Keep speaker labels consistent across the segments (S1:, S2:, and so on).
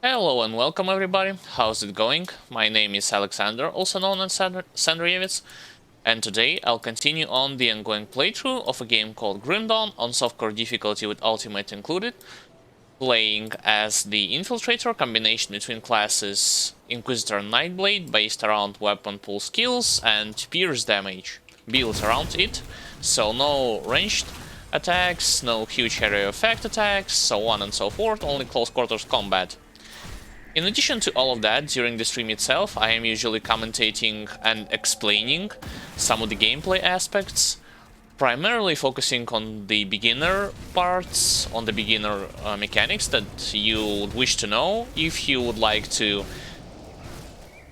S1: Hello and welcome everybody, how's it going? My name is Alexander, also known as Sandrievitz, and today I'll continue on the ongoing playthrough of a game called Grim Dawn on softcore difficulty with ultimate included, playing as the Infiltrator, combination between classes Inquisitor and Nightblade based around weapon pool skills and pierce damage built around it, so no ranged attacks, no huge area effect attacks, so on and so forth, only close quarters combat. In addition to all of that, during the stream itself, I am usually commentating and explaining some of the gameplay aspects, primarily focusing on the beginner parts, on the beginner mechanics that you would wish to know if you would like to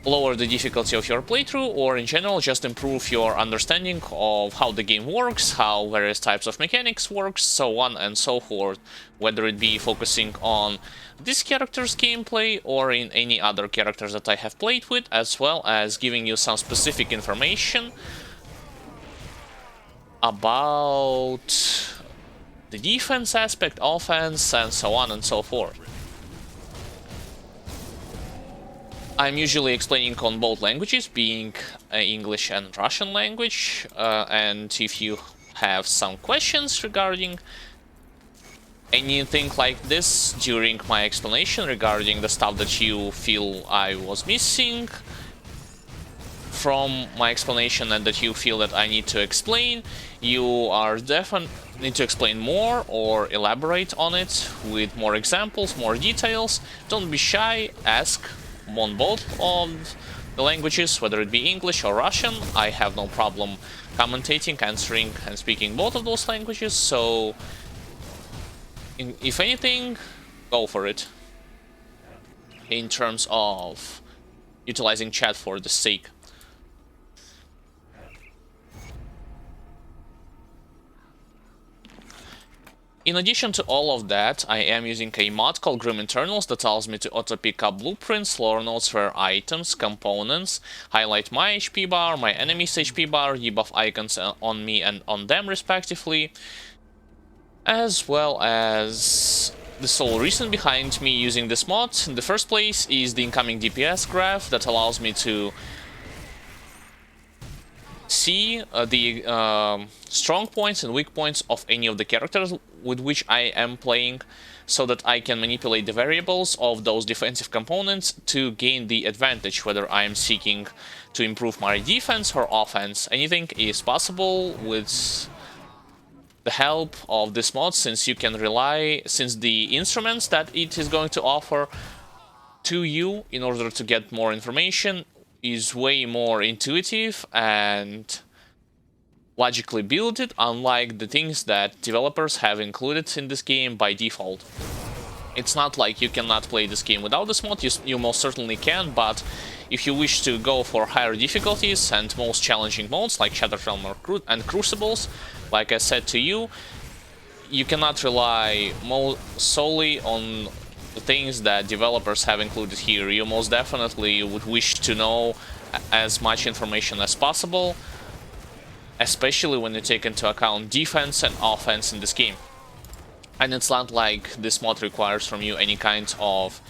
S1: lower the difficulty of your playthrough, or in general just improve your understanding of how the game works, how various types of mechanics works, so on and so forth, whether it be focusing on this character's gameplay or in any other characters that I have played with, as well as giving you some specific information about the defense aspect, offense, and so on and so forth. I'm usually explaining on both languages, being English and Russian language, and if you have some questions regarding anything like this during my explanation, regarding the stuff that you feel I was missing from my explanation and that you feel that I need to explain, you are definitely need to explain more or elaborate on it with more examples, more details. Don't be shy, ask on both of the languages, whether it be English or Russian. I have no problem commentating, answering, and speaking both of those languages, so if anything, go for it. In terms of utilizing chat for the sake. In addition to all of that, I am using a mod called Grim Internals that allows me to auto-pick up blueprints, lore notes, rare items, components, highlight my HP bar, my enemy's HP bar, debuff icons on me and on them respectively, as well as the sole reason behind me using this mod in the first place is the incoming DPS graph that allows me to see the strong points and weak points of any of the characters with which I am playing, so that I can manipulate the variables of those defensive components to gain the advantage, whether I am seeking to improve my defense or offense. Anything is possible with the help of this mod, since you can rely, since the instruments that it is going to offer to you in order to get more information is way more intuitive and logically built, unlike the things that developers have included in this game by default. It's not like you cannot play this game without this mod, you most certainly can, but if you wish to go for higher difficulties and most challenging modes like Shattered Realm and Crucibles, like I said to you, you cannot rely solely on the things that developers have included here. You most definitely would wish to know as much information as possible, especially when you take into account defense and offense in this game. And it's not like this mod requires from you any kind of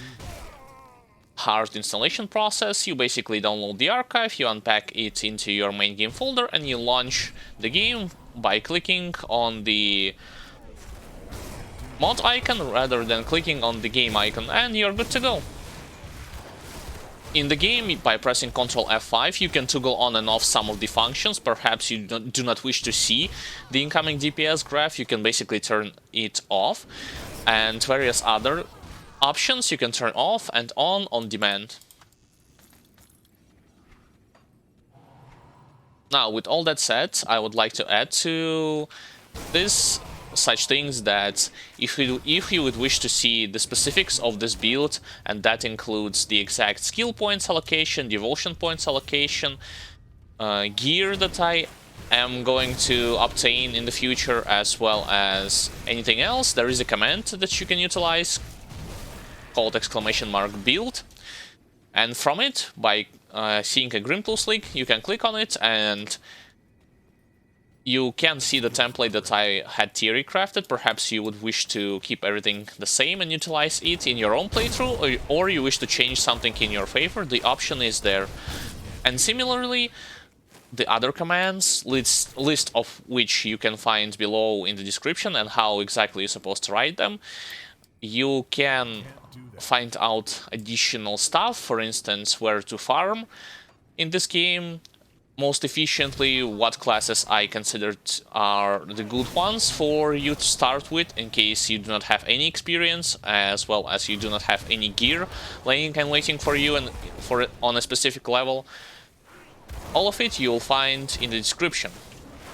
S1: hard installation process. You basically download the archive, you unpack it into your main game folder, and you launch the game by clicking on the mod icon rather than clicking on the game icon, and you're good to go. In the game, by pressing Ctrl F5, you can toggle on and off some of the functions. Perhaps you do not wish to see the incoming DPS graph, you can basically turn it off. And various other options you can turn off and on demand. Now, with all that said, I would like to add to this such things that if you would wish to see the specifics of this build, and that includes the exact skill points allocation, devotion points allocation, gear that I am going to obtain in the future, as well as anything else, there is a command that you can utilize called !build, and from it, by seeing a Grim Tools link, you can click on it and You can see the template that I had theory crafted. Perhaps you would wish to keep everything the same and utilize it in your own playthrough, or you wish to change something in your favor. The option is there. And similarly, the other commands, list of which you can find below in the description and how exactly you're supposed to write them, you can find out additional stuff, for instance, where to farm in this game most efficiently, what classes I considered are the good ones for you to start with in case you do not have any experience, as well as you do not have any gear laying and waiting for you and on a specific level. All of it you'll find in the description.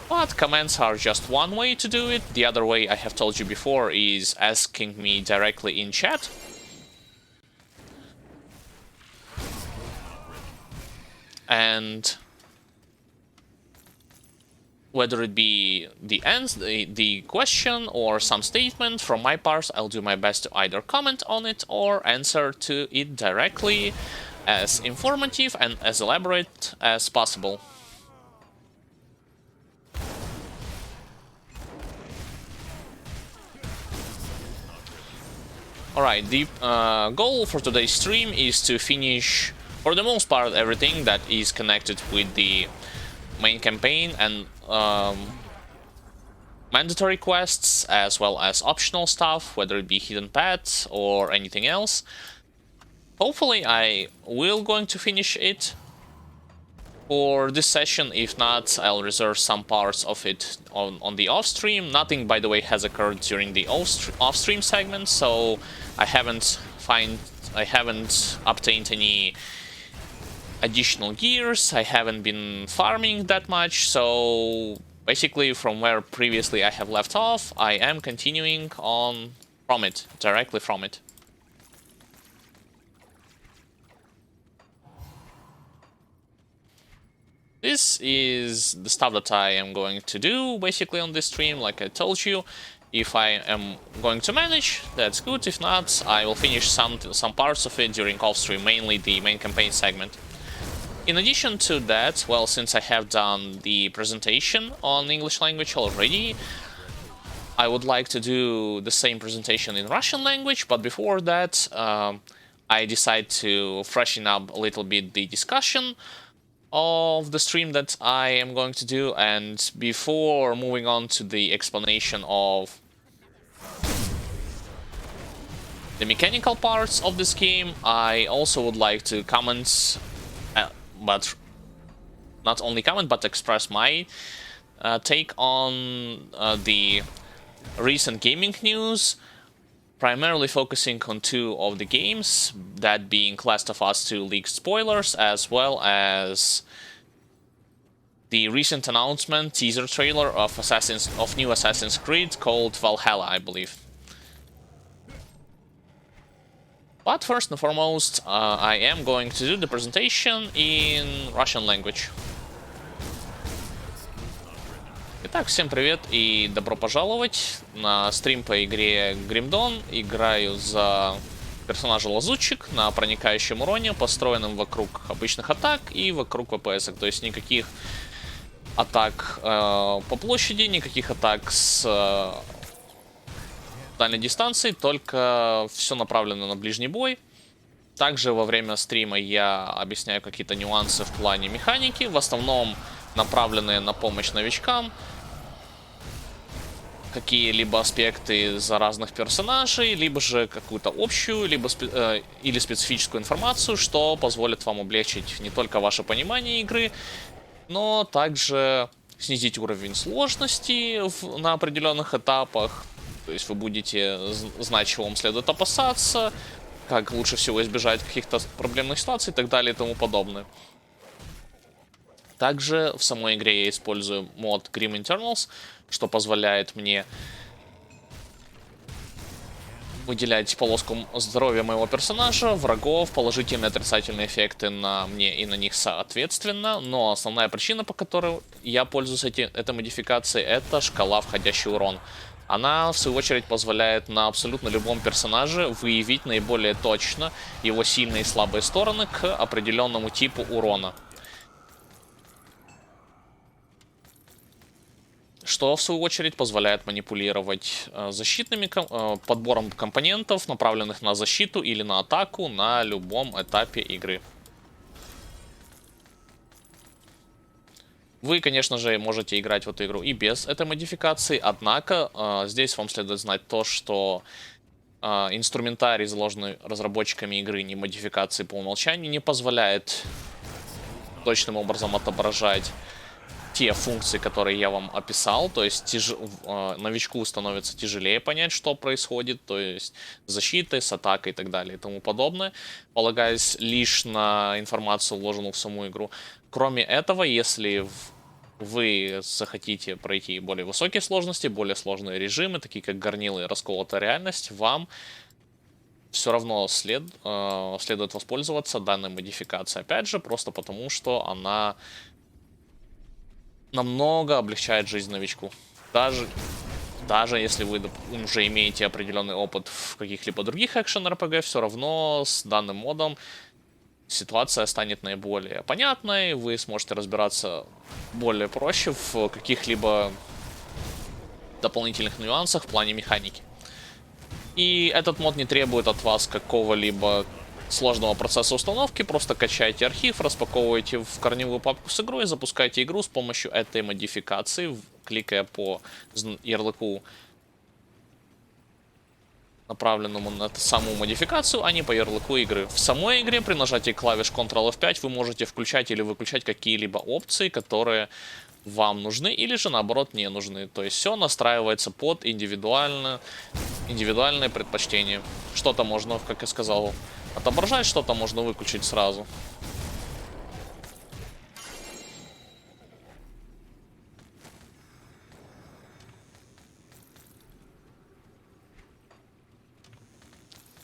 S1: But commands are just one way to do it. The other way I have told you before is asking me directly in chat. And whether it be the question or some statement from my part, I'll do my best to either comment on it or answer to it directly, as informative and as elaborate as possible. Alright, the goal for today's stream is to finish, for the most part, everything that is connected with the main campaign and mandatory quests, as well as optional stuff, whether it be hidden paths or anything else. Hopefully I will going to finish it for this session. If not, I'll reserve some parts of it on the off-stream. Nothing, by the way, has occurred during the off-stream segment, so I haven't obtained any additional gears, I haven't been farming that much, so basically from where previously I have left off, I am continuing on from it, directly from it. This is the stuff that I am going to do basically on this stream, like I told you. If I am going to manage, that's good. If not, I will finish some parts of it during off-stream, mainly the main campaign segment. In addition to that, well, since I have done the presentation on English language already, I would like to do the same presentation in Russian language, but before that, I decided to freshen up a little bit the discussion of the stream that I am going to do, and before moving on to the explanation of the mechanical parts of this game, I also would like to comment, but not only comment, but express my take on the recent gaming news, primarily focusing on two of the games, that being Last of Us 2 leaked spoilers, as well as the recent announcement, teaser trailer of new Assassin's Creed called Valhalla, I believe. But first and foremost, I am going to do the presentation in Russian language. Итак, всем привет и добро пожаловать на стрим по игре Гримдон. Играю за персонажа Лазутчик на проникающем уроне, построенном вокруг обычных атак и вокруг ВПС. То есть никаких атак по площади, никаких атак с дальней дистанции, только все направлено на ближний бой. Также во время стрима я объясняю какие-то нюансы в плане механики, в основном направленные на помощь новичкам, какие-либо аспекты за разных персонажей, либо же какую-то общую, или специфическую информацию, что позволит вам облегчить не только ваше понимание игры, но также снизить уровень сложности на определенных этапах. То есть вы будете знать, чего вам следует опасаться, как лучше всего избежать каких-то проблемных ситуаций и так далее и тому подобное. Также в самой игре я использую мод Grim Internals, что позволяет мне выделять полоску здоровья моего персонажа, врагов, положительные и отрицательные эффекты на мне и на них соответственно. Но основная причина, по которой я пользуюсь этой модификацией, это шкала входящий урон. Она, в свою очередь, позволяет на абсолютно любом персонаже выявить наиболее точно его сильные и слабые стороны к определенному типу урона. что в свою очередь позволяет манипулировать подбором компонентов, направленных на защиту или на атаку на любом этапе игры. Вы, конечно же, можете играть в эту игру и без этой модификации, однако здесь вам следует знать то, что инструментарий, заложенный разработчиками игры, не модификации по умолчанию, не позволяет точным образом отображать те функции, которые я вам описал. То есть новичку становится тяжелее понять, что происходит, то есть с защитой, с атакой и так далее и тому подобное, полагаясь лишь на информацию, вложенную в саму игру. Кроме этого, если вы захотите пройти более высокие сложности, более сложные режимы, такие как горнило и расколотая реальность, вам все равно следует воспользоваться данной модификацией. Опять же, просто потому, что она намного облегчает жизнь новичку. Даже если вы уже имеете определенный опыт в каких-либо других экшен-РПГ, все равно с данным модом ситуация станет наиболее понятной, вы сможете разбираться более проще в каких-либо дополнительных нюансах в плане механики. И этот мод не требует от вас какого-либо сложного процесса установки, просто качайте архив, распаковывайте в корневую папку с игрой, запускайте игру с помощью этой модификации, кликая по ярлыку, направленному на эту саму модификацию, а не по ярлыку игры. В самой игре при нажатии клавиш Ctrl F5 вы можете включать или выключать какие-либо опции, которые вам нужны или же наоборот не нужны. То есть все настраивается под индивидуальные предпочтения. Что-то можно, как я сказал, отображать, что-то можно выключить сразу.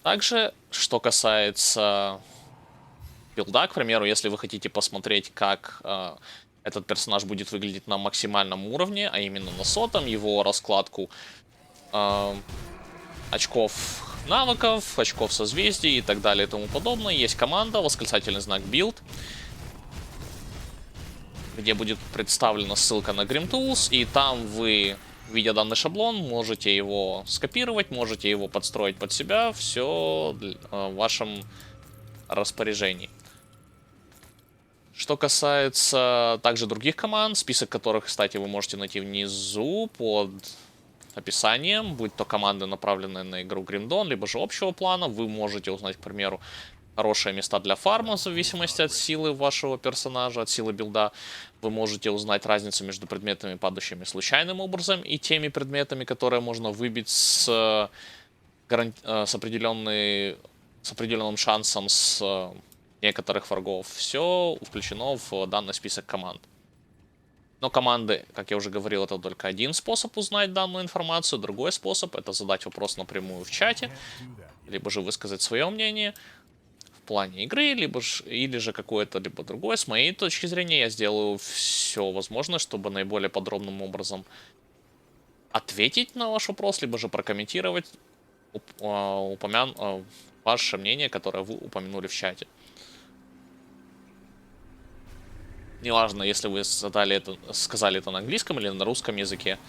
S1: Также, что касается билда, к примеру, если вы хотите посмотреть, как этот персонаж будет выглядеть на максимальном уровне, а именно на 100-м, его раскладку очков навыков, очков созвездий и так далее и тому подобное, есть команда, восклицательный знак build, где будет представлена ссылка на Grim Tools, и там вы, видя данный шаблон, можете его скопировать, можете его подстроить под себя, все в вашем распоряжении. Что касается также других команд, список которых, кстати, вы можете найти внизу под описанием, будь то команды, направленные на игру Grim Dawn, либо же общего плана, вы можете узнать, к примеру, хорошие места для фарма в зависимости от силы вашего персонажа, от силы билда. Вы можете узнать разницу между предметами, падающими случайным образом, и теми предметами, которые можно выбить с определенным шансом с некоторых врагов. Все включено в данный список команд. Но команды, как я уже говорил, это только один способ узнать данную информацию. Другой способ — это задать вопрос напрямую в чате, либо же высказать свое мнение в плане игры, или же какое-то либо другое. С моей точки зрения, я сделаю все возможное, чтобы наиболее подробным образом ответить на ваш вопрос, либо же прокомментировать ваше мнение, которое вы упомянули в чате. Неважно, если вы сказали это на английском или на русском языке.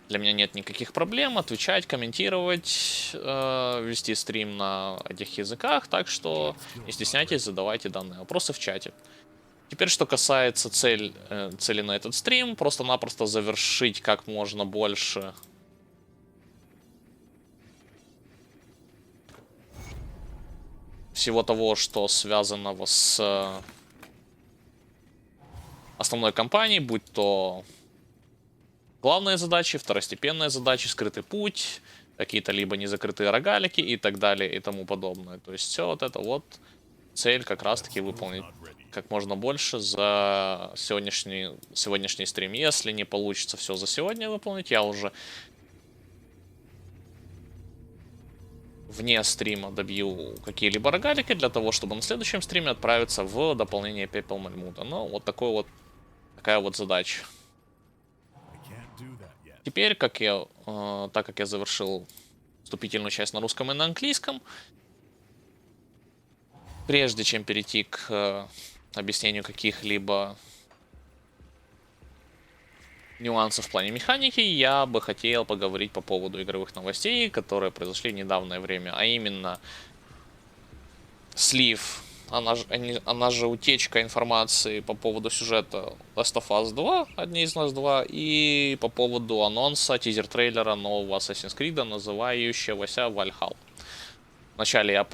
S1: Для меня нет никаких проблем отвечать, комментировать, вести стрим на этих языках. Так что не стесняйтесь, задавайте данные вопросы в чате. Теперь, что касается цели на этот стрим, просто-напросто завершить как можно больше всего того, что связано с основной кампанией, будь то главные задачи, второстепенные задачи, скрытый путь, какие-то либо незакрытые рогалики и так далее и тому подобное. То есть все вот это вот цель как раз-таки выполнить как можно больше за сегодняшний стрим. Если не получится все за сегодня выполнить, я уже вне стрима добью какие-либо рогалики для того, чтобы на следующем стриме отправиться в дополнение Пепел Мальмута. Ну, вот такая вот задача. Теперь, так как я завершил вступительную часть на русском и на английском, прежде чем перейти к объяснению каких-либо нюансов в плане механики, я бы хотел поговорить по поводу игровых новостей, которые произошли в недавнее время, а именно слив, она же утечка информации по поводу сюжета Last of Us 2, одни из нас 2, и по поводу анонса, тизер-трейлера нового Assassin's Creed, называющегося Valhalla. Вначале я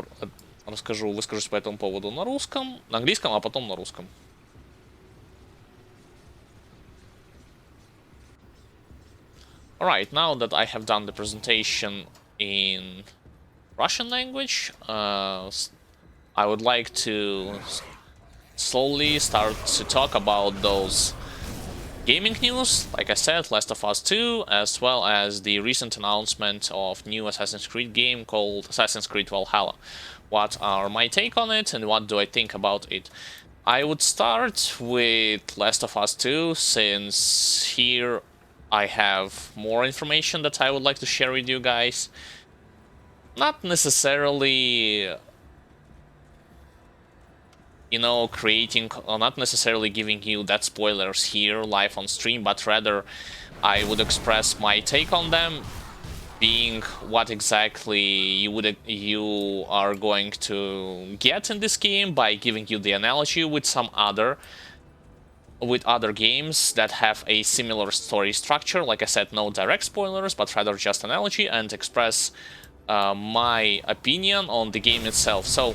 S1: выскажусь по этому поводу на русском, на английском, а потом на русском. Alright, now that I have done the presentation in Russian language, I would like to slowly start to talk about those gaming news, like I said, Last of Us 2, as well as the recent announcement of new Assassin's Creed game called Assassin's Creed Valhalla. What are my take on it and what do I think about it? I would start with Last of Us 2, since here I have more information that I would like to share with you guys. Not necessarily, you know, not necessarily giving you that spoilers here live on stream, but rather I would express my take on them, being what exactly you are going to get in this game by giving you the analogy with other games that have a similar story structure. Like I said, no direct spoilers, but rather just analogy, and express my opinion on the game itself. So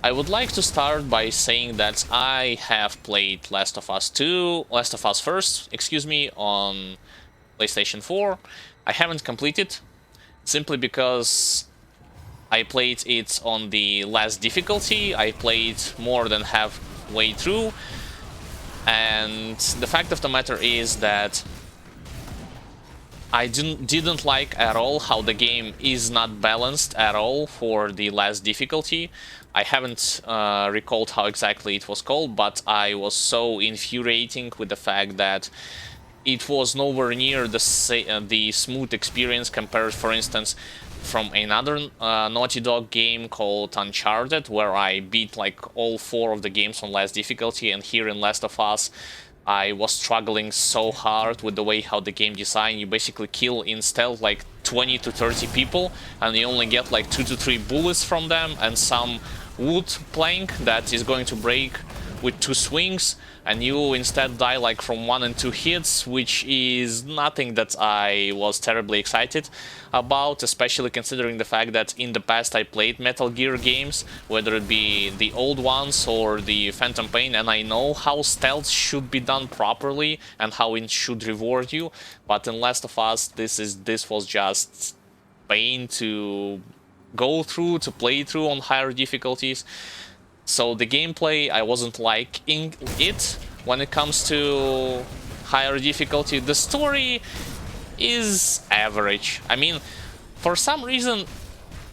S1: I would like to start by saying that I have played Last of Us First, on PlayStation 4. I haven't completed, simply because I played it on the last difficulty. I played more than halfway through, and the fact of the matter is that I didn't like at all how the game is not balanced at all for the last difficulty. I haven't recalled how exactly it was called, but I was so infuriating with the fact that it was nowhere near the smooth experience compared, for instance, from another Naughty Dog game called Uncharted, where I beat like all 4 of the games on last difficulty, and here in Last of Us I was struggling so hard with the way how the game design. You basically kill in stealth like 20 to 30 people, and you only get like 2 to 3 bullets from them and some wood plank that is going to break with 2 swings, and you instead die like from 1 and 2 hits, which is nothing that I was terribly excited about, especially considering the fact that in the past I played Metal Gear games, whether it be the old ones or the Phantom Pain, and I know how stealth should be done properly and how it should reward you, but in Last of Us this was just pain to go through, to play through on higher difficulties. So the gameplay, I wasn't liking it when it comes to higher difficulty. The story is average. I mean, for some reason,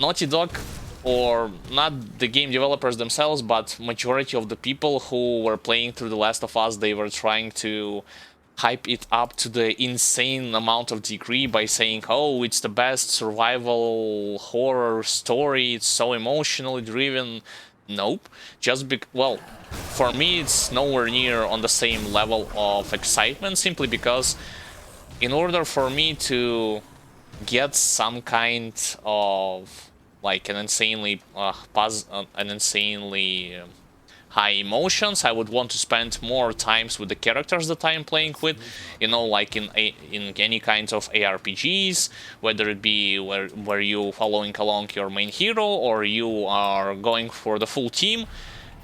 S1: Naughty Dog, or not the game developers themselves, but majority of the people who were playing through The Last of Us, they were trying to hype it up to the insane amount of degree by saying, oh, it's the best survival horror story, it's so emotionally driven. Nope. Well, for me it's nowhere near on the same level of excitement, simply because in order for me to get some kind of like an insanely high emotions, I would want to spend more times with the characters that I'm playing with, you know, like in any kinds of ARPGs, whether it be where you following along your main hero, or you are going for the full team,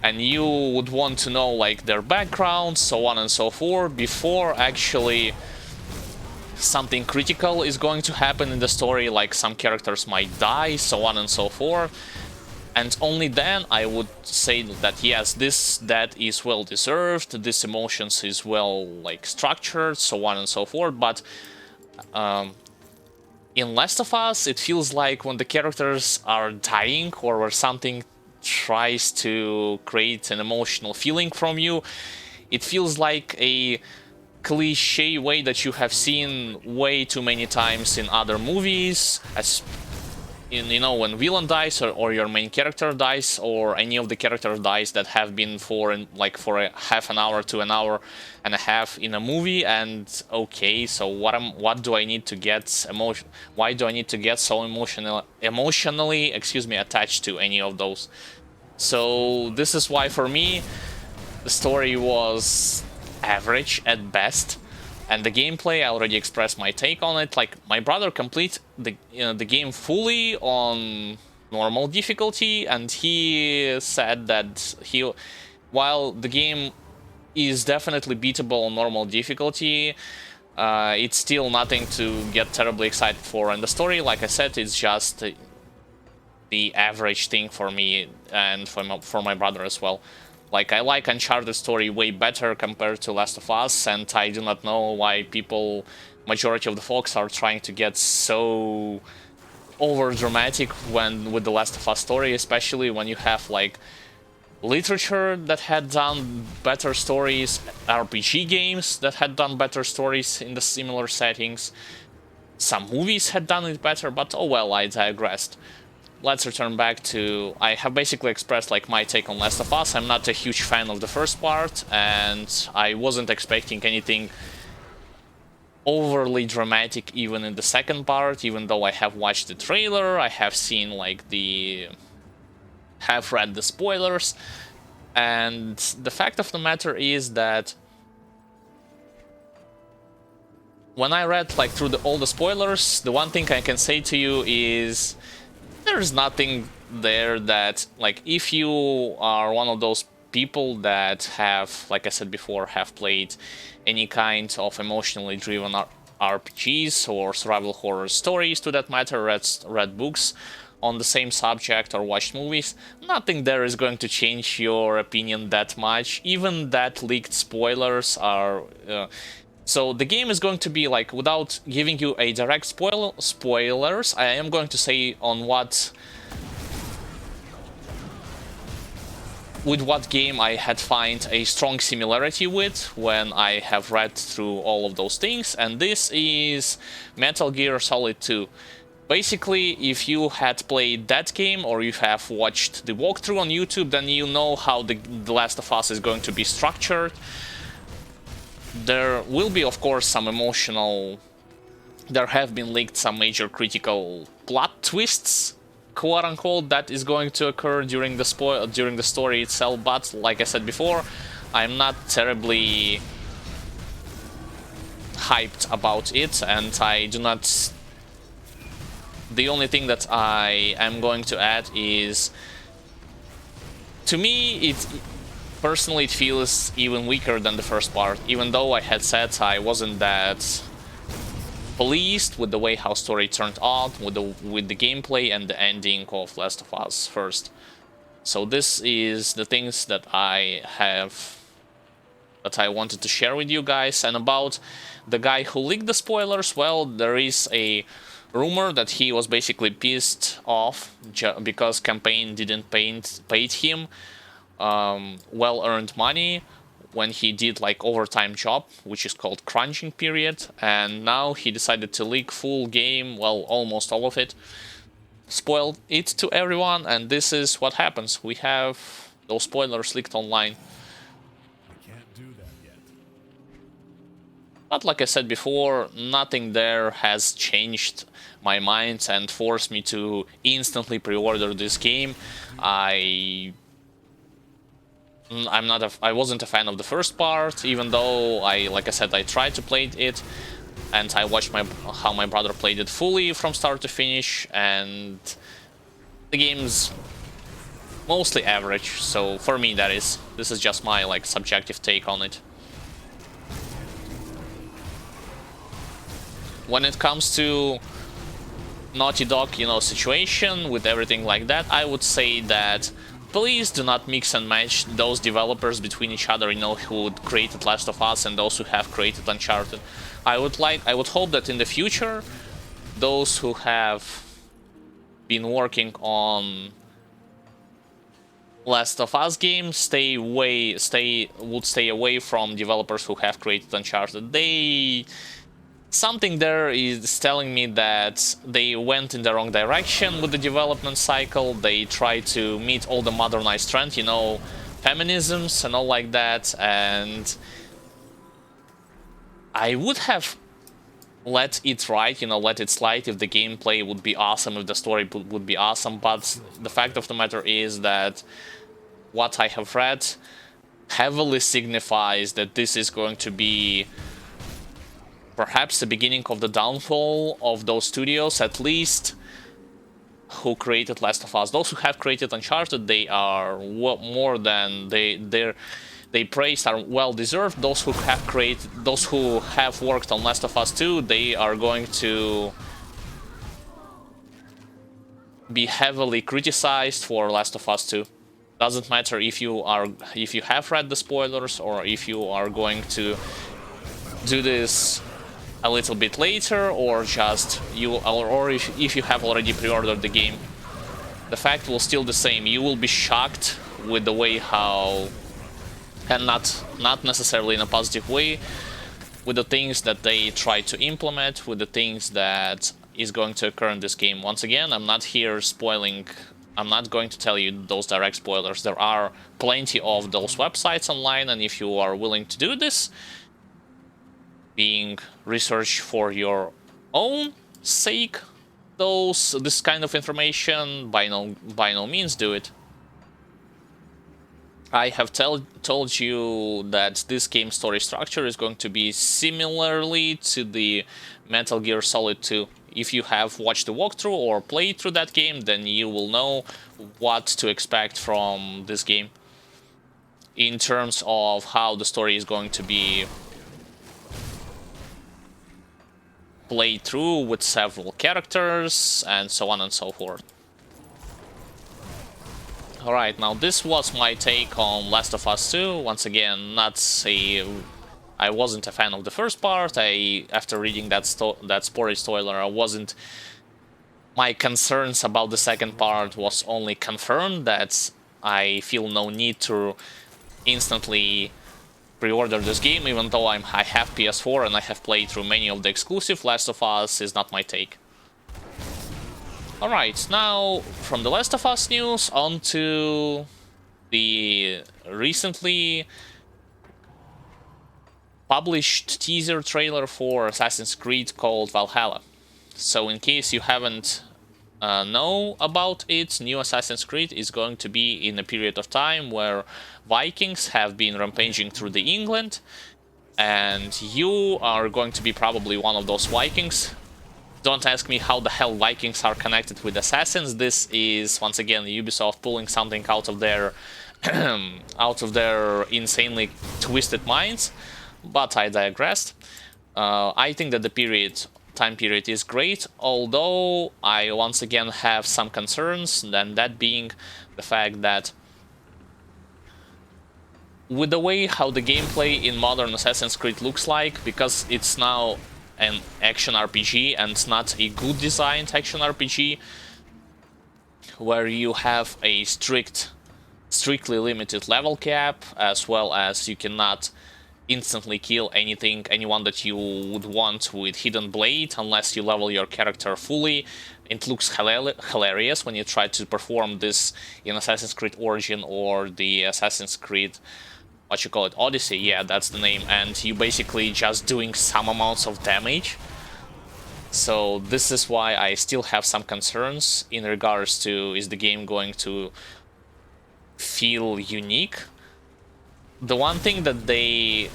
S1: and you would want to know like their backgrounds, so on and so forth, before actually something critical is going to happen in the story, like some characters might die, so on and so forth. And only then I would say that yes, that is well deserved, this emotions is well like structured, so on and so forth. But in Last of Us, it feels like when the characters are dying, or where something tries to create an emotional feeling from you, it feels like a cliche way that you have seen way too many times in other movies, you know, when villain dies or your main character dies or any of the characters dies that have been for a half an hour to an hour and a half in a movie. And okay, so what do I need to get why do I need to get so emotionally, excuse me, attached to any of those? So this is why for me the story was average at best. And the gameplay, I already expressed my take on it. Like, my brother completed the game fully on normal difficulty, and he said that while the game is definitely beatable on normal difficulty, it's still nothing to get terribly excited for. And the story, like I said, is just the average thing for me and for my brother as well. Like, I like Uncharted story way better compared to Last of Us, and I do not know why majority of the folks are trying to get so over dramatic with the Last of Us story, especially when you have like literature that had done better stories, RPG games that had done better stories in the similar settings. Some movies had done it better, but oh well, I digressed. Let's return back to... I have basically expressed like my take on Last of Us. I'm not a huge fan of the first part, and I wasn't expecting anything overly dramatic even in the second part, even though I have watched the trailer, I have seen like have read the spoilers. And the fact of the matter is that when I read like through all the spoilers, the one thing I can say to you is there's nothing there that, like, if you are one of those people that have, like I said before, have played any kind of emotionally driven RPGs or survival horror stories, to that matter, read books on the same subject or watched movies, nothing there is going to change your opinion that much. Even that leaked spoilers are... So the game is going to be like, without giving you a direct spoilers, I am going to say on with what game I had find a strong similarity with when I have read through all of those things, and this is Metal Gear Solid 2. Basically, if you had played that game or you have watched the walkthrough on YouTube, then you know how the Last of Us is going to be structured. There will be, of course, some emotional... There have been leaked some major critical plot twists, quote-unquote, that is going to occur during the story itself, but, like I said before, I'm not terribly hyped about it, and I do not... The only thing that I am going to add is... To me, personally, it feels even weaker than the first part, even though I had said I wasn't that pleased with the way how story turned out, with the gameplay and the ending of Last of Us first. So this is the things that I wanted to share with you guys. And about the guy who leaked the spoilers, well, there is a rumor that he was basically pissed off because campaign didn't paid him well-earned money when he did like overtime job, which is called crunching period, and now he decided to leak full game, well, almost all of it, spoiled it to everyone, and this is what happens. We have those spoilers leaked online.
S2: I can't do that yet.
S1: But like I said before, nothing there has changed my mind and forced me to instantly pre-order this game. I wasn't a fan of the first part, even though like I said, I tried to play it, and I watched how my brother played it fully from start to finish, and the game's mostly average. So for me, this is just my like subjective take on it. When it comes to Naughty Dog, situation with everything like that, I would say that please do not mix and match those developers between each other, who created Last of Us and those who have created Uncharted. I would hope that in the future, those who have been working on Last of Us games stay away from developers who have created Uncharted. something there is telling me that they went in the wrong direction with the development cycle. They try to meet all the modernized trends, you know, feminisms and all like that, and I would have let it ride, you know, let it slide if the gameplay would be awesome, if the story would be awesome, but the fact of the matter is that what I have read heavily signifies that this is going to be perhaps the beginning of the downfall of those studios, at least who created Last of Us. Those who have created Uncharted, they are more than they praised are well deserved. Those who have worked on Last of Us 2, they are going to be heavily criticized for Last of Us 2. Doesn't matter if you have read the spoilers or if you are going to do this a little bit later, or just if you have already pre-ordered the game. The fact will still the same. You will be shocked with the way how, and not necessarily in a positive way, with the things that they try to implement, with the things that is going to occur in this game. Once again, I'm not here spoiling. I'm not going to tell you those direct spoilers. There are plenty of those websites online, and if you are willing to do this, being research for your own sake, this kind of information, by no means do it. I have told you that this game story structure is going to be similarly to the Metal Gear Solid 2. If you have watched the walkthrough or played through that game, then you will know what to expect from this game in terms of how the story is going to be played through with several characters and so on and so forth. Alright, now this was my take on Last of Us 2. Once again, I wasn't a fan of the first part. After reading that spoiler spoiler, my concerns about the second part was only confirmed. That I feel no need to instantly pre-order this game, even though I have PS4 and I have played through many of the exclusive. Last of Us is not my take. Alright, now from the Last of Us news on to the recently published teaser trailer for Assassin's Creed called Valhalla. So in case you haven't know about it, new Assassin's Creed is going to be in a period of time where Vikings have been rampaging through the England, and you are going to be probably one of those Vikings. Don't ask me how the hell Vikings are connected with assassins. This is once again Ubisoft pulling something out of their insanely twisted minds. But I digressed. I think that the time period is great, although I once again have some concerns, and that being the fact that with the way how the gameplay in modern Assassin's Creed looks like, because it's now an action RPG and it's not a good designed action RPG where you have a strictly limited level cap, as well as you cannot instantly kill anyone that you would want with Hidden Blade unless you level your character fully. It looks hilarious when you try to perform this in Assassin's Creed Origin or the Assassin's Creed, what you call it, Odyssey, yeah, that's the name, and you basically just doing some amounts of damage. So this is why I still have some concerns in regards to, is the game going to feel unique? The one thing that they,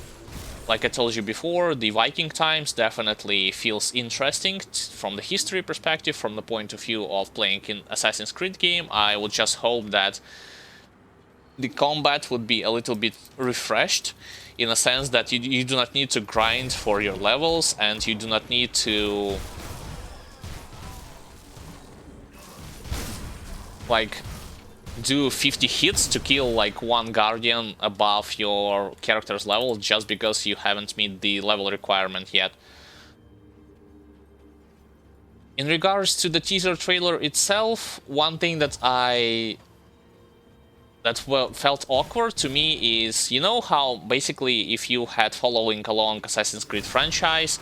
S1: like I told you before, the Viking times definitely feels interesting from the history perspective, from the point of view of playing in Assassin's Creed game. I would just hope that the combat would be a little bit refreshed, in a sense that you do not need to grind for your levels, and you do not need to like do 50 hits to kill like one guardian above your character's level just because you haven't met the level requirement yet. In regards to the teaser trailer itself, one thing that felt awkward to me is, you know how basically if you had following along Assassin's Creed franchise,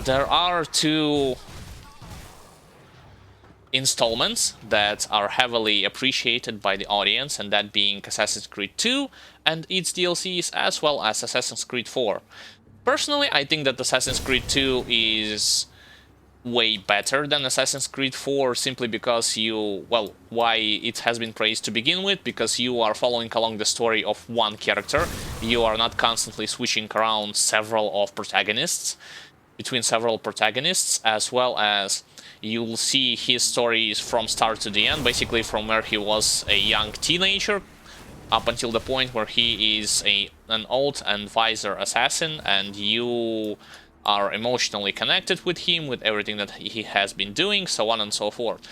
S1: there are two installments that are heavily appreciated by the audience, and that being Assassin's Creed 2 and its DLCs, as well as Assassin's Creed 4. Personally, I think that Assassin's Creed 2 is way better than Assassin's Creed 4, simply because why it has been praised to begin with, because you are following along the story of one character. You are not constantly switching around between several protagonists, as well as you'll see his stories from start to the end, basically from where he was a young teenager up until the point where he is an old and wiser assassin, and you are emotionally connected with him, with everything that he has been doing, so on and so forth.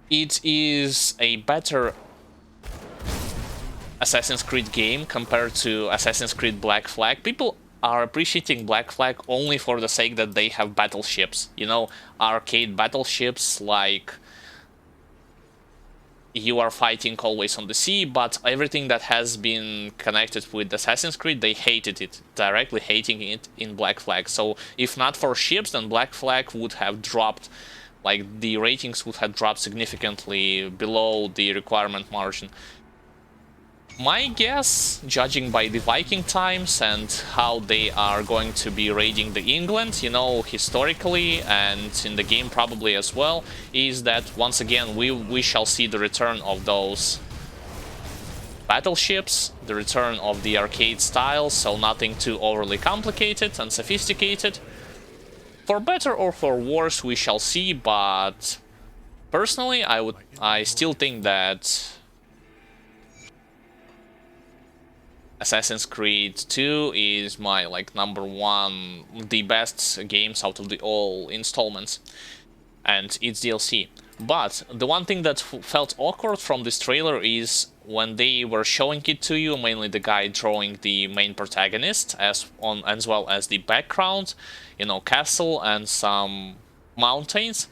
S1: It is a better Assassin's Creed game compared to Assassin's Creed Black Flag. People are appreciating Black Flag only for the sake that they have battleships. You know, arcade battleships, like you are fighting always on the sea, but everything that has been connected with Assassin's Creed, they hated it, directly hating it in Black Flag. So if not for ships, then Black Flag would have dropped, like the ratings would have dropped significantly below the requirement margin. My guess, judging by the Viking times and how they are going to be raiding the England, you know, historically and in the game probably as well, is that once again we shall see the return of those battleships, the return of the arcade style, so nothing too overly complicated and sophisticated. For better or for worse, we shall see, but personally I still think that Assassin's Creed 2 is my number one, the best games out of the all installments, and its DLC. But the one thing that felt awkward from this trailer is when they were showing it to you, mainly the guy drawing the main protagonist, as well as the background, you know, castle and some mountains.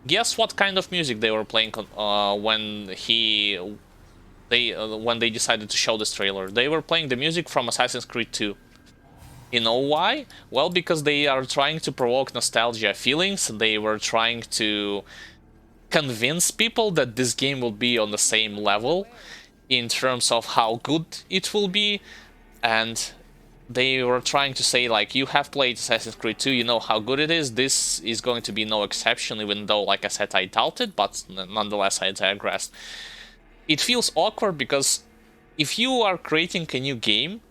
S1: Guess what kind of music they were playing when they decided to show this trailer? They were playing the music from Assassin's Creed 2. You know why? Well, because they are trying to provoke nostalgia feelings. They were trying to convince people that this game will be on the same level in terms of how good it will be, and they were trying to say, like, you have played Assassin's Creed 2, you know how good it is, this is going to be no exception, even though, like I said, I doubt it, but nonetheless I digress. It feels awkward because if you are creating a new game,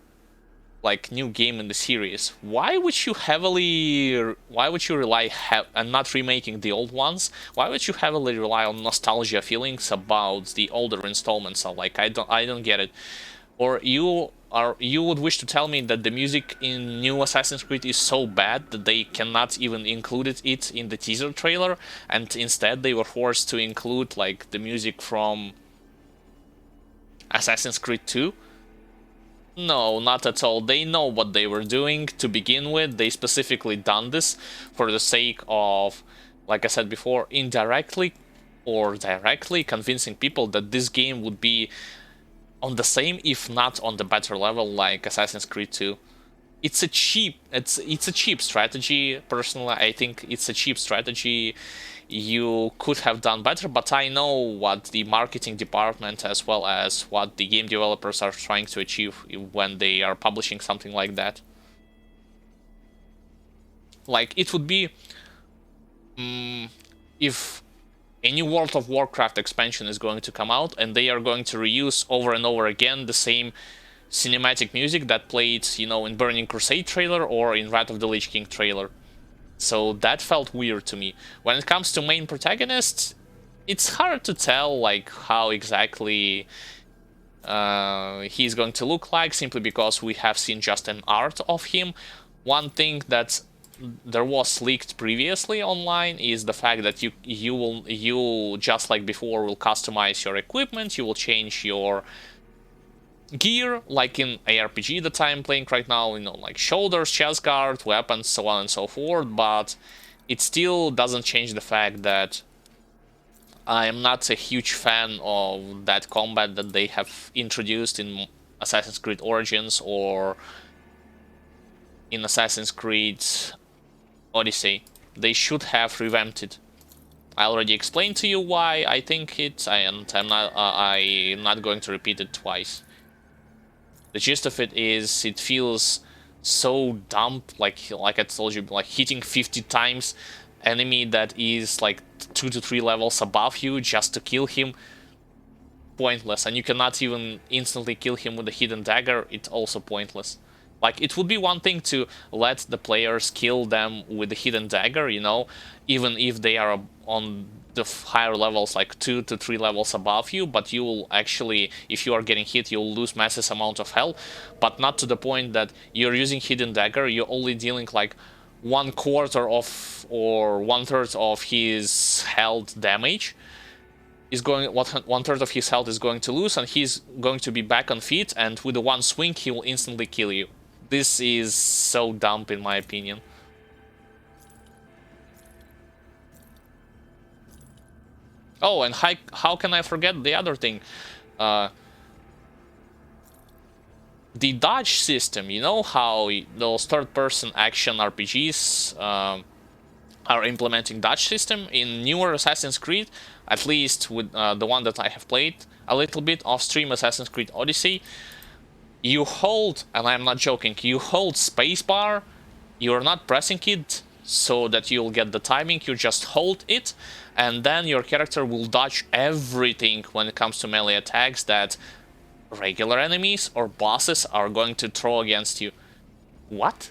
S1: like new game in the series, why would you rely and not remaking the old ones? Why would you heavily rely on nostalgia feelings about the older installments? Like, I don't get it. Or you would wish to tell me that the music in new Assassin's Creed is so bad that they cannot even include it in the teaser trailer, and instead they were forced to include like the music from Assassin's Creed 2? No, not at all. They know what they were doing to begin with. They specifically done this for the sake of, like I said before, indirectly or directly convincing people that this game would be on the same, if not on the better level, like Assassin's Creed 2. It's a cheap strategy. Personally, I think it's a cheap strategy. You could have done better, but I know what the marketing department as well as what the game developers are trying to achieve when they are publishing something like that. Like, it would be if a new World of Warcraft expansion is going to come out and they are going to reuse over and over again the same cinematic music that played, you know, in Burning Crusade trailer or in Wrath of the Lich King trailer. So that felt weird to me. When it comes to main protagonists, it's hard to tell like how exactly he's going to look like, simply because we have seen just an art of him. One thing that there was leaked previously online is the fact that you just like before will customize your equipment, you will change your gear, like in ARPG that I'm playing right now, you know, like shoulders, chest guard, weapons, so on and so forth, but it still doesn't change the fact that I am not a huge fan of that combat that they have introduced in Assassin's Creed Origins or in Assassin's Creed Odyssey. They should have revamped it. I already explained to you why I think it, and I'm not going to repeat it twice. The gist of it is, it feels so dumb, like I told you, like hitting 50 times enemy that is like 2 to 3 levels above you just to kill him. Pointless, and you cannot even instantly kill him with a hidden dagger. It's also pointless. Like, it would be one thing to let the players kill them with the hidden dagger, you know, even if they are on the higher levels, like 2 to 3 levels above you, but you will actually, if you are getting hit, you'll lose massive amount of health, but not to the point that you're using hidden dagger, you're only dealing like 1/4 of or 1/3 of his health damage. Is going 1/3 of his health is going to lose, and he's going to be back on feet, and with the one swing he will instantly kill you. This is so dumb in my opinion. Oh, and how can I forget the other thing? The dodge system. You know how those third-person action RPGs are implementing dodge system in newer Assassin's Creed, at least with the one that I have played a little bit off stream, Assassin's Creed Odyssey. You hold, and I'm not joking, you hold spacebar, you're not pressing it so that you'll get the timing, you just hold it, and then your character will dodge everything when it comes to melee attacks that regular enemies or bosses are going to throw against you. What?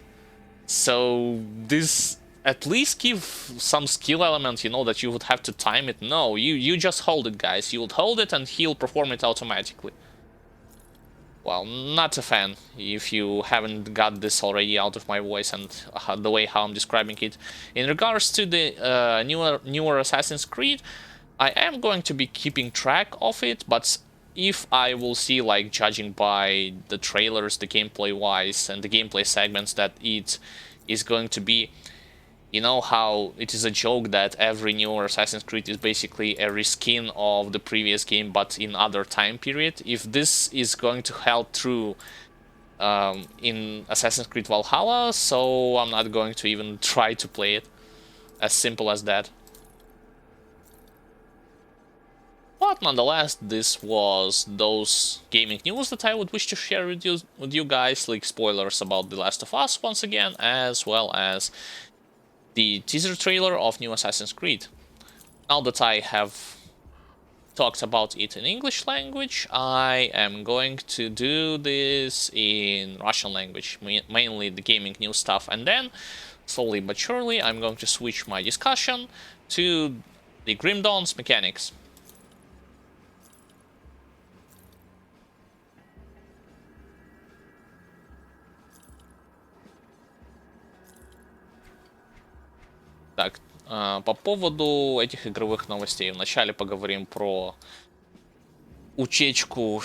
S1: So this at least give some skill element, you know, that you would have to time it. No, you just hold it, guys. You would hold it and he'll perform it automatically. Well, not a fan, if you haven't got this already out of my voice and the way how I'm describing it. In regards to the newer Assassin's Creed, I am going to be keeping track of it, but if I will see, like, judging by the trailers, the gameplay-wise, and the gameplay segments, that it is going to be, you know how it is a joke that every newer Assassin's Creed is basically a reskin of the previous game, but in other time period? If this is going to help through in Assassin's Creed Valhalla, so I'm not going to even try to play it. As simple as that. But nonetheless, this was those gaming news that I would wish to share with you guys, like spoilers about The Last of Us once again, as well as the teaser trailer of new Assassin's Creed. Now that I have talked about it in English language, I am going to do this in Russian language, mainly the gaming news stuff, and then, slowly but surely, I'm going to switch my discussion to the Grim Dawn's mechanics. Так, по поводу этих игровых новостей. Вначале поговорим про утечку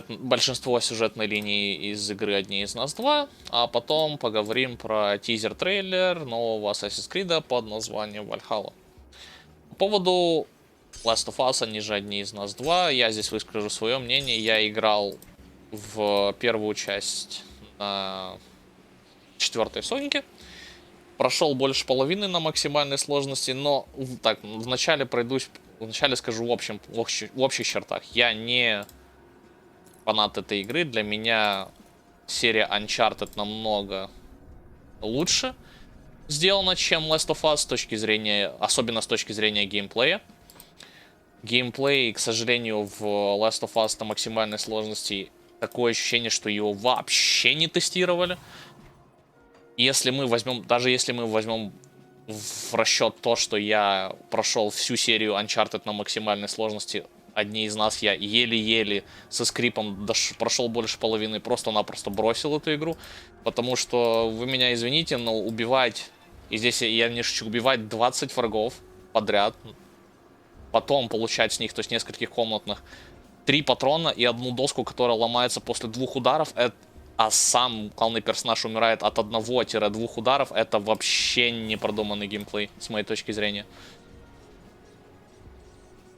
S1: большинство сюжетной линии из игры «Одни из нас 2», а потом поговорим про тизер-трейлер нового Assassin's Creed под названием Valhalla. По поводу Last of Us, они же «Одни из нас 2», я здесь выскажу свое мнение. Я играл в первую часть на 4-й Сонике. Прошел больше половины на максимальной сложности, но так, вначале скажу в общих чертах. Я не фанат этой игры. Для меня серия Uncharted намного лучше сделана, чем Last of Us, особенно с точки зрения геймплея. Геймплей, к сожалению, в Last of Us на максимальной сложности такое ощущение, что его вообще не тестировали. Даже если мы возьмем в расчет то, что я прошел всю серию Uncharted на максимальной сложности, «Одни из нас», я еле-еле со скрипом прошел больше половины, просто-напросто бросил эту игру, потому что, вы меня извините, но убивать, и здесь я не шучу, убивать 20 врагов подряд, потом получать с них, то есть нескольких комнатных, 3 патрона и одну доску, которая ломается после 2 ударов, а сам главный персонаж умирает от 1-2 ударов, это вообще не продуманный геймплей, с моей точки зрения.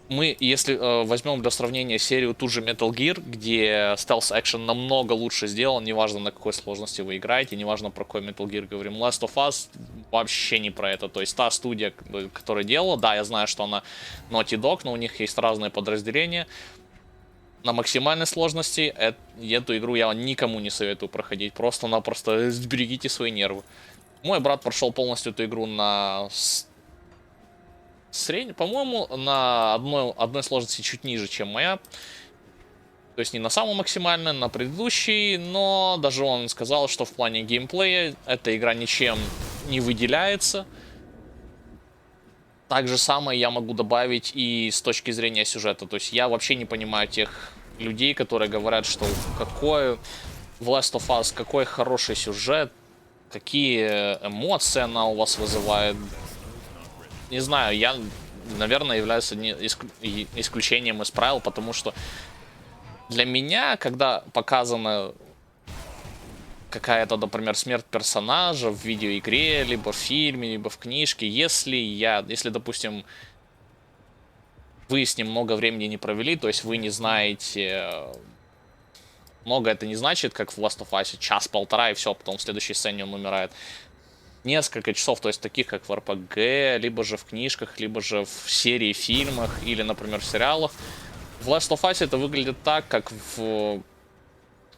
S1: Мы, если возьмем для сравнения серию ту же Metal Gear, где стелс-экшен намного лучше сделан, неважно на какой сложности вы играете, неважно про какой Metal Gear говорим, Last of Us вообще не про это. То есть та студия, которая делала, да, я знаю, что она Naughty Dog, но у них есть разные подразделения. На максимальной сложности эту игру я никому не советую проходить. Просто-напросто сберегите свои нервы. Мой брат прошел полностью эту игру на по-моему, на одной сложности чуть ниже, чем моя. То есть не на самом максимальной, на предыдущей, но даже он сказал, что в плане геймплея эта игра ничем не выделяется. Так же самое я могу добавить и с точки зрения сюжета. То есть я вообще не понимаю тех людей, которые говорят, что какой в Last of Us, какой хороший сюжет, какие эмоции она у вас вызывает. Не знаю, я, наверное, являюсь исключением из правил, потому что для меня, когда показана какая-то, например, смерть персонажа в видеоигре, либо в фильме, либо в книжке, если, допустим, вы с ним много времени не провели, то есть вы не знаете, много это не значит, как в Last of Us, час-полтора и все, потом в следующей сцене он умирает. Несколько часов, то есть таких как в РПГ, либо же в книжках, либо же в серии, фильмах или, например, в сериалах. В Last of Us это выглядит так, как в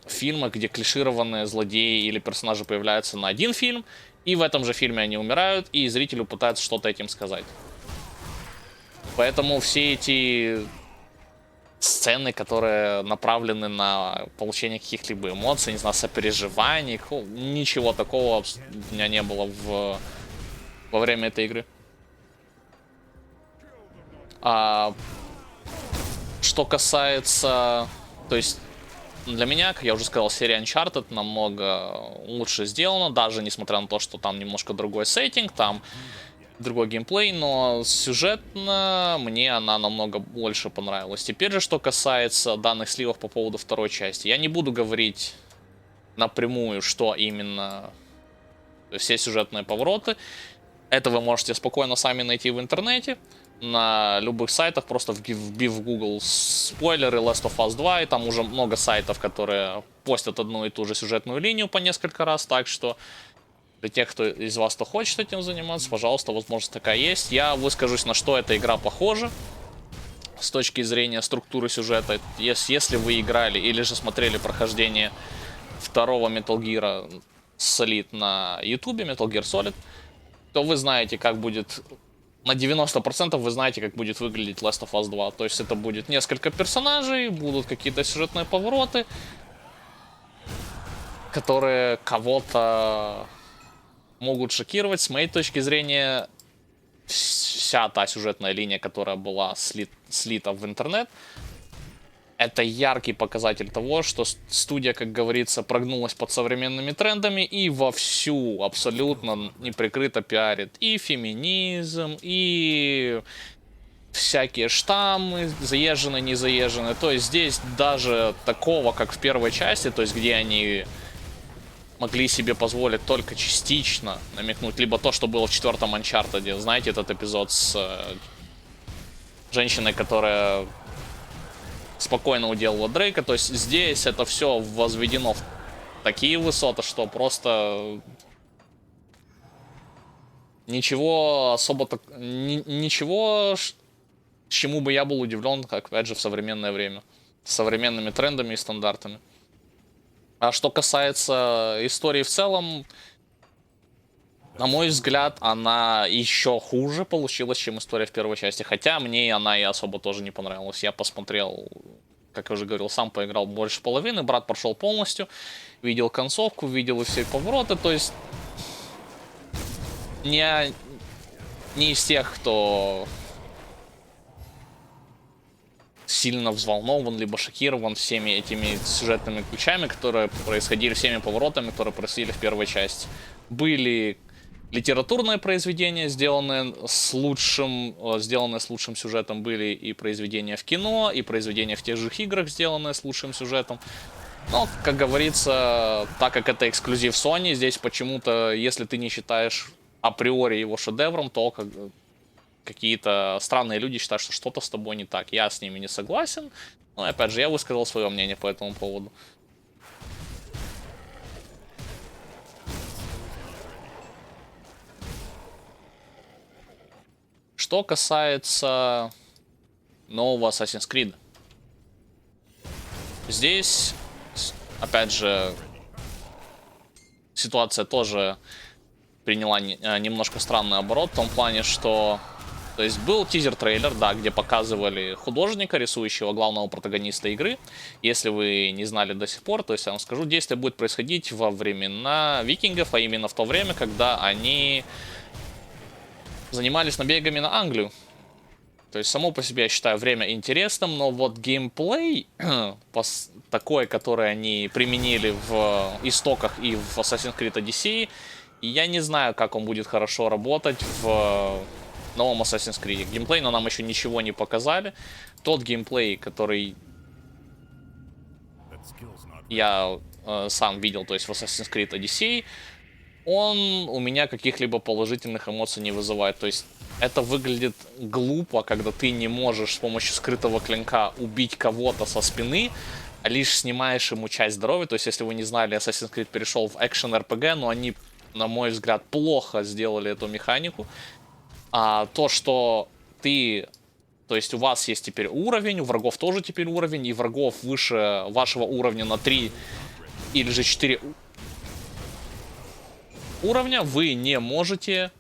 S1: фильмах, где клишированные злодеи или персонажи появляются на один фильм, и в этом же фильме они умирают, и зрителю пытаются что-то этим сказать. Поэтому все эти сцены, которые направлены на получение каких-либо эмоций, не знаю, сопереживаний, ничего такого у меня не было во время этой игры. Что касается... То есть, для меня, как я уже сказал, серия Uncharted намного лучше сделана, даже несмотря на то, что там немножко другой сеттинг, там другой геймплей, но сюжетно мне она намного больше понравилась. Теперь же, что касается данных сливов по поводу второй части, я не буду говорить напрямую, что именно все сюжетные повороты. Это вы можете спокойно сами найти в интернете, на любых сайтах, просто вбив в Google спойлеры Last of Us 2, и там уже много сайтов, которые постят одну и ту же сюжетную линию по несколько раз, так что для тех, кто из вас, кто хочет этим заниматься, пожалуйста, возможность такая есть. Я выскажусь, на что эта игра похожа с точки зрения структуры сюжета. Если вы играли или же смотрели прохождение второго Metal Gear Solid на YouTube, Metal Gear Solid, то вы знаете, как будет... На 90% вы знаете, как будет выглядеть Last of Us 2. То есть это будет несколько персонажей, будут какие-то сюжетные повороты, которые кого-то могут шокировать. С моей точки зрения, вся та сюжетная линия, которая была слита в интернет, это яркий показатель того, что студия, как говорится, прогнулась под современными трендами и вовсю абсолютно неприкрыто пиарит и феминизм, и всякие штаммы, заезженные, не заезженные. То есть здесь даже такого, как в первой части, то есть где они могли себе позволить только частично намекнуть, либо то, что было в четвертом Uncharted. Знаете этот эпизод с женщиной, которая спокойно уделала Дрейка. То есть здесь это все возведено в такие высоты, что просто ничего особо ничего, чему бы я был удивлен, как опять же в современное время, с современными трендами и стандартами. А что касается истории в целом, на мой взгляд, она еще хуже получилась, чем история в первой части. Хотя мне она и особо тоже не понравилась. Я посмотрел, как я уже говорил, сам поиграл больше половины, брат прошел полностью, видел концовку, видел и все повороты. То есть не из тех, кто сильно взволнован, либо шокирован всеми этими сюжетными ключами, которые происходили, всеми поворотами, которые происходили в первой части. Были литературные произведения, сделанные с лучшим сюжетом, были и произведения в кино, и произведения в тех же играх, сделанные с лучшим сюжетом. Но, как говорится, так как это эксклюзив Sony, здесь почему-то, если ты не считаешь априори его шедевром, то какие-то странные люди считают, что что-то с тобой не так. Я с ними не согласен. Но, опять же, я высказал свое мнение по этому поводу. Что касается нового Assassin's Creed. Здесь, опять же, ситуация тоже приняла немножко странный оборот в том плане, что... То есть был тизер-трейлер, да, где показывали художника, рисующего главного протагониста игры. Если вы не знали до сих пор, то есть я вам скажу, действие будет происходить во времена викингов, а именно в то время, когда они занимались набегами на Англию. То есть само по себе я считаю время интересным, но вот геймплей такой, который они применили в истоках и в Assassin's Creed Odyssey, я не знаю, как он будет хорошо работать в новом Assassin's Creed. Геймплей, но нам еще ничего не показали. Тот геймплей, который я сам видел, то есть в Assassin's Creed Odyssey, он у меня каких-либо положительных эмоций не вызывает. То есть это выглядит глупо, когда ты не можешь с помощью скрытого клинка убить кого-то со спины, а лишь снимаешь ему часть здоровья. То есть, если вы не знали, Assassin's Creed перешел в экшен RPG, но они, на мой взгляд, плохо сделали эту механику. А то, что ты... То есть у вас есть теперь уровень, у врагов тоже теперь уровень, и врагов выше вашего уровня на 3 или же 4 уровня вы не можете,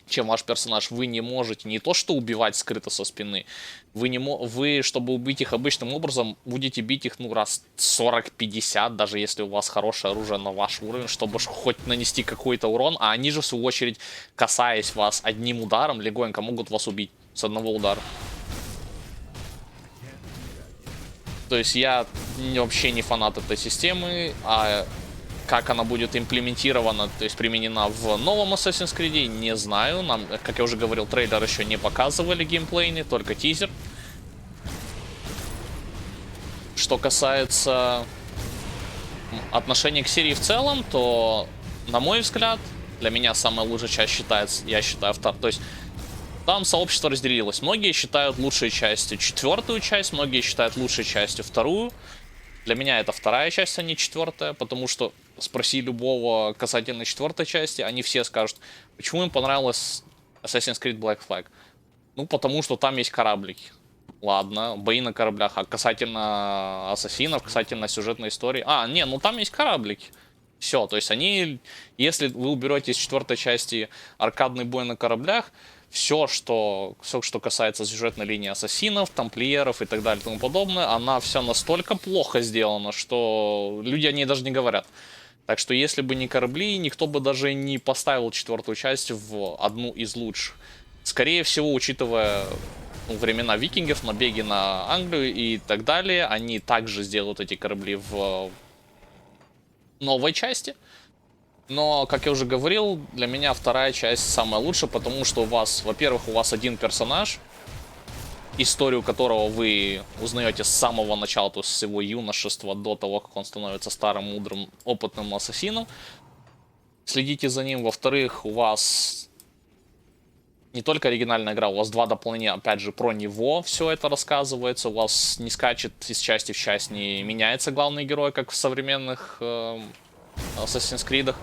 S1: чем ваш персонаж, вы не можете не то что убивать скрыто со спины, вы, чтобы убить их обычным образом, будете бить их, ну, раз 40-50, даже если у вас хорошее оружие на ваш уровень, чтобы хоть нанести какой-то урон, а они же, в свою очередь, касаясь вас одним ударом, легонько могут вас убить с одного удара. То есть я вообще не фанат этой системы, а как она будет имплементирована, то есть применена в новом Assassin's Creed, не знаю. Нам, как я уже говорил, трейлер еще не показывали геймплейный, только тизер. Что касается отношения к серии в целом, то, на мой взгляд, для меня самая лучшая часть считается, я считаю, вторая. То есть там сообщество разделилось. Многие считают лучшей частью четвертую часть, многие считают лучшей частью вторую. Для меня это вторая часть, а не четвертая, потому что спроси любого касательно четвертой части, они все скажут, почему им понравилось Assassin's Creed Black Flag. Ну, потому что там есть кораблики. Ладно, бои на кораблях, а касательно ассасинов, касательно сюжетной истории... А, не, ну там есть кораблики. Все, то есть они, если вы уберете из четвертой части аркадный бой на кораблях, все, что касается сюжетной линии ассасинов, тамплиеров и так далее и тому подобное, она все настолько плохо сделана, что люди о ней даже не говорят. Так что если бы не корабли, никто бы даже не поставил четвертую часть в одну из лучших. Скорее всего, учитывая времена викингов, набеги на Англию и так далее, они также сделают эти корабли в новой части. Но, как я уже говорил, для меня вторая часть самая лучшая, потому что у вас, во-первых, у вас один персонаж, историю которого вы узнаете с самого начала, то есть с его юношества до того, как он становится старым, мудрым, опытным ассасином. Следите за ним. Во-вторых, у вас не только оригинальная игра, у вас два дополнения, опять же, про него все это рассказывается. У вас не скачет из части в часть, не меняется главный герой, как в современных Assassin's Creed.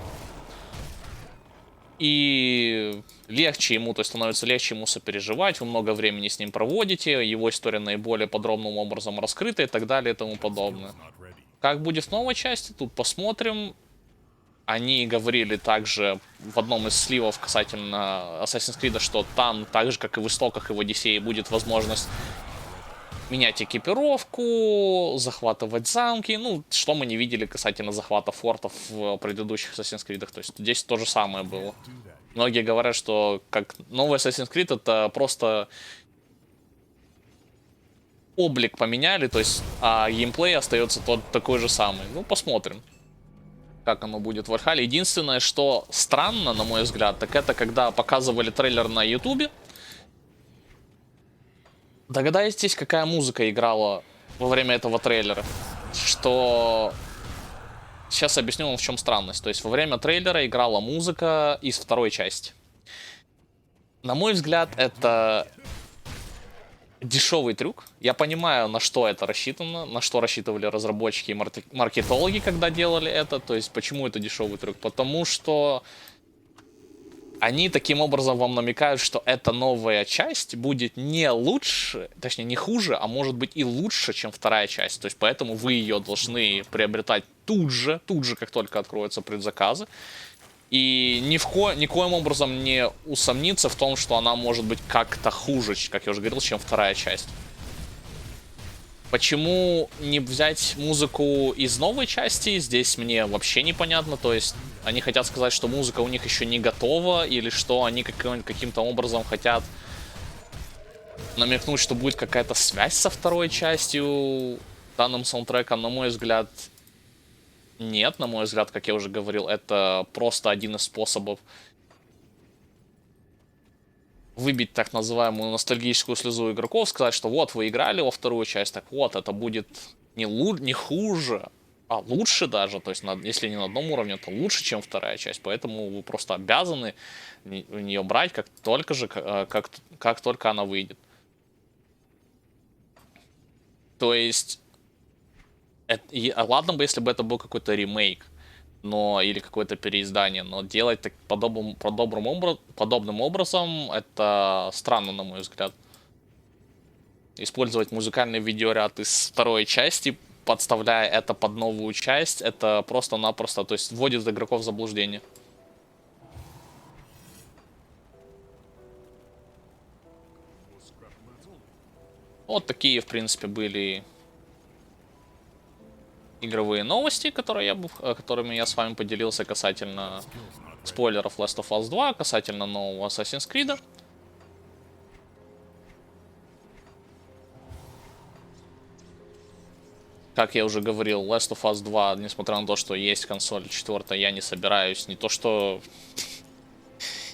S1: И легче ему, то есть становится легче ему сопереживать, вы много времени с ним проводите, его история наиболее подробным образом раскрыта и так далее и тому подобное. Как будет в новой части, тут посмотрим. Они говорили также в одном из сливов касательно Assassin's Creed, что там, так же как и в истоках и в Одиссее, будет возможность менять экипировку, захватывать замки. Ну, что мы не видели касательно захвата фортов в предыдущих Assassin's Creed. То есть здесь то же самое было. Многие говорят, что как новый Assassin's Creed это просто облик поменяли, то есть а геймплей остается такой же самый. Ну, посмотрим, как оно будет в Вальхалле. Единственное, что странно, на мой взгляд, так это когда показывали трейлер на Ютубе. Догадаетесь, какая музыка играла во время этого трейлера? Что... Сейчас объясню вам, в чем странность. То есть во время трейлера играла музыка из второй части. На мой взгляд, это дешевый трюк. Я понимаю, на что это рассчитано, на что рассчитывали разработчики и маркетологи, когда делали это. То есть, почему это дешевый трюк? Потому что они таким образом вам намекают, что эта новая часть будет не лучше, точнее не хуже, а может быть и лучше, чем вторая часть. То есть поэтому вы ее должны приобретать тут же, как только откроются предзаказы. И никоим образом не усомниться в том, что она может быть как-то хуже, как я уже говорил, чем вторая часть. Почему не взять музыку из новой части, здесь мне вообще непонятно. То есть они хотят сказать, что музыка у них еще не готова, или что они каким-то образом хотят намекнуть, что будет какая-то связь со второй частью данным саундтреком. На мой взгляд, нет. На мой взгляд, как я уже говорил, это просто один из способов выбить так называемую ностальгическую слезу игроков, сказать, что вот вы играли во вторую часть, так вот, это будет не хуже, а лучше даже, то есть если не на одном уровне, то лучше, чем вторая часть, поэтому вы просто обязаны в нее брать, как только она выйдет. То есть, ладно бы, если бы это был какой-то ремейк, или какое-то переиздание, но делать так подобным образом это странно, на мой взгляд. Использовать музыкальный видеоряд из второй части, подставляя это под новую часть, это просто-напросто, то есть вводит игроков в заблуждение. Вот такие, в принципе, были игровые новости, которыми я с вами поделился касательно спойлеров Last of Us 2, касательно нового Assassin's Creed. Как я уже говорил, Last of Us 2, несмотря на то, что есть консоль 4, я не собираюсь не то что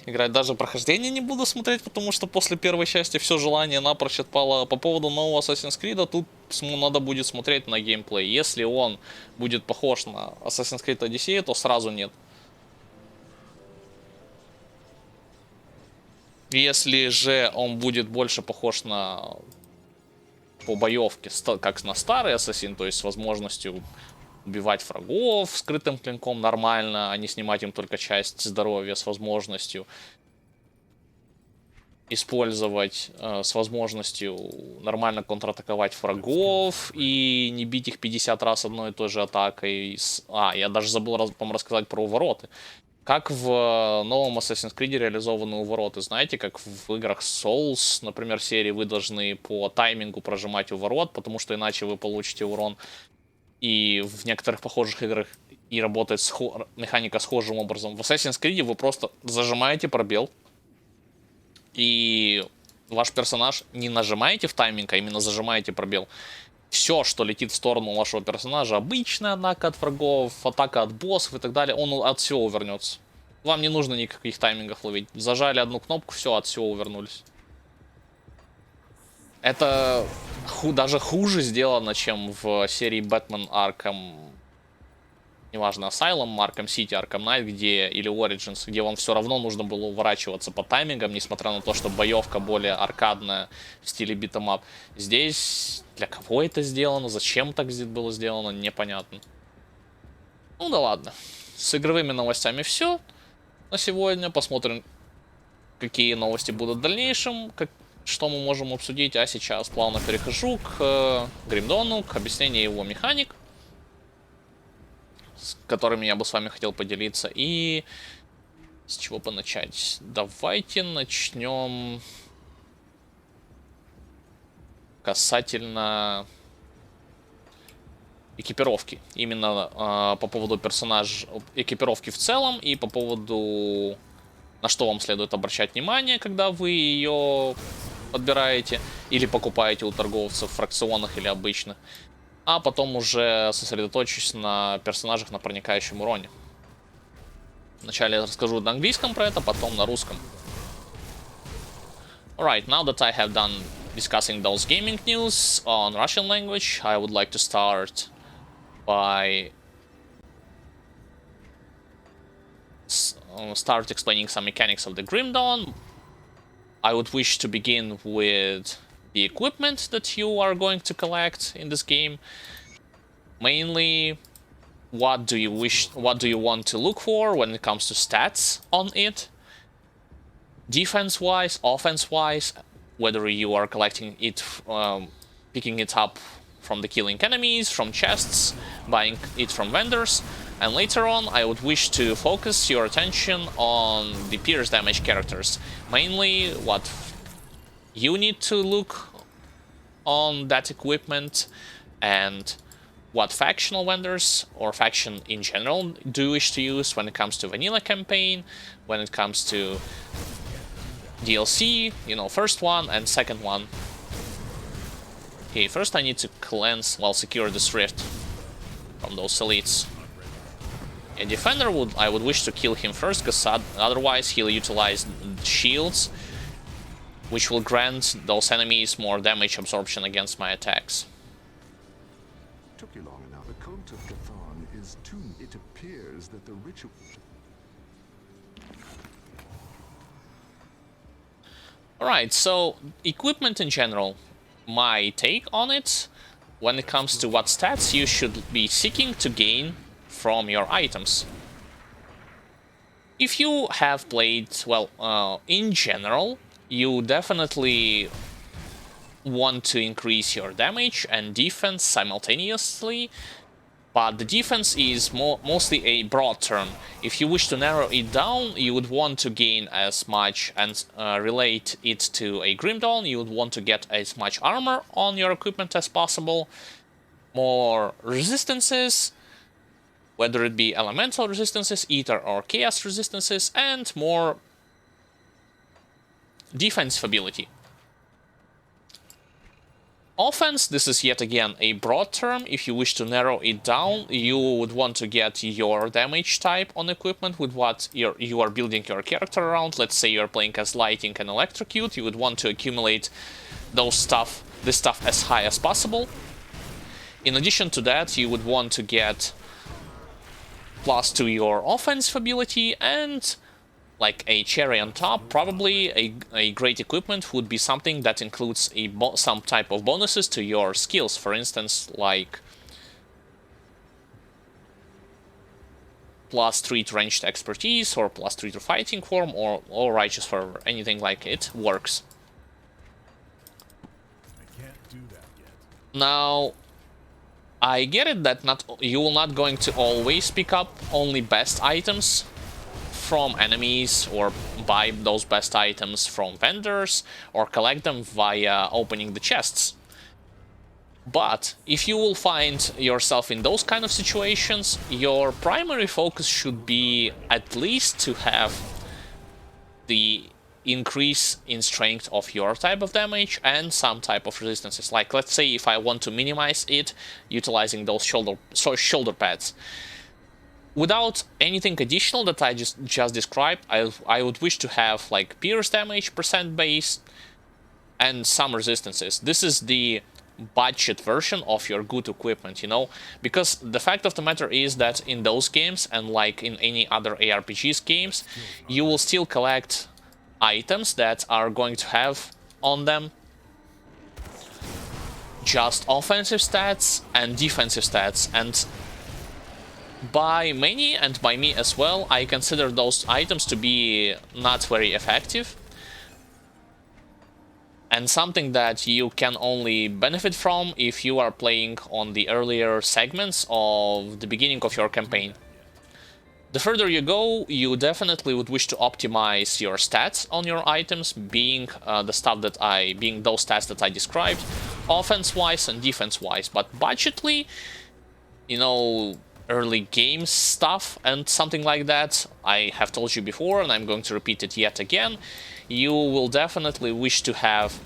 S1: играть, даже прохождение не буду смотреть, потому что после первой части все желание напрочь отпало. По поводу нового Assassin's Creed, тут надо будет смотреть на геймплей. Если он будет похож на Assassin's Creed Odyssey, то сразу нет. Если же он будет больше похож по боевке, как на старый Assassin, то есть с возможностью убивать врагов скрытым клинком нормально, а не снимать им только часть здоровья, с возможностью использовать, с возможностью нормально контратаковать врагов и не бить их 50 раз одной и той же атакой. Я даже забыл вам рассказать про увороты. Как в новом Assassin's Creed реализованы увороты? Знаете, как в играх Souls, например, серии, вы должны по таймингу прожимать уворот, потому что иначе вы получите урон. И в некоторых похожих играх и работает механика схожим образом. В Assassin's Creed вы просто зажимаете пробел, и ваш персонаж не нажимаете в тайминг, а именно зажимаете пробел. Все, что летит в сторону вашего персонажа, обычная атака от врагов, атака от боссов и так далее, он от всего увернется. Вам не нужно никаких таймингов ловить. Зажали одну кнопку, все, от всего увернулись. Это даже хуже сделано, чем в серии Batman Arkham, неважно, Asylum, Arkham City, Arkham Knight, или Origins, где вам все равно нужно было уворачиваться по таймингам, несмотря на то, что боевка более аркадная в стиле битэмап. Здесь для кого это сделано, зачем так было сделано, непонятно. Ну да ладно. С игровыми новостями все на сегодня. Посмотрим, какие новости будут в дальнейшем, что мы можем обсудить. А сейчас плавно перехожу к Гримдону, к объяснению его механик, с которыми я бы с вами хотел поделиться. И с чего бы начать? Давайте начнем касательно экипировки. Именно по поводу экипировки в целом и по поводу, на что вам следует обращать внимание, когда вы ее подбираете или покупаете у торговцев фракционных или обычных. А потом уже сосредоточусь на персонажах на проникающем уроне. Вначале я расскажу на английском про это, потом на русском. Alright, now that I have done discussing those gaming news on Russian language, I would like to start by explaining some mechanics of the Grim Dawn. I would wish to begin with the equipment that you are going to collect in this game. Mainly, what do you want to look for when it comes to stats on it? Defense-wise, offense-wise, whether you are collecting it, picking it up from the killing enemies, from chests, buying it from vendors, and later on I would wish to focus your attention on the pierce damage characters. Mainly what you need to look on that equipment and what factional vendors or faction in general do you wish to use when it comes to vanilla campaign, when it comes to DLC, you know, first one and second one. Okay, first I need to cleanse, well, secure this rift from those elites. A defender I would wish to kill him first, because otherwise he'll utilize shields, which will grant those enemies more damage absorption against my attacks.
S3: Took you long enough. The cult of Cathan is too. It appears that the ritual.
S1: Alright, so equipment in general. My take on it, when it comes to what stats you should be seeking to gain from your items. If you have played, well, in general, you definitely want to increase your damage and defense simultaneously, but the defense is mostly a broad term. If you wish to narrow it down, you would want to gain as much and relate it to a Grim Dawn. You would want to get as much armor on your equipment as possible, more resistances, whether it be elemental resistances, ether or chaos resistances, and more defensive ability. Offense, this is yet again a broad term. If you wish to narrow it down, you would want to get your damage type on equipment with what you are building your character around. Let's say you're playing as Lighting and Electrocute, you would want to accumulate this stuff as high as possible. In addition to that, you would want to get plus to your offensive ability, and like a cherry on top, probably a great equipment would be something that includes some type of bonuses to your skills. For instance, like +3 to ranged expertise, or +3 to fighting form, or righteous fervor. Anything like it works.
S2: I can't do that yet.
S1: Now, I get it that you will not going to always pick up only best items from enemies, or buy those best items from vendors, or collect them via opening the chests. But if you will find yourself in those kind of situations, your primary focus should be at least to have the increase in strength of your type of damage and some type of resistances. Like, let's say if I want to minimize it, utilizing those shoulder pads. Without anything additional that I just described, I would wish to have like pierce damage % base and some resistances. This is the budget version of your good equipment, you know, because the fact of the matter is that in those games, and like in any other ARPGs games, you will still collect items that are going to have on them just offensive stats and defensive stats, and by many, and by me as well, I consider those items to be not very effective, and something that you can only benefit from if you are playing on the earlier segments of the beginning of your campaign. The further you go, you definitely would wish to optimize your stats on your items, being those stats that I described, offense-wise and defense-wise. But budgetly, you know, early game stuff and something like that, I have told you before, and I'm going to repeat it yet again, you will definitely wish to have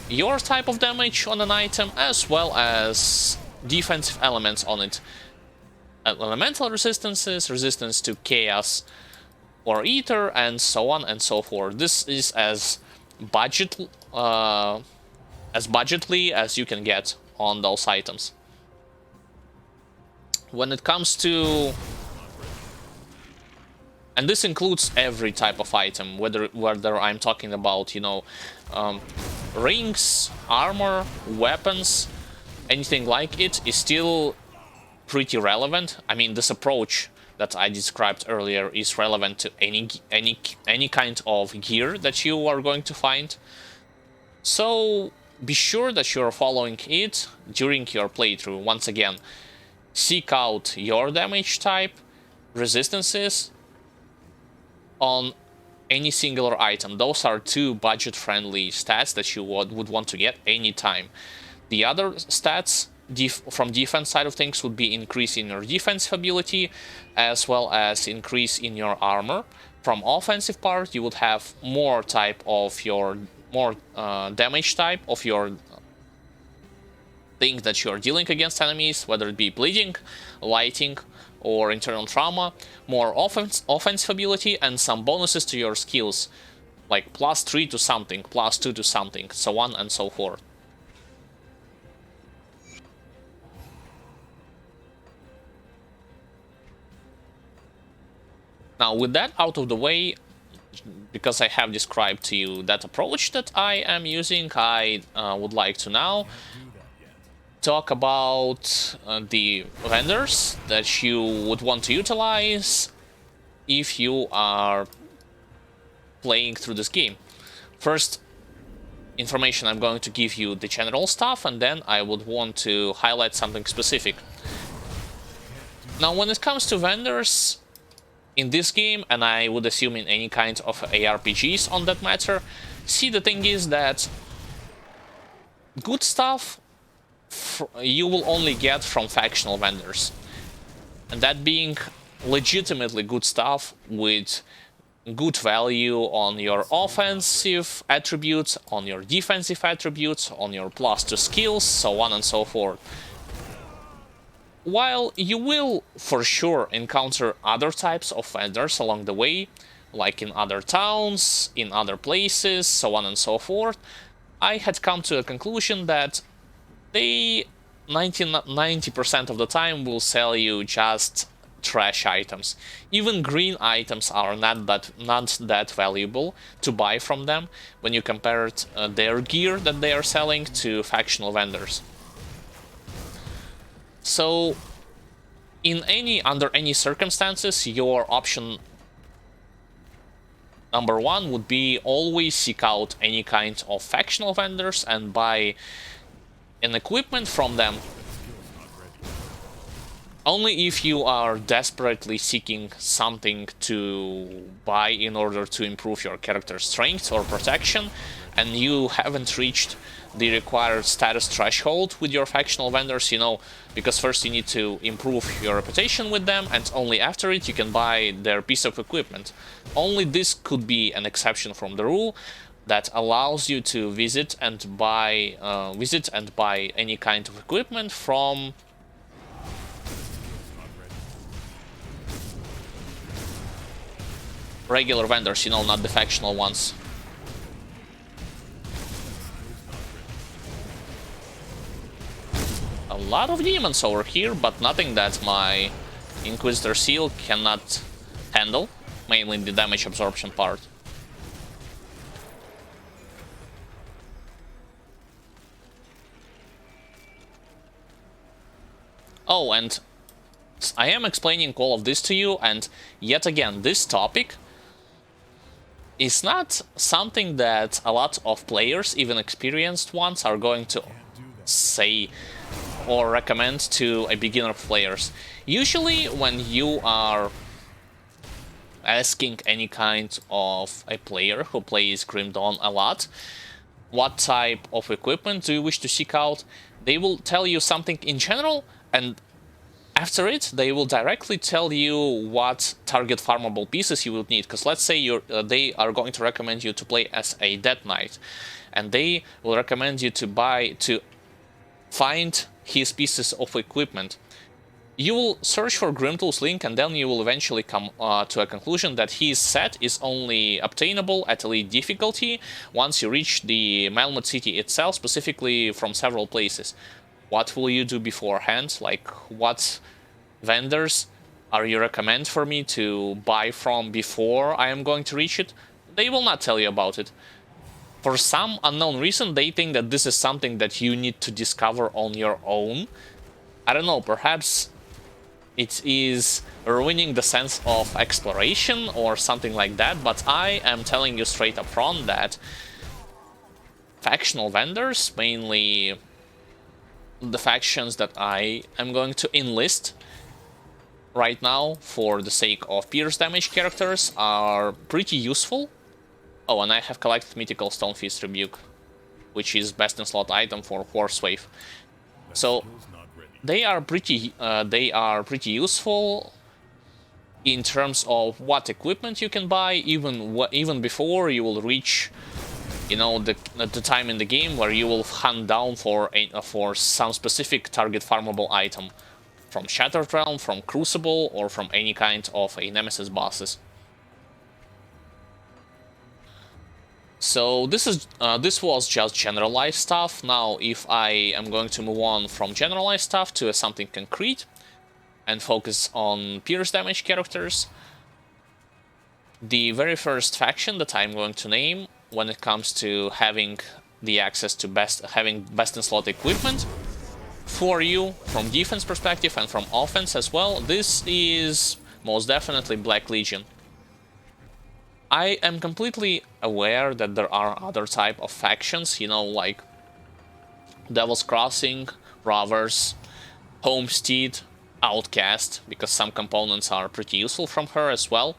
S1: your type of damage on an item, as well as defensive elements on it. Elemental resistances, resistance to chaos or ether, and so on and so forth. This is as budgetly as you can get on those items. When it comes to And this includes every type of item, whether I'm talking about, you know, rings, armor, weapons, anything like it is still pretty relevant. I mean, this approach that I described earlier is relevant to any kind of gear that you are going to find. So be sure that you're following it during your playthrough. Once again, seek out your damage type, resistances on any singular item. Those are two budget-friendly stats that you would want to get anytime. The other stats from defense side of things would be increase in your defensive ability as well as increase in your armor. From offensive part, you would have more type of your damage type of your thing that you're dealing against enemies, whether it be bleeding, lighting, or internal trauma, more offensive ability, and some bonuses to your skills, like +3 to something, +2 to something, so on and so forth. Now, with that out of the way, because I have described to you that approach that I am using, I would like to now talk about the vendors that you would want to utilize if you are playing through this game. First information, I'm going to give you the general stuff, and then I would want to highlight something specific. Now, when it comes to vendors in this game, and I would assume in any kind of ARPGs on that matter, see, the thing is that good stuff you will only get from factional vendors, and that being legitimately good stuff with good value on your offensive attributes, on your defensive attributes, on your +2 skills, so on and so forth. While you will for sure encounter other types of vendors along the way, like in other towns, in other places, so on and so forth, I had come to a conclusion that they 90% of the time will sell you just trash items. Even green items are not that valuable to buy from them when you compare their gear that they are selling to factional vendors. So under any circumstances, your option number one would be always seek out any kind of factional vendors and buy an equipment from them. Only if you are desperately seeking something to buy in order to improve your character's strength or protection, and you haven't reached the required status threshold with your factional vendors, you know, because first you need to improve your reputation with them, and only after it you can buy their piece of equipment. Only this could be an exception from the rule that allows you to visit and buy any kind of equipment from regular vendors, you know, not the factional ones. A lot of demons over here, but nothing that my Inquisitor Seal cannot handle, mainly the damage absorption part. Oh, and I am explaining all of this to you, and yet again, this topic is not something that a lot of players, even experienced ones, are going to say or recommend to a beginner players. Usually when you are asking any kind of a player who plays Grim Dawn a lot, what type of equipment do you wish to seek out, they will tell you something in general, and after it, they will directly tell you what target farmable pieces you will need. Because let's say they are going to recommend you to play as a Death Knight, and they will recommend you to find his pieces of equipment. You will search for Grimtool's link, and then you will eventually come to a conclusion that his set is only obtainable at elite difficulty once you reach the Malmut city itself, specifically from several places. What will you do beforehand? Like, what vendors you recommend for me to buy from before I am going to reach it, they will not tell you about it. For some unknown reason, they think that this is something that you need to discover on your own. I don't know, perhaps it is ruining the sense of exploration or something like that, but I am telling you straight up front that factional vendors, mainly the factions that I am going to enlist right now for the sake of pierce damage characters, are pretty useful. Oh, and I have collected Mythical Stonefist Rebuke, which is best in slot item for Horse Wave. So they are pretty useful in terms of what equipment you can buy, even before you will reach, you know, the time in the game where you will hunt down for some specific target farmable item from Shattered Realm, from Crucible, or from any kind of a Nemesis bosses. So this was just generalized stuff. Now, if I am going to move on from generalized stuff to something concrete and focus on pierce damage characters, the very first faction that I'm going to name when it comes to having the access to best in slot equipment for you from defense perspective and from offense as well, this is most definitely Black Legion. I am completely aware that there are other type of factions, you know, like Devil's Crossing, Rovers, Homestead, Outcast, because some components are pretty useful from her as well.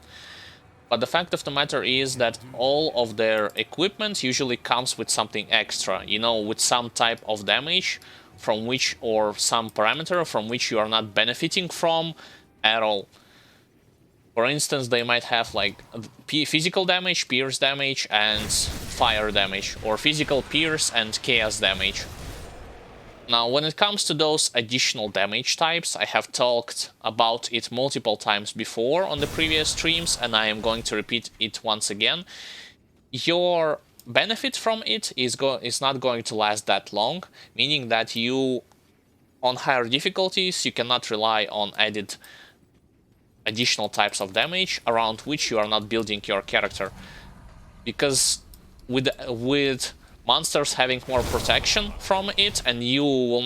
S1: But the fact of the matter is that all of their equipment usually comes with something extra, you know, with some type of damage from which, or some parameter from which you are not benefiting from at all. For instance, they might have like physical damage, pierce damage, and fire damage, or physical pierce and chaos damage. Now, when it comes to those additional damage types, I have talked about it multiple times before on the previous streams, and I am going to repeat it once again. Your benefit from it is not going to last that long, meaning that you, on higher difficulties, you cannot rely on added additional types of damage around which you are not building your character, because with monsters having more protection from it, and you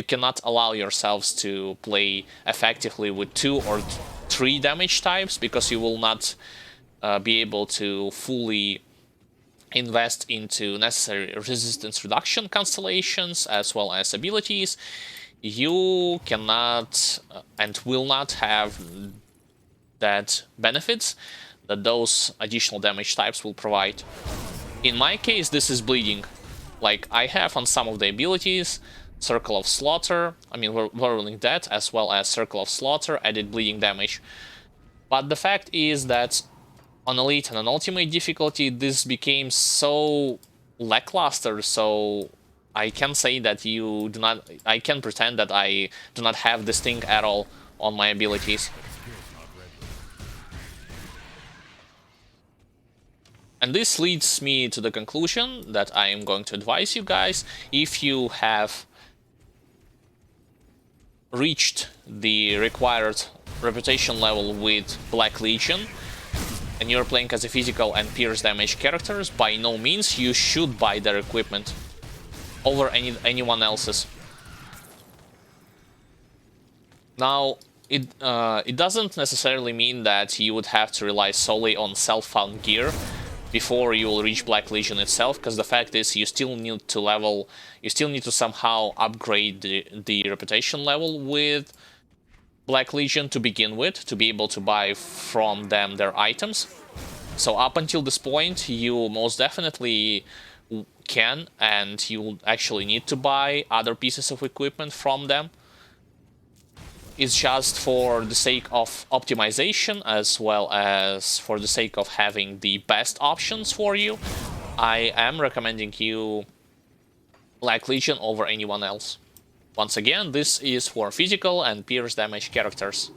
S1: cannot allow yourselves to play effectively with 2 or 3 damage types, because you will not be able to fully invest into necessary resistance reduction constellations as well as abilities. You cannot and will not have that benefits that those additional damage types will provide. In my case, this is bleeding. Like, I have on some of the abilities Circle of Slaughter, Whirling Death, as well as Circle of Slaughter, added bleeding damage. But the fact is that on Elite and on Ultimate difficulty, this became so lackluster, so I can say that I can pretend that I do not have this thing at all on my abilities. And this leads me to the conclusion that I am going to advise you guys, if you have reached the required reputation level with Black Legion, and you're playing as a physical and pierce damage characters, by no means you should buy their equipment over anyone else's. Now, it doesn't necessarily mean that you would have to rely solely on self-found gear before you will reach Black Legion itself, because the fact is you still need to somehow upgrade the reputation level with Black Legion to begin with, to be able to buy from them their items. So up until this point, you most definitely can, and you actually need to buy other pieces of equipment from them. It's just for the sake of optimization, as well as for the sake of having the best options for you. I am recommending you Black Legion over anyone else. Once again, this is for physical and pierce damage characters.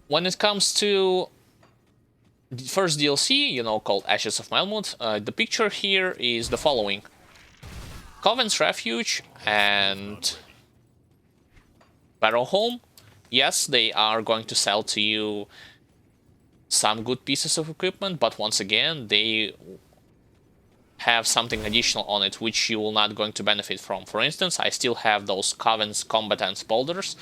S1: When it comes to the first DLC, called Ashes of Malmut, the picture here is the following. Coven's Refuge and Barrowhome, yes, they are going to sell to you some good pieces of equipment, but once again, they have something additional on it which you will not going to benefit from. For instance, I still have those Coven's Combatants boulders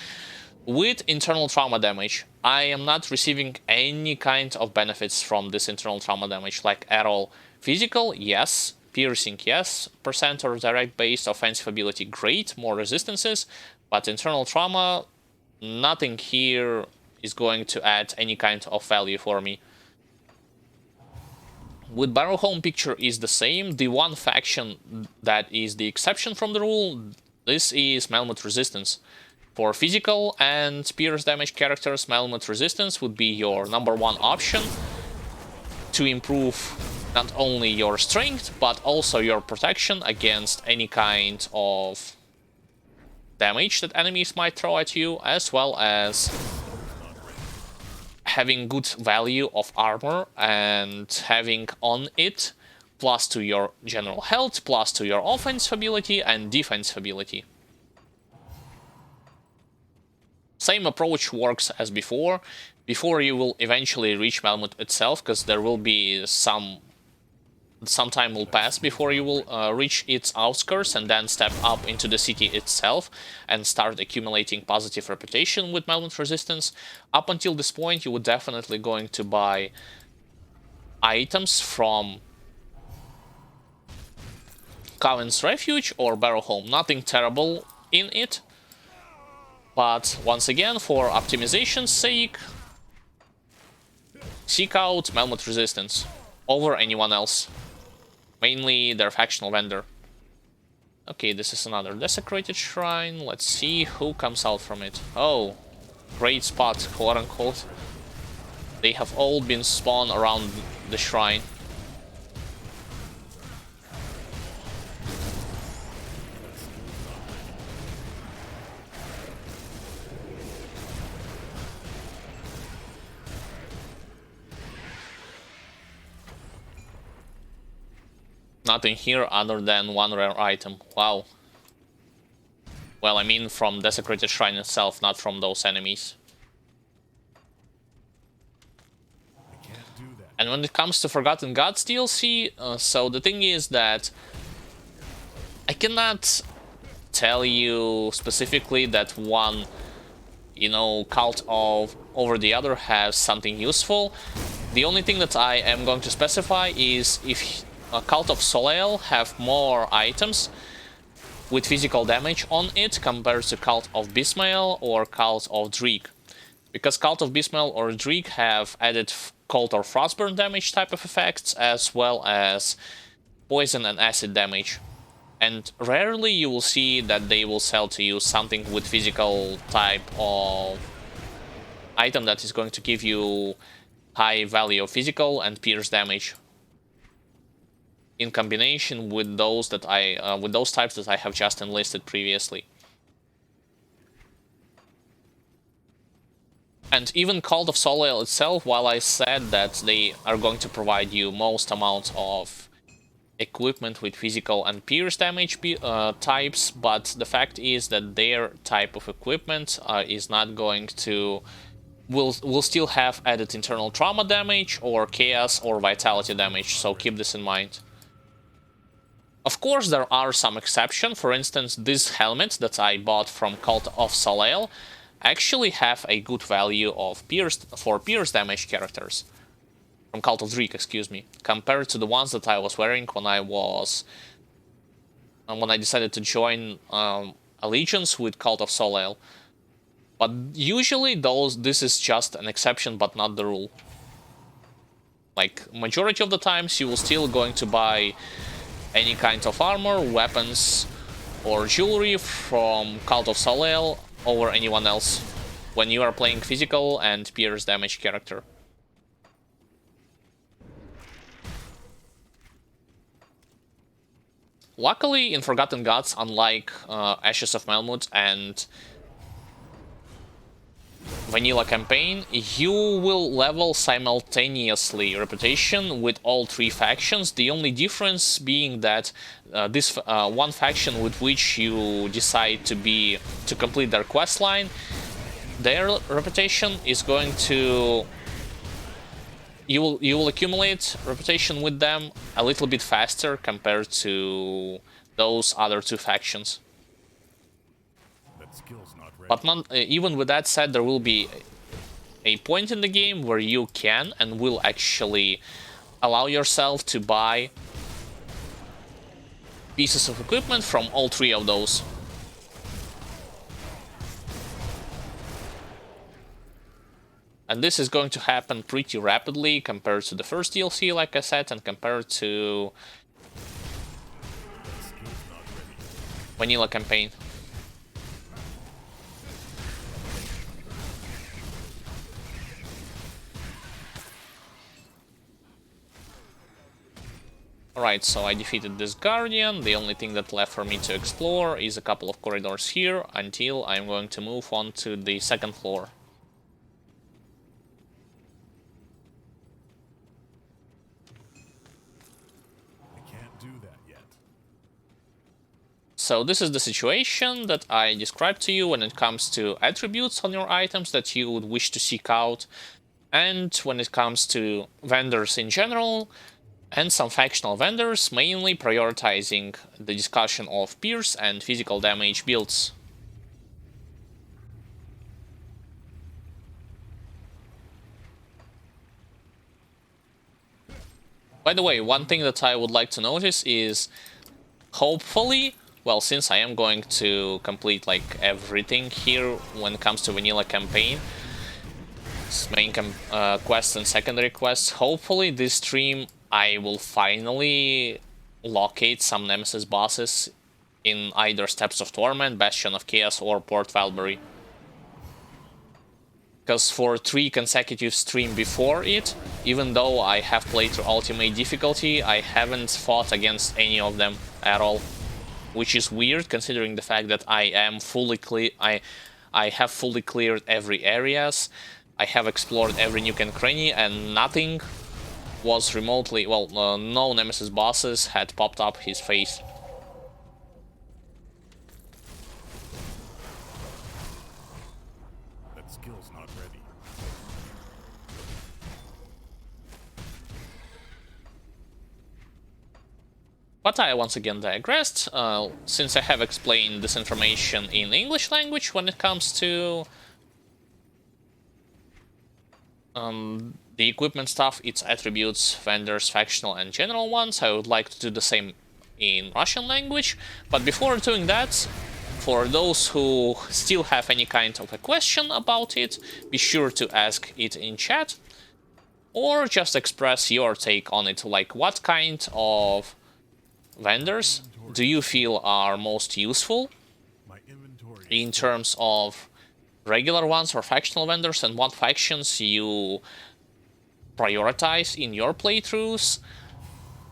S1: with internal trauma damage. I am not receiving any kind of benefits from this internal trauma damage, like at all. Physical, yes. Piercing, yes. Percent or direct based offensive ability, great. More resistances. But internal trauma, nothing here is going to add any kind of value for me. With Barrowhome, picture is the same. The one faction that is the exception from the rule, this is Melmoth Resistance. For physical and pierce damage characters, Melmoth Resistance would be your #1 option to improve not only your strength, but also your protection against any kind of damage that enemies might throw at you, as well as having good value of armor and having on it plus to your general health, plus to your offensive ability and defensive ability. Same approach works as before. Before you will eventually reach Melmoth itself, because there will be some time will pass before you will reach its outskirts and then step up into the city itself and start accumulating positive reputation with Melmoth Resistance. Up until this point, you would definitely going to buy items from Coven's Refuge or Barrowhome. Nothing terrible in it, but once again, for optimization's sake, seek out Melmoth Resistance over anyone else. Mainly their factional vendor. Okay, this is another desecrated shrine. Let's see who comes out from it. Oh, great spot, quote unquote. They have all been spawned around the shrine. Nothing here other than one rare item. Wow. Well, I mean from Desecrated Shrine itself, not from those enemies.
S2: I can't do that.
S1: And when it comes to Forgotten Gods DLC, so the thing is that I cannot tell you specifically that one, you know, cult of over the other has something useful. The only thing that I am going to specify is if a Cult of Soleil have more items with physical damage on it compared to Cult of Bismael or Cult of Dreek. Because Cult of Bismael or Dreek have added cold or frostburn damage type of effects, as well as poison and acid damage. And rarely you will see that they will sell to you something with physical type of item that is going to give you high value of physical and pierce damage, in combination with those that with those types that I have just enlisted previously. And even Cult of Soleil itself, while I said that they are going to provide you most amount of equipment with physical and pierce damage types, but the fact is that their type of equipment is not going to will still have added internal trauma damage or chaos or vitality damage, so keep this in mind. Of course, there are some exceptions. For instance, this helmet that I bought from Cult of Soleil actually have a good value of pierce damage characters. From Cult of Dreek, excuse me, compared to the ones that I was wearing when I decided to join Allegiance with Cult of Soleil. But usually this is just an exception, but not the rule. Like, majority of the times you will still going to buy any kind of armor, weapons, or jewelry from Cult of Soleil over anyone else when you are playing physical and pierce damage character. Luckily, in Forgotten Gods, unlike Ashes of Melmoth and vanilla campaign, you will level simultaneously reputation with all 3 factions. The only difference being that this one faction with which you decide to complete their quest line, their reputation is going to you will accumulate reputation with them a little bit faster compared to those other 2 factions.
S2: That skill's not ready.
S1: But even with that said, there will be a point in the game where you can and will actually allow yourself to buy pieces of equipment from all 3 of those. And this is going to happen pretty rapidly compared to the first DLC, like I said, and compared to vanilla campaign. Alright, so I defeated this Guardian. The only thing that left for me to explore is a couple of corridors here until I'm going to move on to the 2nd floor.
S2: I can't do that yet.
S1: So this is the situation that I described to you when it comes to attributes on your items that you would wish to seek out, and when it comes to vendors in general, and some factional vendors, mainly prioritizing the discussion of pierce and physical damage builds. By the way, one thing that I would like to notice is, hopefully, well, since I am going to complete like everything here when it comes to vanilla campaign, main quests and secondary quests, hopefully this stream I will finally locate some Nemesis bosses in either Steps of Torment, Bastion of Chaos, or Port Valbury. Because for 3 consecutive streams before it, even though I have played through Ultimate difficulty, I haven't fought against any of them at all. Which is weird, considering the fact that I am fully I have fully cleared every areas, I have explored every nook and cranny, and nothing was remotely, well, no Nemesis bosses had popped up his face.
S2: That skill's not ready.
S1: But I once again digressed, since I have explained this information in English language when it comes to the equipment stuff, its attributes, vendors, factional and general ones. I would like to do the same in Russian language, but before doing that, for those who still have any kind of a question about it, be sure to ask it in chat, or just express your take on it, like what kind of vendors do you feel are most useful
S2: My inventory
S1: in terms of regular ones or factional vendors, and what factions you prioritize in your playthroughs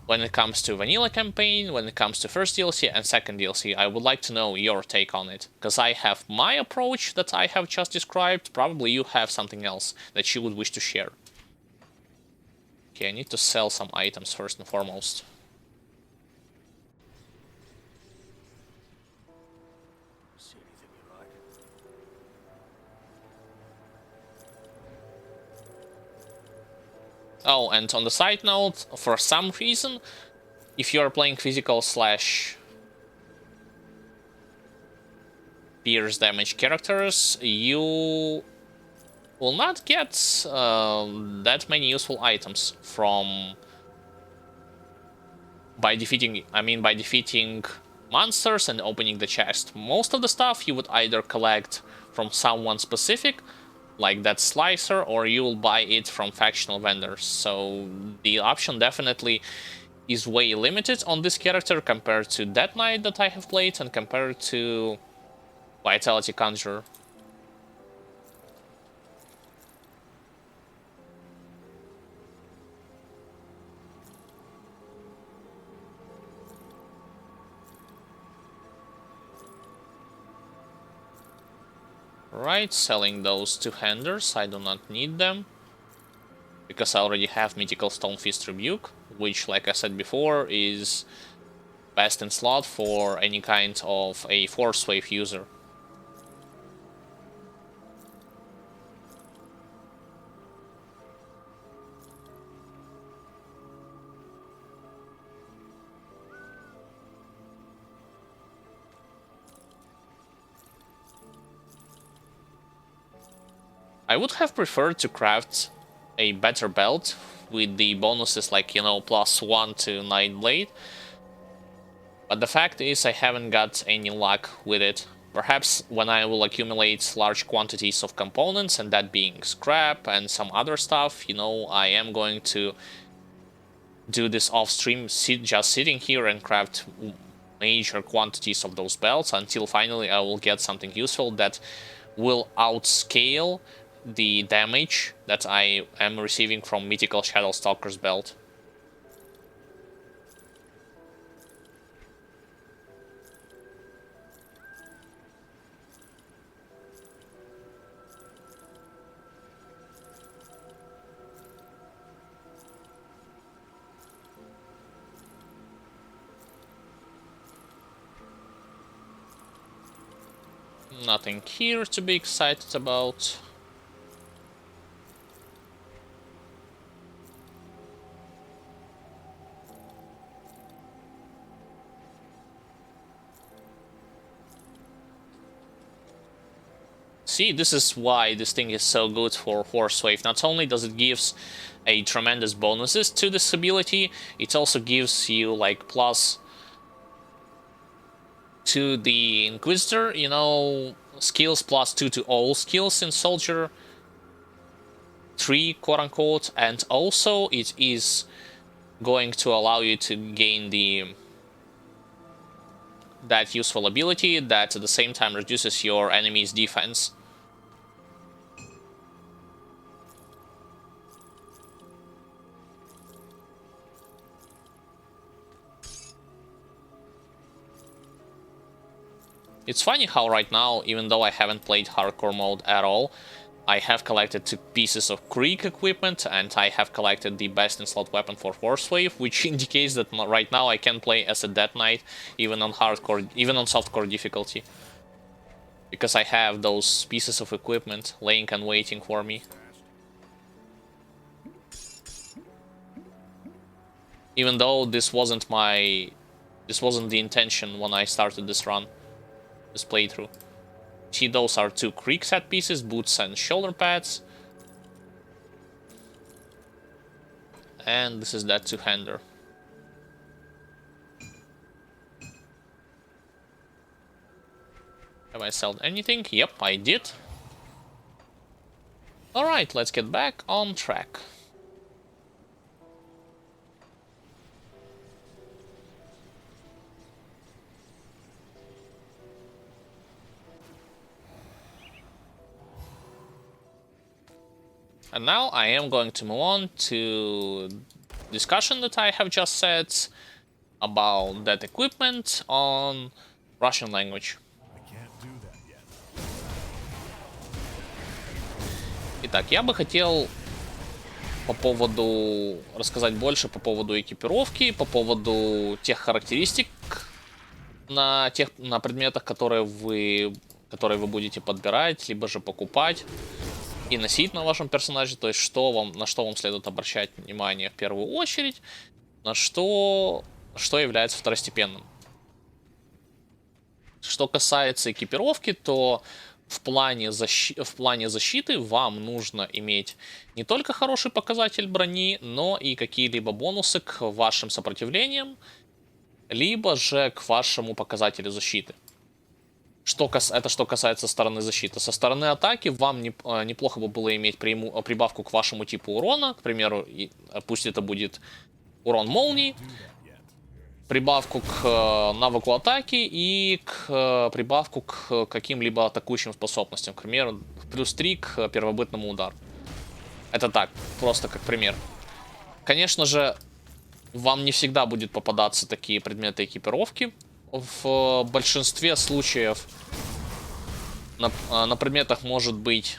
S1: when it comes to vanilla campaign, when it comes to first DLC and second DLC. I would like to know your take on it, because I have my approach that I have just described. Probably you have something else that you would wish to share. Okay, I need to sell some items first and foremost. Oh, and on the side note, for some reason, if you are playing physical slash pierce damage characters, you will not get that many useful items from by defeating monsters and opening the chest. Most of the stuff you would either collect from someone specific, like that slicer, or you'll buy it from factional vendors. So the option definitely is way limited on this character compared to Death Knight that I have played and compared to Vitality Conjurer. Right, selling those two-handers. I do not need them. Because I already have Mythical Stonefist Rebuke, which, like I said before, is best in slot for any kind of a Force Wave user. I would have preferred to craft a better belt with the bonuses like, you know, +1 to Nightblade. But the fact is I haven't got any luck with it. Perhaps when I will accumulate large quantities of components, and that being scrap and some other stuff, you know, I am going to do this off-stream, just sitting here and craft major quantities of those belts until finally I will get something useful that will outscale the damage that I am receiving from Mythical Shadowstalker's belt. Nothing here to be excited about. See, this is why this thing is so good for Horse Wave. Not only does it gives a tremendous bonuses to this ability, it also gives you like plus to the Inquisitor, you know, skills +2 to all skills in Soldier 3, quote-unquote, and also it is going to allow you to gain that useful ability that at the same time reduces your enemy's defense. It's funny how right now, even though I haven't played hardcore mode at all, I have collected 2 pieces of Creek equipment, and I have collected the best in slot weapon for Horsewave, which indicates that right now I can play as a Death Knight even on hardcore, even on softcore difficulty, because I have those pieces of equipment laying and waiting for me. Even though this wasn't the intention when I started this run, this playthrough. See, those are 2 Creek set pieces, boots and shoulder pads. And this is that two-hander. Have I sold anything? Yep, I did. Alright, let's get back on track. And now I am going to move on to discussion that I have just said about that equipment on Russian language.
S2: I can't do that yet.
S1: Итак, я бы хотел рассказать больше по поводу экипировки, по поводу тех характеристик на предметах, которые вы будете подбирать, либо же покупать и носить на вашем персонаже, то есть на что вам следует обращать внимание в первую очередь, на что является второстепенным. Что касается экипировки, то в плане защиты вам нужно иметь не только хороший показатель брони, но и какие-либо бонусы к вашим сопротивлениям, либо же к вашему показателю защиты. Это что касается стороны защиты. Со стороны атаки вам неплохо бы было иметь прибавку к вашему типу урона. К примеру, пусть это будет урон молнии, прибавку к навыку атаки и прибавку к каким-либо атакующим способностям. К примеру, +3 к первобытному удару. Это так, просто как пример. Конечно же, вам не всегда будет попадаться такие предметы экипировки. В большинстве случаев на предметах может быть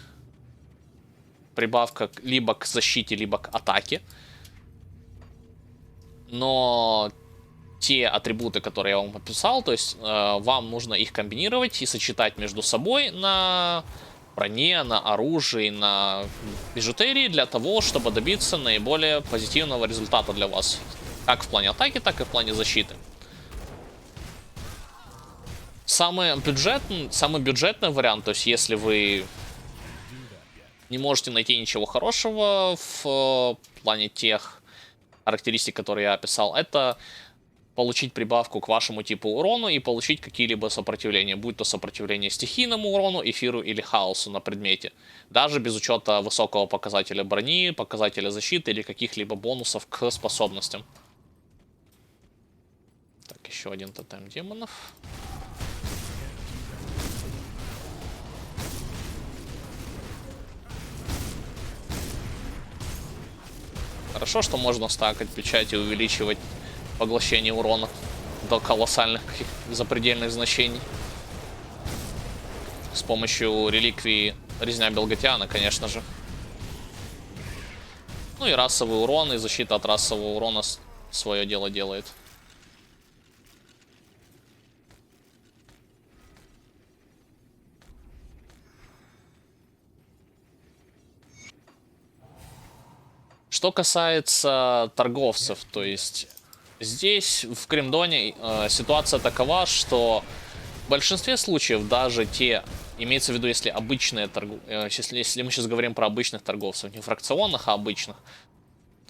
S1: прибавка либо к защите, либо к атаке. Но те атрибуты, которые я вам описал, то есть вам нужно их комбинировать и сочетать между собой на броне, на оружии, на бижутерии для того, чтобы добиться наиболее позитивного результата для вас. Как в плане атаки, так и в плане защиты. Самый бюджетный вариант, то есть если вы не можете найти ничего хорошего в плане тех характеристик, которые я описал, это получить прибавку к вашему типу урону и получить какие-либо сопротивления, будь то сопротивление стихийному урону, эфиру или хаосу на предмете, даже без учета высокого показателя брони, показателя защиты или каких-либо бонусов к способностям. Так, еще один тотем демонов. Хорошо, что можно стакать печать и увеличивать поглощение урона до колоссальных запредельных значений. С помощью реликвии резня Белгатиана, конечно же. Ну и расовый урон, и защита от расового урона свое дело делает. Что касается торговцев, то есть здесь в Кримдоне ситуация такова, что в большинстве случаев даже те, имеется в виду, если обычные если мы сейчас говорим про обычных торговцев, не фракционных, а обычных,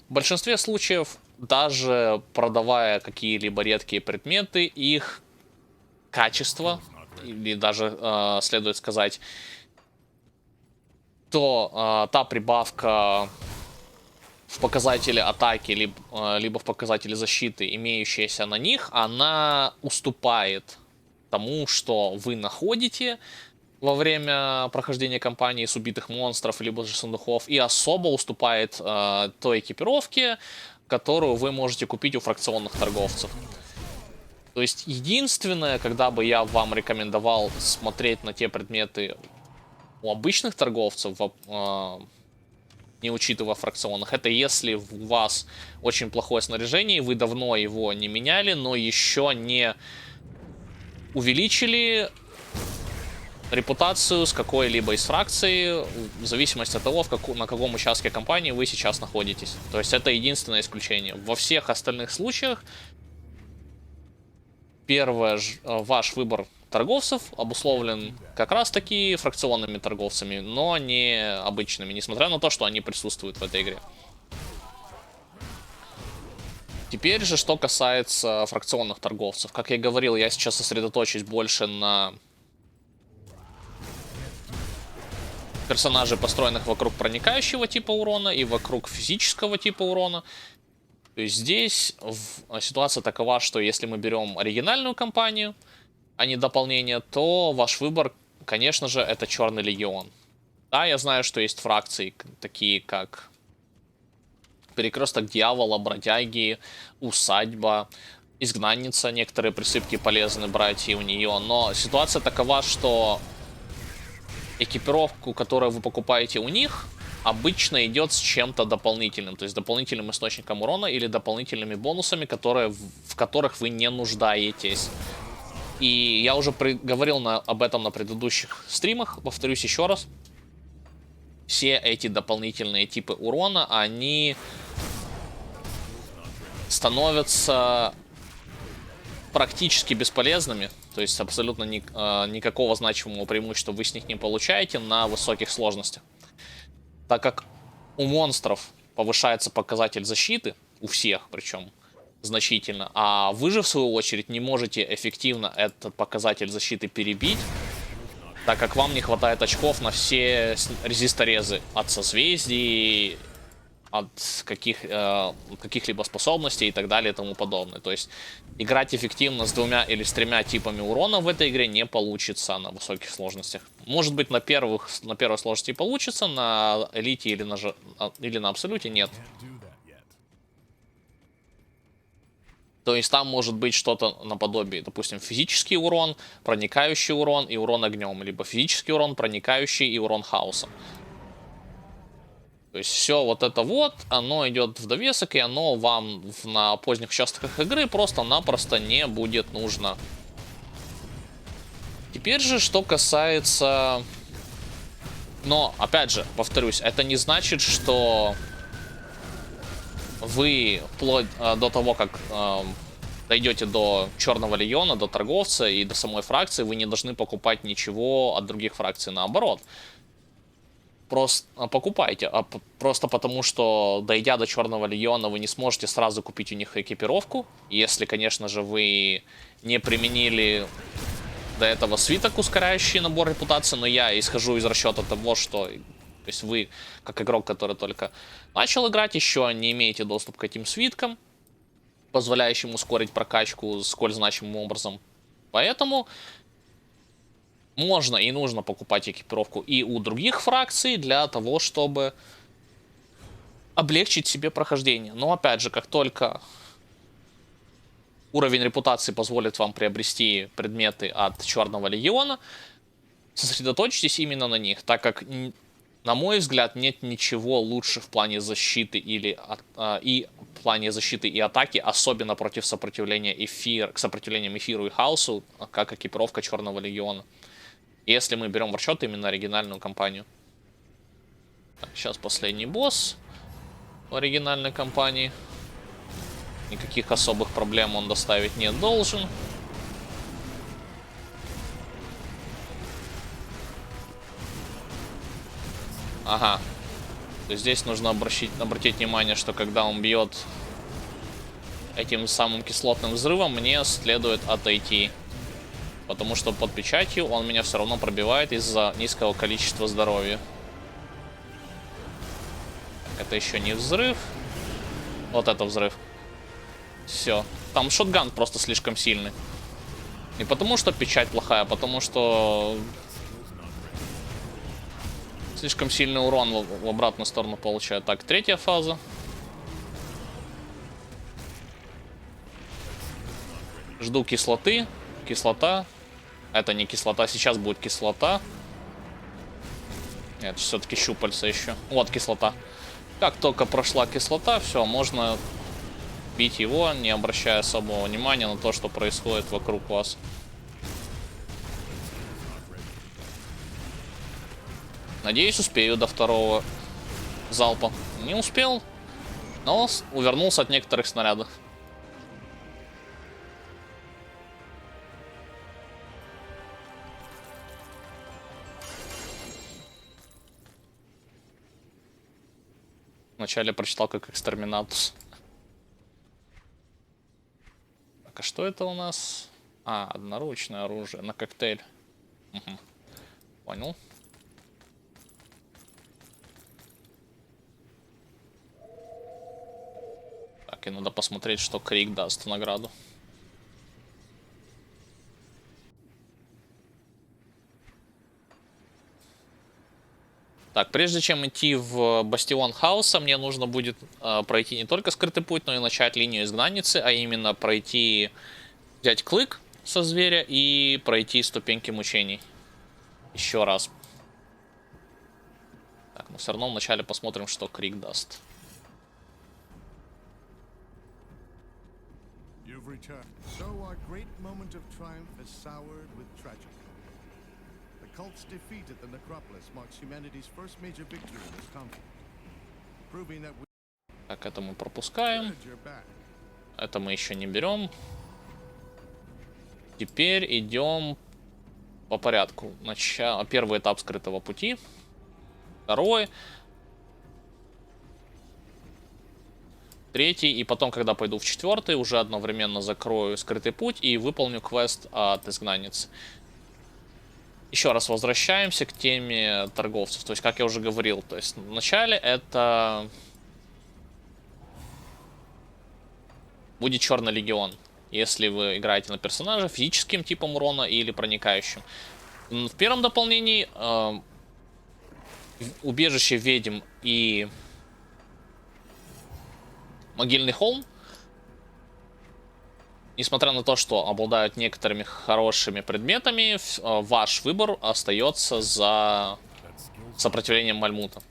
S1: в большинстве случаев, даже продавая какие-либо редкие предметы, их качество, или даже следует сказать, то та прибавка в показателе атаки, либо в показателе защиты, имеющаяся на них, она уступает тому, что вы находите во время прохождения кампании с убитых монстров, либо же сундуков, и особо уступает той экипировке, которую вы можете купить у фракционных торговцев. То есть единственное, когда бы я вам рекомендовал смотреть на те предметы у обычных торговцев, не учитывая фракционных, это если у вас очень плохое снаряжение, и вы давно его не меняли, но еще не увеличили репутацию с какой-либо из фракций, в зависимости от того, на каком участке кампании вы сейчас находитесь. То есть это единственное исключение. Во всех остальных случаях ваш выбор торговцев обусловлен как раз таки фракционными торговцами, но не обычными, несмотря на то, что они присутствуют в этой игре. Теперь же, что касается фракционных торговцев. Как я говорил, я сейчас сосредоточусь больше на персонажей, построенных вокруг проникающего типа урона и вокруг физического типа урона. То есть здесь ситуация такова, что если мы берем оригинальную кампанию, а не дополнение, то ваш выбор, конечно же, это Черный Легион. Да, я знаю, что есть фракции, такие как Перекресток Дьявола, Бродяги, Усадьба, Изгнанница. Некоторые присыпки полезны брать и у нее. Но ситуация такова, что экипировку, которую вы покупаете у них, обычно идет с чем-то дополнительным. То есть дополнительным источником урона или дополнительными бонусами, в которых вы не нуждаетесь. И я уже говорил об этом на предыдущих стримах, повторюсь еще раз. Все эти дополнительные типы урона, они становятся практически бесполезными. То есть абсолютно никакого значимого преимущества вы с них не получаете на высоких сложностях. Так как у монстров повышается показатель защиты, у всех причем, значительно, а вы же в свою очередь не можете эффективно этот показатель защиты перебить, так как вам не хватает очков на все резисторезы от созвездий, от каких-либо способностей и так далее и тому подобное. То есть играть эффективно с 2 или с 3 типами урона в этой игре не получится на высоких сложностях. Может быть, на первой сложности получится, на элите или на абсолюте нет. То есть там может быть что-то наподобие, допустим, физический урон, проникающий урон и урон огнем, либо физический урон, проникающий и урон хаосом. То есть все вот это вот, оно идет в довесок, и оно вам на поздних участках игры просто-напросто не будет нужно. Теперь же, что касается... Но, опять же, повторюсь, это не значит, что вы вплоть до того, как дойдете до Черного Легиона, до торговца и до самой фракции, вы не должны покупать ничего от других фракций. Наоборот. Просто покупайте. Просто потому, что дойдя до Черного Легиона, вы не сможете сразу купить у них экипировку. Если, конечно же, вы не применили до этого свиток, ускоряющий набор репутации. Но я исхожу из расчета того, что... То есть вы, как игрок, который только начал играть, еще не имеете доступ к этим свиткам, позволяющим ускорить прокачку сколь значимым образом. Поэтому можно и нужно покупать экипировку и у других фракций для того, чтобы облегчить себе прохождение. Но опять же, как только уровень репутации позволит вам приобрести предметы от Черного Легиона, сосредоточьтесь именно на них, так как, на мой взгляд, нет ничего лучше в плане защиты и в плане защиты и атаки, особенно против сопротивления к сопротивлениям эфиру и хаосу, как экипировка Черного Легиона. Если мы берем в расчет именно оригинальную кампанию. Так, сейчас последний босс в оригинальной кампании. Никаких особых проблем он доставить не должен. Ага. То есть здесь нужно обратить внимание, что когда он бьет этим самым кислотным взрывом, мне следует отойти. Потому что под печатью он меня все равно пробивает из-за низкого количества здоровья. Это еще не взрыв. Вот это взрыв. Все. Там шотган просто слишком сильный. Не потому что печать плохая, а потому что слишком сильный урон в обратную сторону получает. Так, третья фаза. Жду кислоты. Кислота. Это не кислота, сейчас будет кислота. Нет, все-таки щупальца еще. Вот кислота. Как только прошла кислота, все, можно бить его, не обращая особого внимания на то, что происходит вокруг вас. Надеюсь, успею до второго залпа. Не успел, но увернулся от некоторых снарядов. Вначале прочитал как экстерминатус. Так, а что это у нас? А, одноручное оружие на коктейль. Угу. Понял. Так, и надо посмотреть, что Крик даст в награду. Так, прежде чем идти в Бастион Хаоса, мне нужно будет пройти не только скрытый путь, но и начать линию изгнанницы, а именно пройти, взять клык со зверя и пройти ступеньки мучений. Еще раз. Так, но все равно вначале посмотрим, что Крик даст.
S3: You've returned. So our great moment of triumph is soured with tragedy. The cult's defeat at the Necropolis marks humanity's first major victory in this conflict, proving that we...
S1: Так, это мы пропускаем. Это мы еще не берем. Теперь идем по порядку. Первый этап скрытого пути. Второй. Третий. И потом, когда пойду в четвертый, уже одновременно закрою скрытый путь и выполню квест от изгнанницы. Еще раз возвращаемся к теме торговцев. То есть, как я уже говорил, то есть вначале это будет Черный Легион, если вы играете на персонажа физическим типом урона или проникающим. В первом дополнении убежище ведьм и могильный холм несмотря на то, что обладают некоторыми хорошими предметами, ваш выбор остается за сопротивлением Мальмута.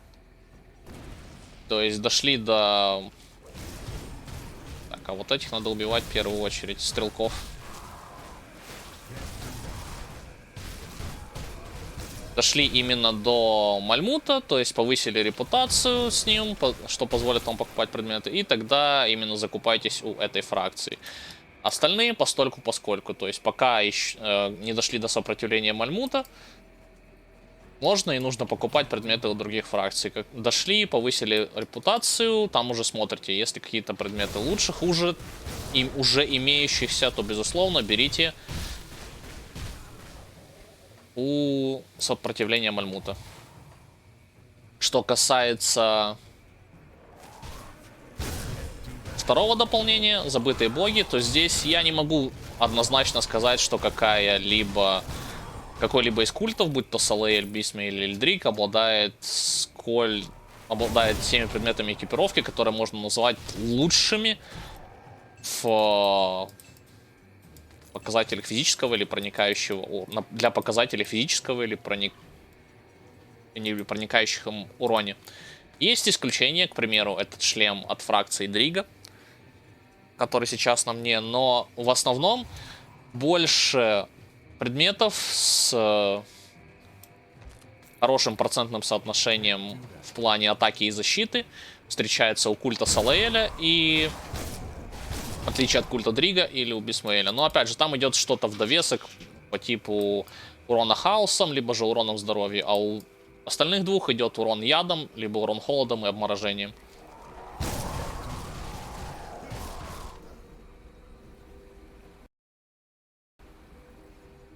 S1: То есть дошли до... Так, а вот этих надо убивать в первую очередь, стрелков. Дошли именно до Мальмута, то есть повысили репутацию с ним, что позволит вам покупать предметы, и тогда именно закупайтесь у этой фракции. Остальные постольку-поскольку, то есть пока еще не дошли до сопротивления Мальмута, можно и нужно покупать предметы у других фракций. Как дошли, повысили репутацию, там уже смотрите, если какие-то предметы лучше, хуже, им уже имеющихся, то безусловно берите у сопротивления Мальмута. Что касается второго дополнения, забытые боги, то здесь я не могу однозначно сказать, что какой-либо из культов, будь то Салеэль, Бисмейл или Эльдрик, обладает теми предметами экипировки, которые можно назвать лучшими в показателях физического или проникающего, для показателей физического или проникающих уроне. Есть исключения, к примеру, этот шлем от фракции Дрига, который сейчас на мне, но в основном больше предметов с хорошим процентным соотношением в плане атаки и защиты встречается у культа Салеэля, и в отличие от культа Дрига или у Бисмаэля. Но опять же, там идет что-то в довесок по типу урона хаосом, либо же уроном здоровья, а у остальных двух идет урон ядом, либо урон холодом и обморожением.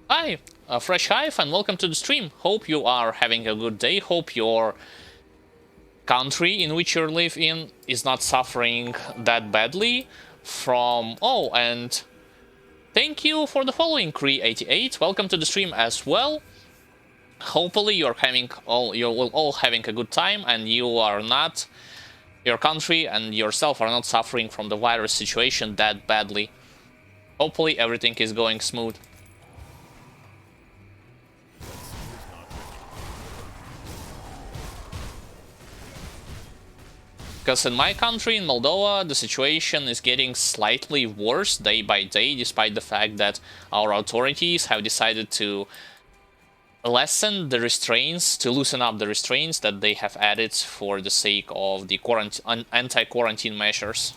S1: Hi, Fresh Hive, and welcome to the stream. Hope you are having a good day. Hope your country in which you live in is not suffering that badly from... Oh, and thank you for the following, Cree88. Welcome to the stream as well. Hopefully you're all having a good time, and your country and yourself are not suffering from the virus situation that badly. Hopefully everything is going smooth. Because in my country, in Moldova, the situation is getting slightly worse day by day, despite the fact that our authorities have decided to loosen up the restraints that they have added for the sake of the anti-quarantine measures.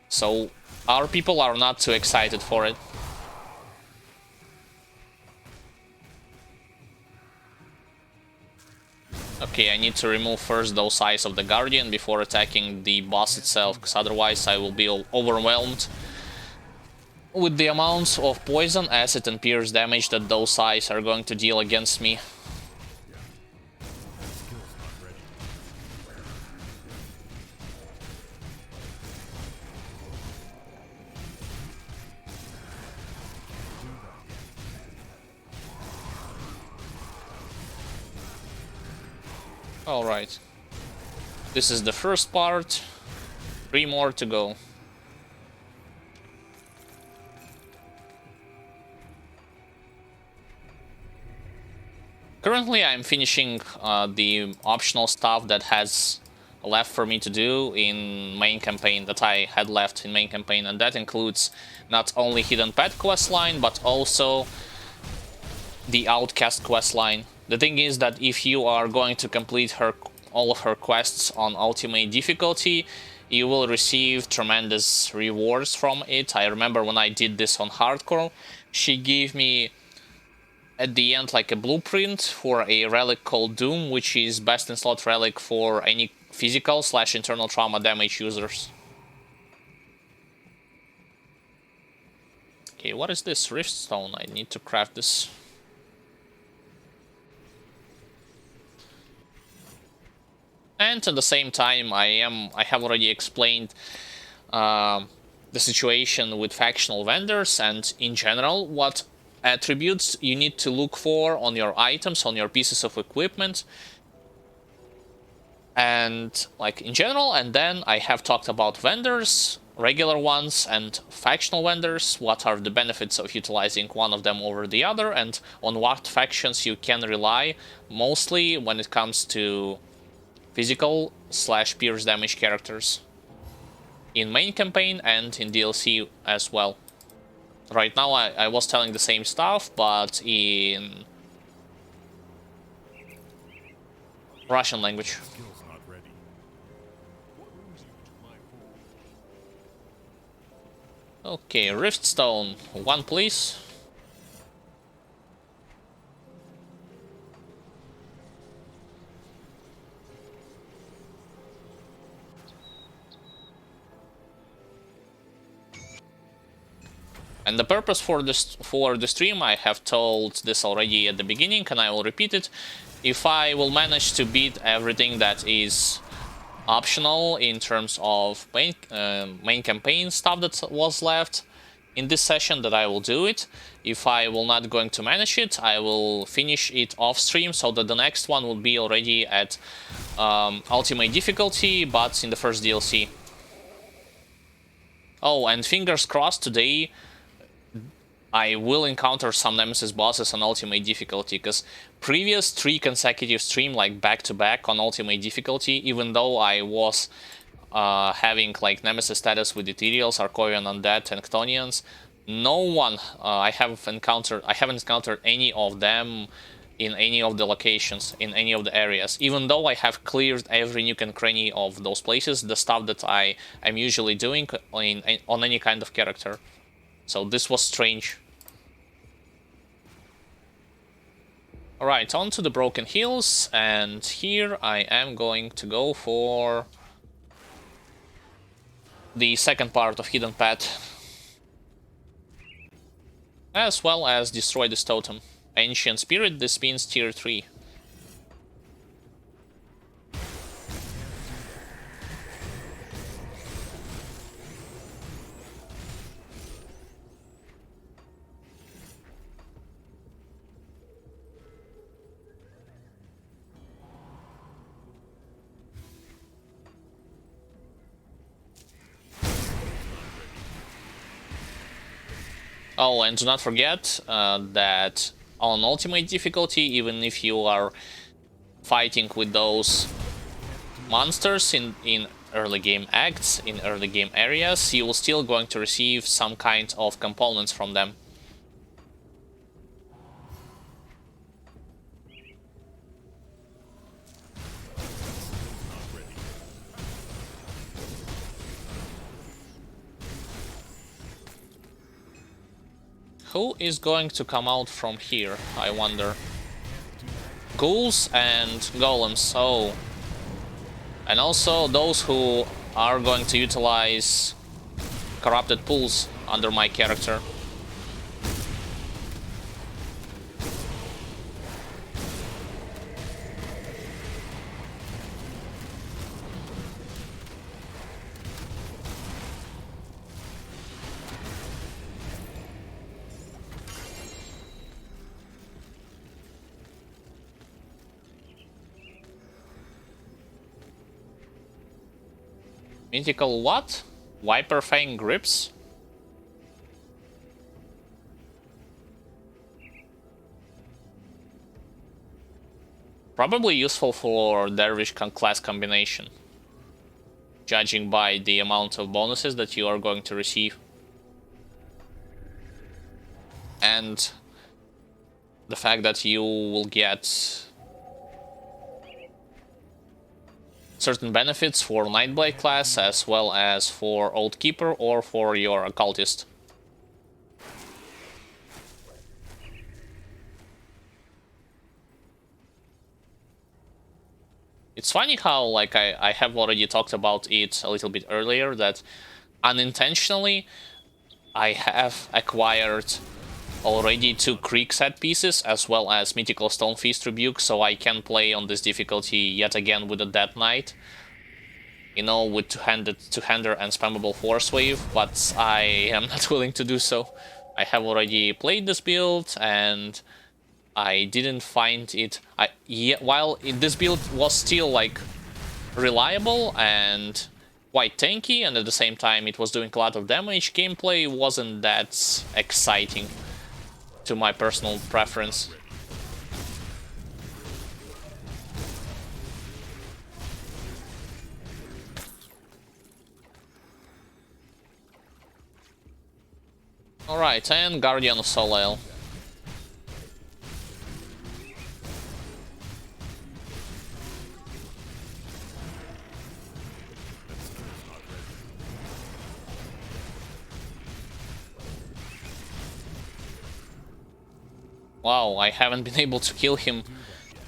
S1: So our people are not too excited for it. Okay, I need to remove first those eyes of the Guardian before attacking the boss itself, because otherwise I will be overwhelmed with the amounts of poison, acid and pierce damage that those eyes are going to deal against me. Alright. This is the first part. 3 more to go. Currently I'm finishing the optional stuff that has left for me to do in main campaign, that I had left in main campaign, and that includes not only Hidden Pet questline, but also the Outcast questline. The thing is that if you are going to complete all of her quests on ultimate difficulty, you will receive tremendous rewards from it. I remember when I did this on hardcore, she gave me at the end like a blueprint for a relic called Doom, which is best in slot relic for any physical/internal trauma damage users. Okay, what is this? Riftstone. I need to craft this. And at the same time, I have already explained the situation with factional vendors and in general what attributes you need to look for on your items, on your pieces of equipment, and like in general. And then I have talked about vendors regular ones and factional vendors, what are the benefits of utilizing one of them over the other, and on what factions you can rely, mostly when it comes to physical / pierce damage characters in main campaign and in DLC as well. Right now I was telling the same stuff, but in Russian language.
S2: Skill's not ready.
S1: Okay, Riftstone, one please. And the purpose for the stream, I have told this already at the beginning, and I will repeat it. If I will manage to beat everything that is optional in terms of main campaign stuff that was left in this session, that I will do it. If I will not going to manage it, I will finish it off stream so that the next one will be already at ultimate difficulty, but in the first DLC. Oh, and fingers crossed, today I will encounter some Nemesis bosses on ultimate difficulty, because previous 3 consecutive stream, like back-to-back on ultimate difficulty, even though I was having like Nemesis status with Ethereals, Arcorian Undead, and Chtonians, no one I haven't encountered any of them in any of the locations, in any of the areas. Even though I have cleared every nook and cranny of those places, the stuff that I am usually doing on any kind of character. So this was strange. Alright, on to the Broken Hills, and here I am going to go for the second part of Hidden Path, as well as destroy this totem. Ancient Spirit, this means tier 3. Oh, and do not forget that on ultimate difficulty, even if you are fighting with those monsters in early game acts, in early game areas, you will still going to receive some kind of components from them. Who is going to come out from here, I wonder? Ghouls and golems, oh. And also those who are going to utilize corrupted pools under my character. Mythical what? Viper Fang grips? Probably useful for Dervish class combination, judging by the amount of bonuses that you are going to receive. And the fact that you will get certain benefits for Nightblade class, as well as for Old Keeper or for your Occultist. It's funny how, like, I have already talked about it a little bit earlier, that unintentionally I have acquired already 2 Creek set pieces, as well as Mythical Stonefist Rebuke, so I can play on this difficulty yet again with a Death Knight. You know, with two-hander and spammable Force Wave, but I am not willing to do so. I have already played this build, and I didn't find it... while this build was still, like, reliable and quite tanky, and at the same time it was doing a lot of damage. Gameplay wasn't that exciting to my personal preference. Alright, and Guardian of Soleil. Wow, I haven't been able to kill him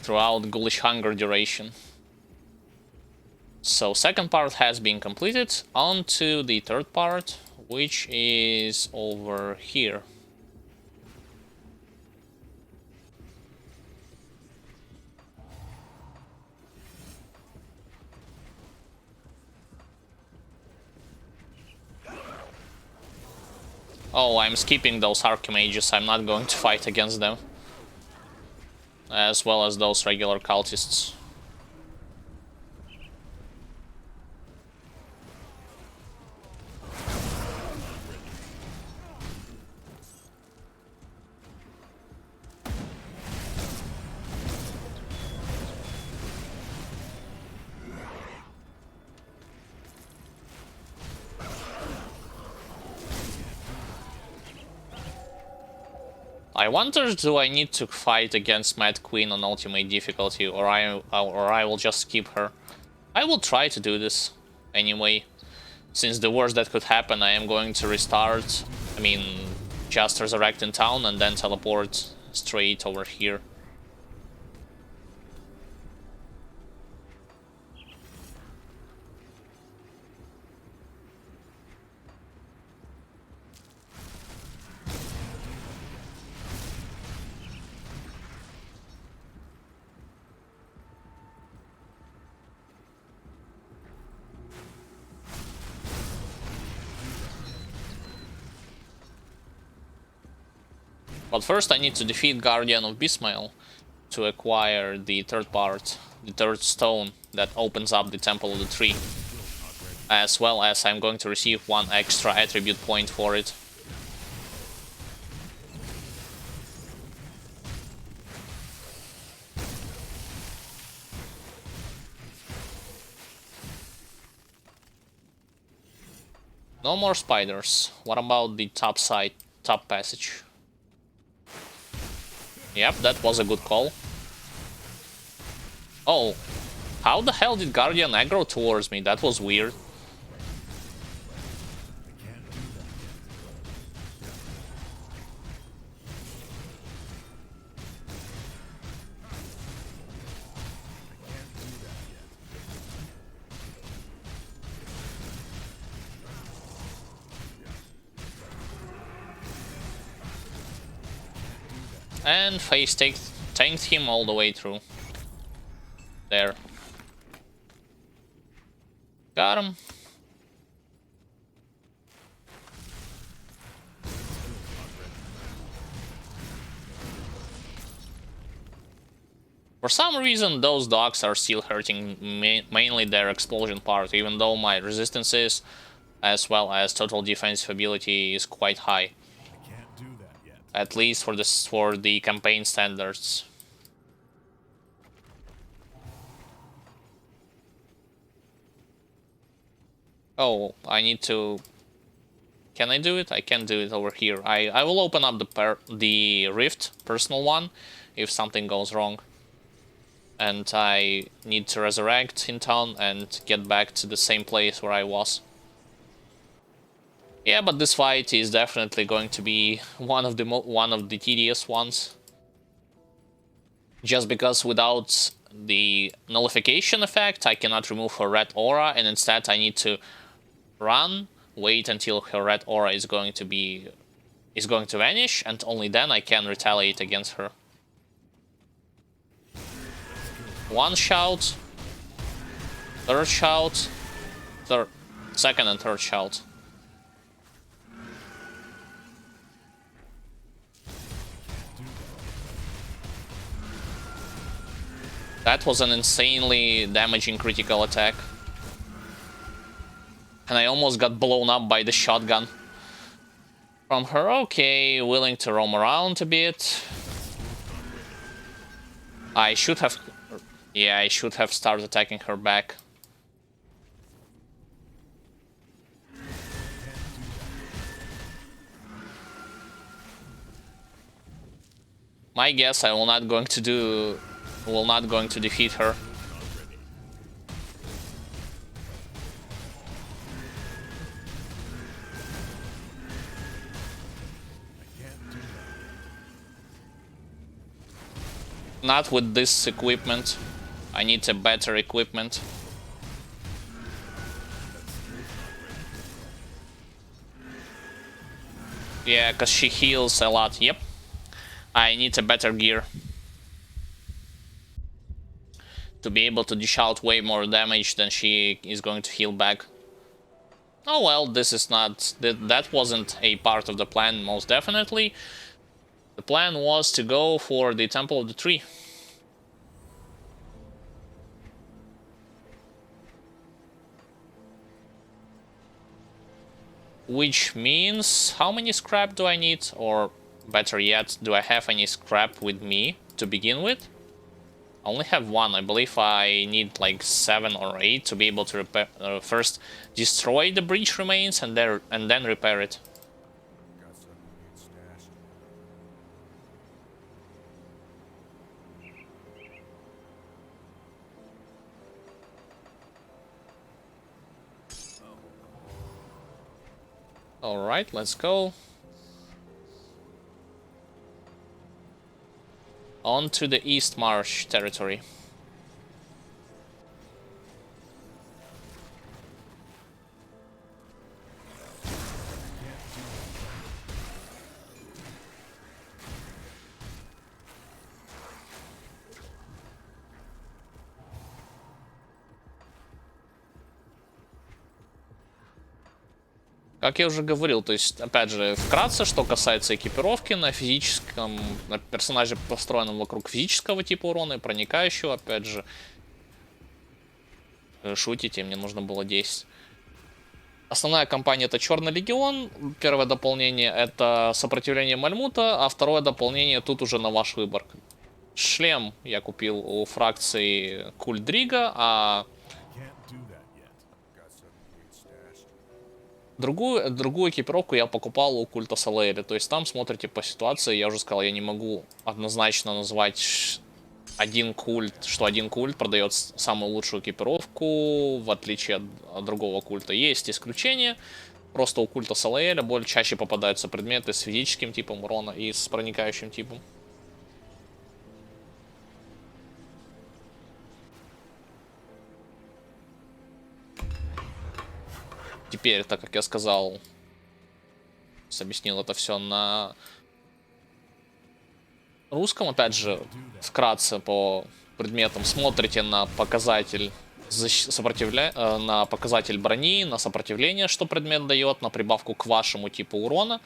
S1: throughout Ghoulish Hunger duration. So second part has been completed. On to the third part, which is over here. Oh, I'm skipping those Archmages, I'm not going to fight against them. As well as those regular cultists. I wonder, do I need to fight against Mad Queen on ultimate difficulty, or I will just skip her. I will try to do this anyway. Since the worst that could happen, I am going to restart. I mean, just resurrect in town and then teleport straight over here. But first I need to defeat Guardian of Bismael to acquire the third part, the third stone that opens up the Temple of the Tree. As well as I'm going to receive one extra attribute point for it. No more spiders. What about the top side, top passage? Yep, that was a good call. Oh, how the hell did Guardian aggro towards me? That was weird. And Face tanked him all the way through. There. Got him. For some reason, those dogs are still hurting mainly their explosion part, even though my resistances, as well as total defensive ability, is quite high. At least for the campaign standards. Oh, I need to. Can I do it? I can do it over here. I will open up the rift, personal one, if something goes wrong. And I need to resurrect in town and get back to the same place where I was. Yeah, but this fight is definitely going to be one of the tedious ones. Just because without the nullification effect, I cannot remove her red aura, and instead I need to run, wait until her red aura is going to vanish, and only then I can retaliate against her. One shout, third shout, second and third shout. That was an insanely damaging critical attack. And I almost got blown up by the shotgun from her. Okay, willing to roam around a bit. I should have... Yeah, I should have started attacking her back. My guess, I will not going to defeat her. Not with this equipment. I need a better equipment. Yeah, because she heals a lot. Yep. I need a better gear to be able to dish out way more damage than she is going to heal back. Oh well, this is not... That wasn't a part of the plan, most definitely. The plan was to go for the Temple of the Tree. Which means... How many scrap do I need? Or better yet, do I have any scrap with me to begin with? I only have one. I believe I need like 7 or 8 to be able to repair, first destroy the breach remains and then repair it. Alright, let's go. On to the East Marsh territory. Как я уже говорил, то есть, опять же, вкратце, что касается экипировки, на персонаже, построенном вокруг физического типа урона и проникающего, опять же, шутите, мне нужно было 10. Основная компания — это Черный Легион, первое дополнение — это сопротивление Мальмута, а второе дополнение тут уже на ваш выбор. Шлем я купил у фракции Культ Дрига, а другую экипировку я покупал у культа Салейри. То есть там смотрите по ситуации. Я уже сказал, я не могу однозначно назвать что один культ продает самую лучшую экипировку, в отличие от другого культа. Есть исключения. Просто у культа Салейри более чаще попадаются предметы с физическим типом урона и с проникающим типом. Теперь, так как я сказал, объяснил это все на русском, опять же, вкратце по предметам, смотрите на показатель на показатель брони, на сопротивление, что предмет дает, на прибавку к вашему типу урона.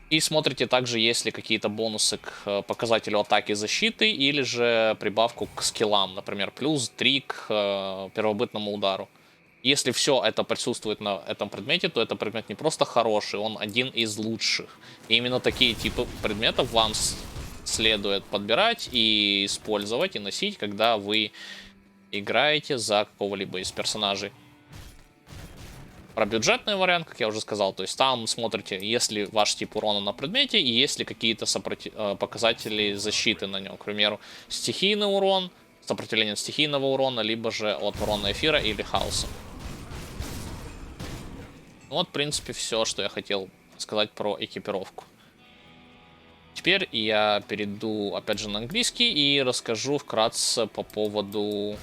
S1: И смотрите также, есть ли какие-то бонусы к показателю атаки и защиты, или же прибавку к скиллам, например, плюс 3 к первобытному удару. Если все это присутствует на этом предмете, то этот предмет не просто хороший, он один из лучших. И именно такие типы предметов вам следует подбирать и использовать, и носить, когда вы играете за какого-либо из персонажей. Про бюджетный вариант, как я уже сказал, то есть там смотрите, есть ли ваш тип урона на предмете и есть ли какие-то показатели защиты на нем. К примеру, стихийный урон, сопротивление от стихийного урона, либо же от урона эфира или хаоса. Вот, в принципе, все, что я хотел сказать про экипировку. Теперь я перейду, опять же, на английский и расскажу вкратце по поводу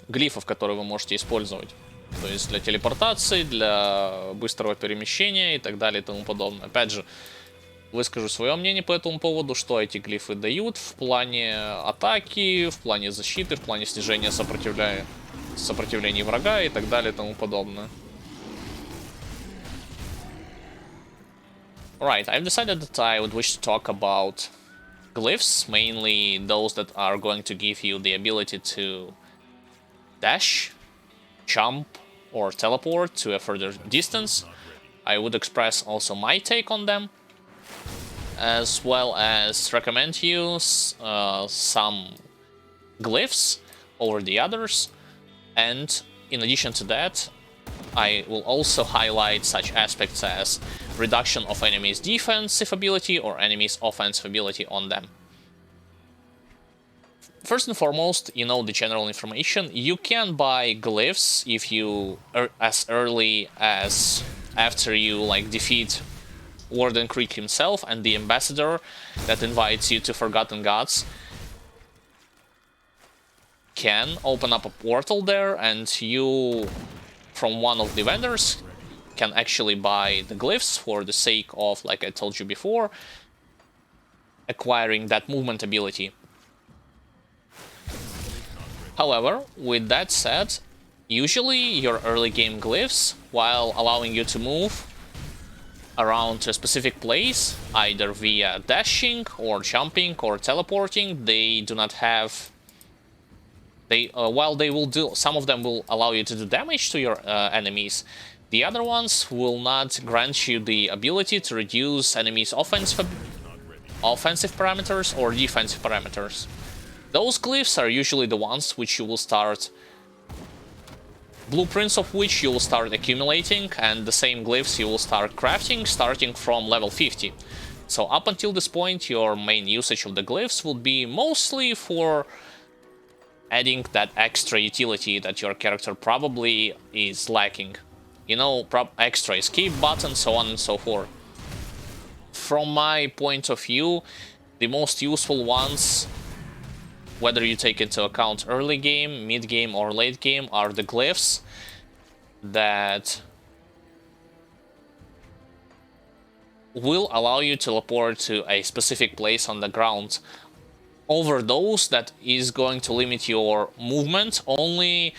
S1: глифов, которые вы можете использовать. То есть для телепортации, для быстрого перемещения и так далее и тому подобное. Опять же, выскажу свое мнение по этому поводу, что эти глифы дают в плане атаки, в плане защиты, в плане снижения сопротивления врага и так далее и тому подобное. Right, I've decided that I would wish to talk about glyphs, mainly those that are going to give you the ability to dash, jump, or teleport to a further distance. I would express also my take on them, as well as recommend you some glyphs over the others. And in addition to that, I will also highlight such aspects as reduction of enemies' defensive ability or enemies' offensive ability on them. First and foremost, you know the general information. You can buy glyphs if you as early as after you like defeat Warden Creek himself and the ambassador that invites you to Forgotten Gods can open up a portal there, and you, from one of the vendors, can actually buy the glyphs for the sake of, like I told you before, acquiring that movement ability. However, with that said, usually your early game glyphs, while allowing you to move around to a specific place, either via dashing or jumping or teleporting, they do not have... while they will do, some of them will allow you to do damage to your enemies, the other ones will not grant you the ability to reduce enemies' offensive parameters or defensive parameters. Those glyphs are usually the ones which you will start, blueprints of which you will start accumulating, and the same glyphs you will start crafting starting from level 50. So up until this point, your main usage of the glyphs will be mostly for adding that extra utility that your character probably is lacking. You know, extra escape button, so on and so forth. From my point of view, the most useful ones, whether you take into account early game, mid game, or late game, are the glyphs that will allow you to teleport to a specific place on the ground. Over those, that is going to limit your movement only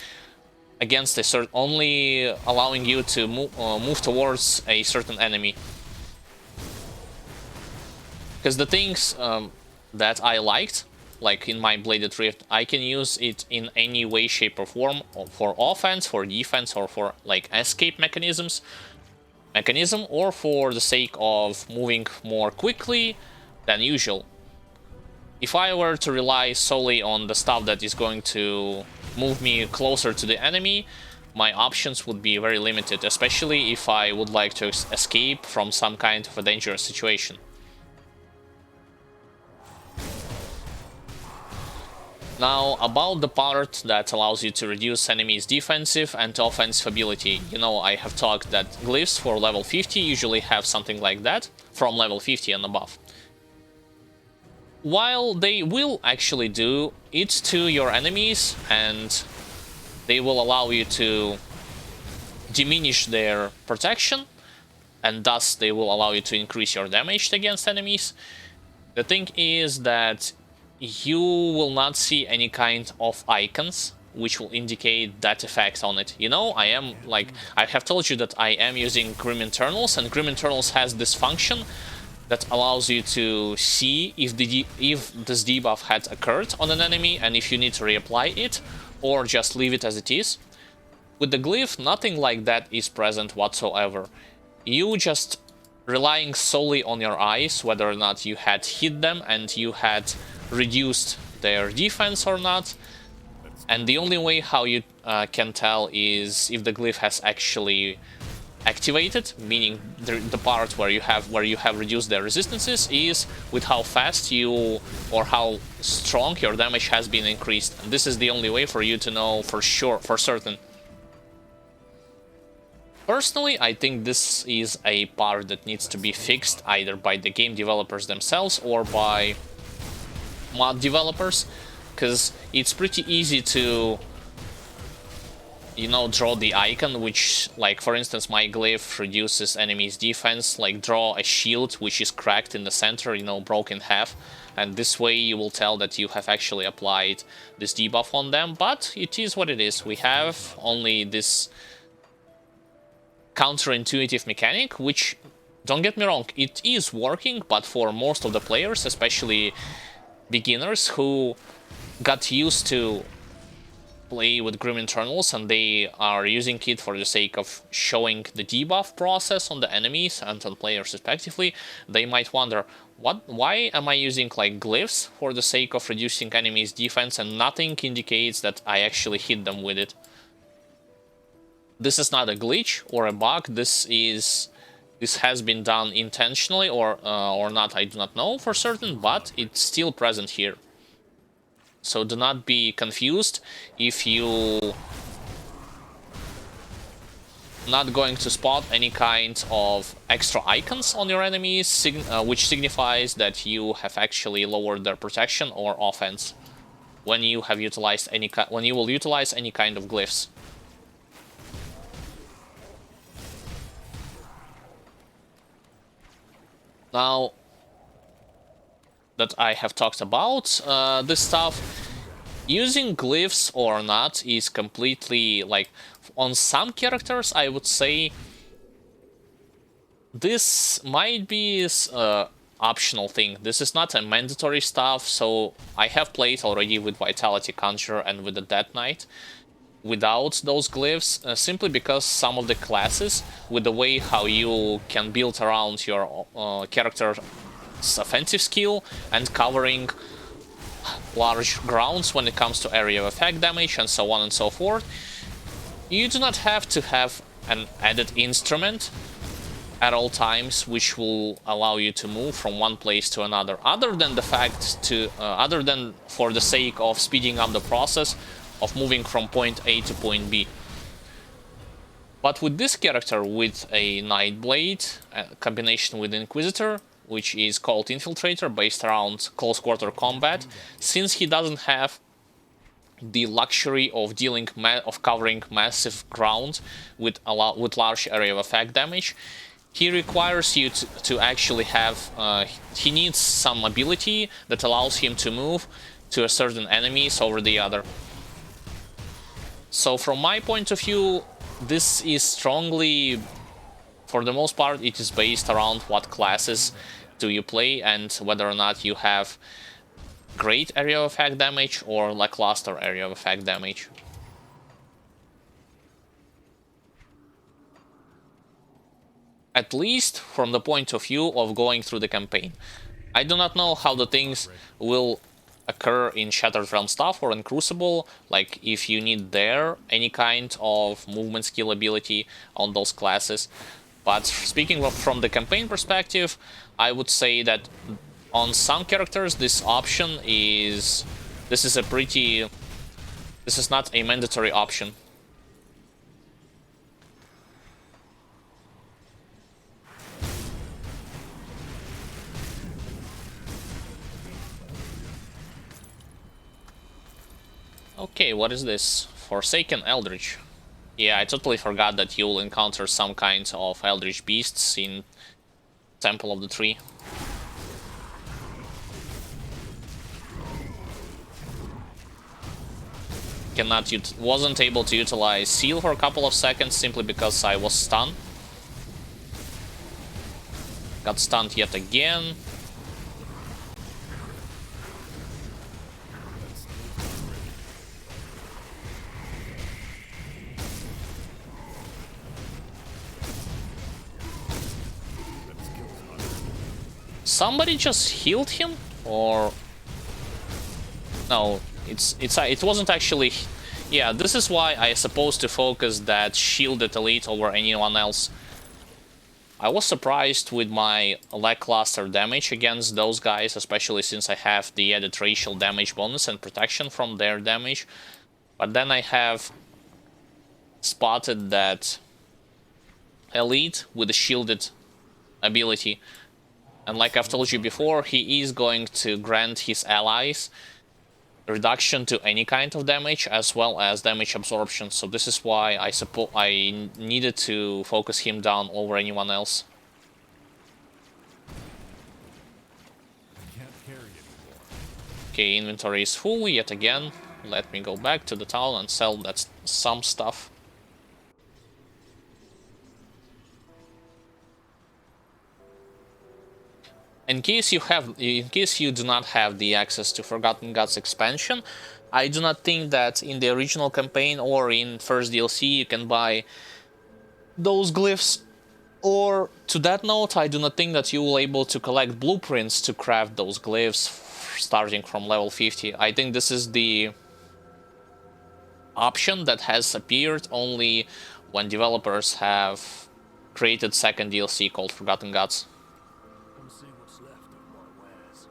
S1: against a only allowing you to move towards a certain enemy. Because the things that I liked, like in my Bladed Rift, I can use it in any way, shape, or form, for offense, for defense, or for like escape mechanism, or for the sake of moving more quickly than usual. If I were to rely solely on the stuff that is going to move me closer to the enemy, my options would be very limited, especially if I would like to escape from some kind of a dangerous situation. Now, about the part that allows you to reduce enemies' defensive and offensive ability. You know, I have talked that glyphs for level 50 usually have something like that, from level 50 and above. While they will actually do it to your enemies, and they will allow you to diminish their protection, and thus they will allow you to increase your damage against enemies, the thing is that you will not see any kind of icons which will indicate that effect on it. You know, I have told you that I am using Grim Internals, and Grim Internals has this function that allows you to see if this debuff had occurred on an enemy and if you need to reapply it or just leave it as it is. With the glyph, nothing like that is present whatsoever. You just relying solely on your eyes, whether or not you had hit them and you had reduced their defense or not. And the only way how you can tell is if the glyph has actually activated, meaning the part where you have reduced their resistances, is with how fast you or how strong your damage has been increased. And this is the only way for you to know for sure, for certain. Personally, I think this is a part that needs to be fixed either by the game developers themselves or by mod developers, because it's pretty easy to, you know, draw the icon which, like for instance, my glyph reduces enemies' defense, like draw a shield which is cracked in the center, you know, broken in half, and this way you will tell that you have actually applied this debuff on them. But it is what it is. We have only this counterintuitive mechanic, which, don't get me wrong, it is working, but for most of the players, especially beginners who got used to play with Grim Internals and they are using it for the sake of showing the debuff process on the enemies and on players respectively, they might wonder, why am I using like glyphs for the sake of reducing enemies' defense and nothing indicates that I actually hit them with it? This is not a glitch or a bug, this has been done intentionally or not, I do not know for certain, but it's still present here. So do not be confused if you not going to spot any kind of extra icons on your enemies, which signifies that you have actually lowered their protection or offense when you have utilized when you will utilize any kind of glyphs. Now that I have talked about this stuff, using glyphs or not is completely like, on some characters I would say this might be optional thing. This is not a mandatory stuff, so I have played already with Vitality Conjurer and with the Death Knight without those glyphs, simply because some of the classes, with the way how you can build around your character's offensive skill and covering large grounds when it comes to area of effect damage and so on and so forth, you do not have to have an added instrument at all times which will allow you to move from one place to another, other than the fact to other than for the sake of speeding up the process of moving from point A to point B. But with this character, with a Nightblade, a combination with Inquisitor, which is called Infiltrator, based around close quarter combat, since he doesn't have the luxury of covering massive ground with large area of effect damage, he requires you to actually have he needs some ability that allows him to move to a certain enemies over the other. So from my point of view, this is strongly, for the most part, it is based around what classes do you play and whether or not you have great area of effect damage or lackluster area of effect damage. At least from the point of view of going through the campaign. I do not know how the things will occur in Shattered Realm stuff or in Crucible, like if you need there any kind of movement skill ability on those classes. But speaking from the campaign perspective, I would say that on some characters this option is... this is not a mandatory option. Okay, what is this? Forsaken Eldritch. Yeah, I totally forgot that you'll encounter some kinds of Eldritch beasts in Temple of the Tree. Wasn't able to utilize Seal for a couple of seconds simply because I was stunned. Got stunned yet again. Somebody just healed him, or no? It wasn't actually. Yeah, this is why I supposed to focus that shielded elite over anyone else. I was surprised with my lackluster damage against those guys, especially since I have the added racial damage bonus and protection from their damage. But then I have spotted that elite with a shielded ability. And like I've told you before, he is going to grant his allies reduction to any kind of damage as well as damage absorption. So this is why I needed to focus him down over anyone else. Okay, inventory is full yet again. Let me go back to the town and sell some stuff. in case you do not have the access to Forgotten Gods expansion, I do not think that in the original campaign or in first DLC you can buy those glyphs. Or to that note, I do not think that you will be able to collect blueprints to craft those glyphs starting from level 50. I think this is the option that has appeared only when developers have created second DLC called Forgotten Gods.
S2: Come see what's left of my wares.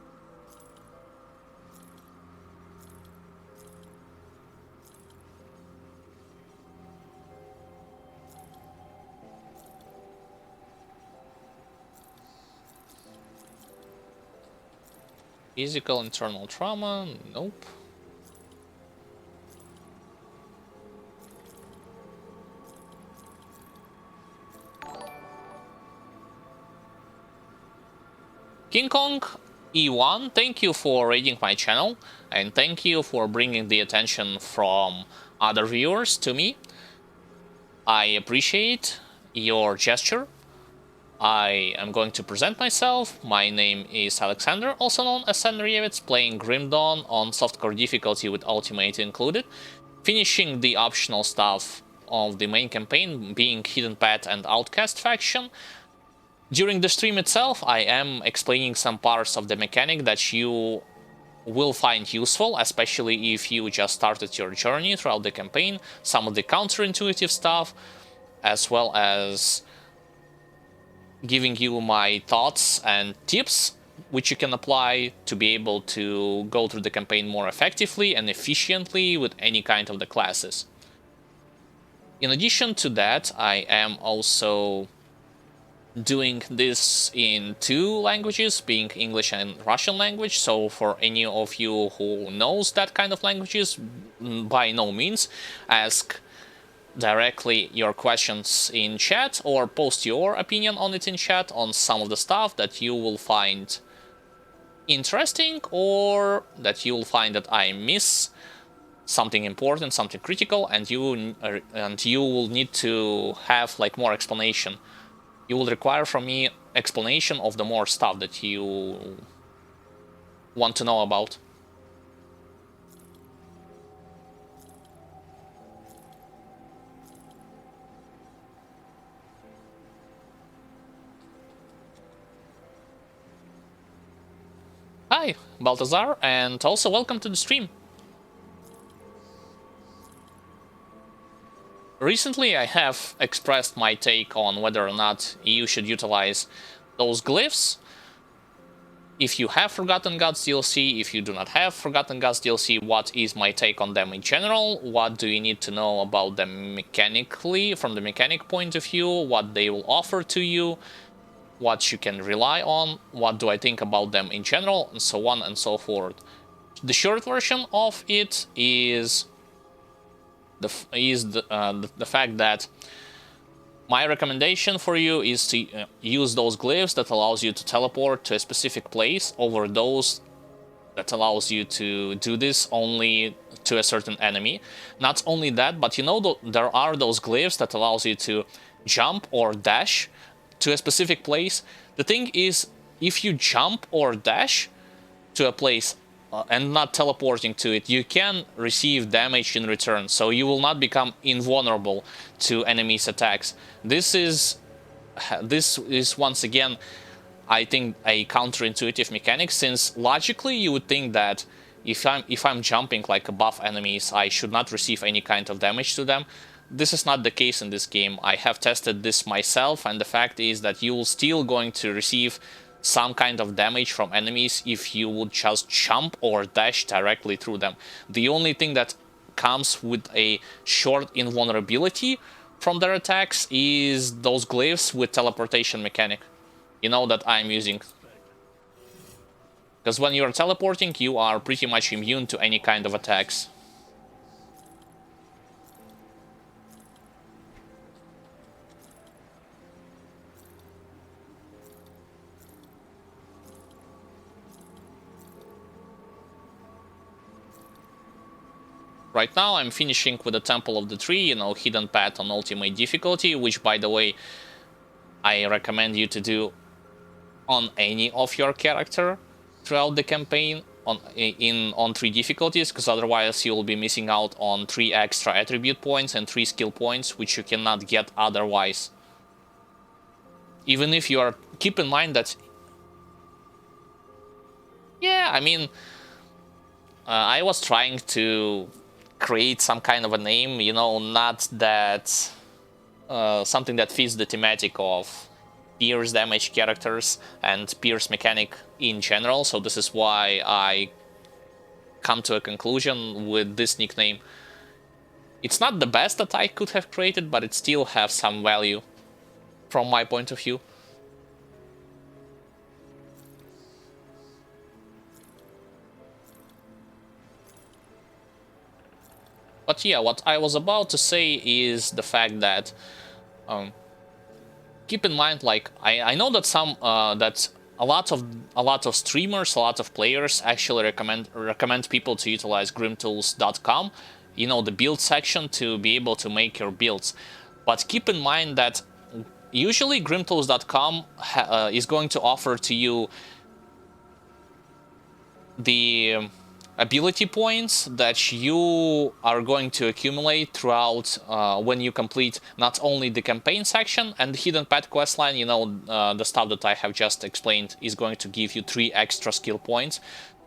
S1: Physical internal trauma? Nope. King Kong E1, thank you for raiding my channel, and thank you for bringing the attention from other viewers to me. I appreciate your gesture. I am going to present myself. My name is Alexander, also known as Sandrievitz, playing Grim Dawn on softcore difficulty with Ultimate included, finishing the optional stuff of the main campaign, being Hidden Path and Outcast faction. During the stream itself, I am explaining some parts of the mechanic that you will find useful, especially if you just started your journey throughout the campaign, some of the counterintuitive stuff, as well as giving you my thoughts and tips which you can apply to be able to go through the campaign more effectively and efficiently with any kind of the classes. In addition to that, I am also doing this in 2 languages, being English and Russian language, so for any of you who knows that kind of languages, by no means ask directly your questions in chat or post your opinion on it in chat on some of the stuff that you will find interesting or that you will find that I miss something important, something critical, and you will need to have like more explanation. You will require from me explanation of the more stuff that you want to know about. Hi, Baltazar, and also welcome to the stream. Recently I have expressed my take on whether or not you should utilize those glyphs. If you have Forgotten Gods DLC, if you do not have Forgotten Gods DLC, what is my take on them in general? What do you need to know about them mechanically, from the mechanic point of view? What they will offer to you? What you can rely on, what do I think about them in general, and so on and so forth. The short version of it is the fact that my recommendation for you is to use those glyphs that allows you to teleport to a specific place over those that allows you to do this only to a certain enemy. Not only that, but you know there are those glyphs that allows you to jump or dash to a specific place. The thing is, if you jump or dash to a place and not teleporting to it, you can receive damage in return, so you will not become invulnerable to enemies' attacks. This is once again, I think, a counterintuitive mechanic, since logically you would think that if I'm jumping like above enemies, I should not receive any kind of damage to them. This is not the case in this game. I have tested this myself, and the fact is that you're still going to receive some kind of damage from enemies if you would just jump or dash directly through them. The only thing that comes with a short invulnerability from their attacks is those glyphs with teleportation mechanic, you know, that I'm using. Because when you're teleporting, you are pretty much immune to any kind of attacks. Right now I'm finishing with the Temple of the Tree, you know, Hidden Path on Ultimate difficulty, which, by the way, I recommend you to do on any of your character throughout the campaign on 3 difficulties, because otherwise you will be missing out on 3 extra attribute points and 3 skill points, which you cannot get otherwise. Even if you are... keep in mind that... yeah, I mean... I was trying to create some kind of a name, you know, not that... something that fits the thematic of pierce damage characters and pierce mechanic in general, so this is why I come to a conclusion with this nickname. It's not the best that I could have created, but it still has some value from my point of view. But yeah, what I was about to say is the fact that keep in mind, like I know that some that a lot of streamers, a lot of players actually recommend people to utilize grimtools.com, you know, the build section, to be able to make your builds. But keep in mind that usually grimtools.com is going to offer to you the ability points that you are going to accumulate throughout when you complete not only the campaign section and the hidden path questline, you know, the stuff that I have just explained is going to give you 3 extra skill points.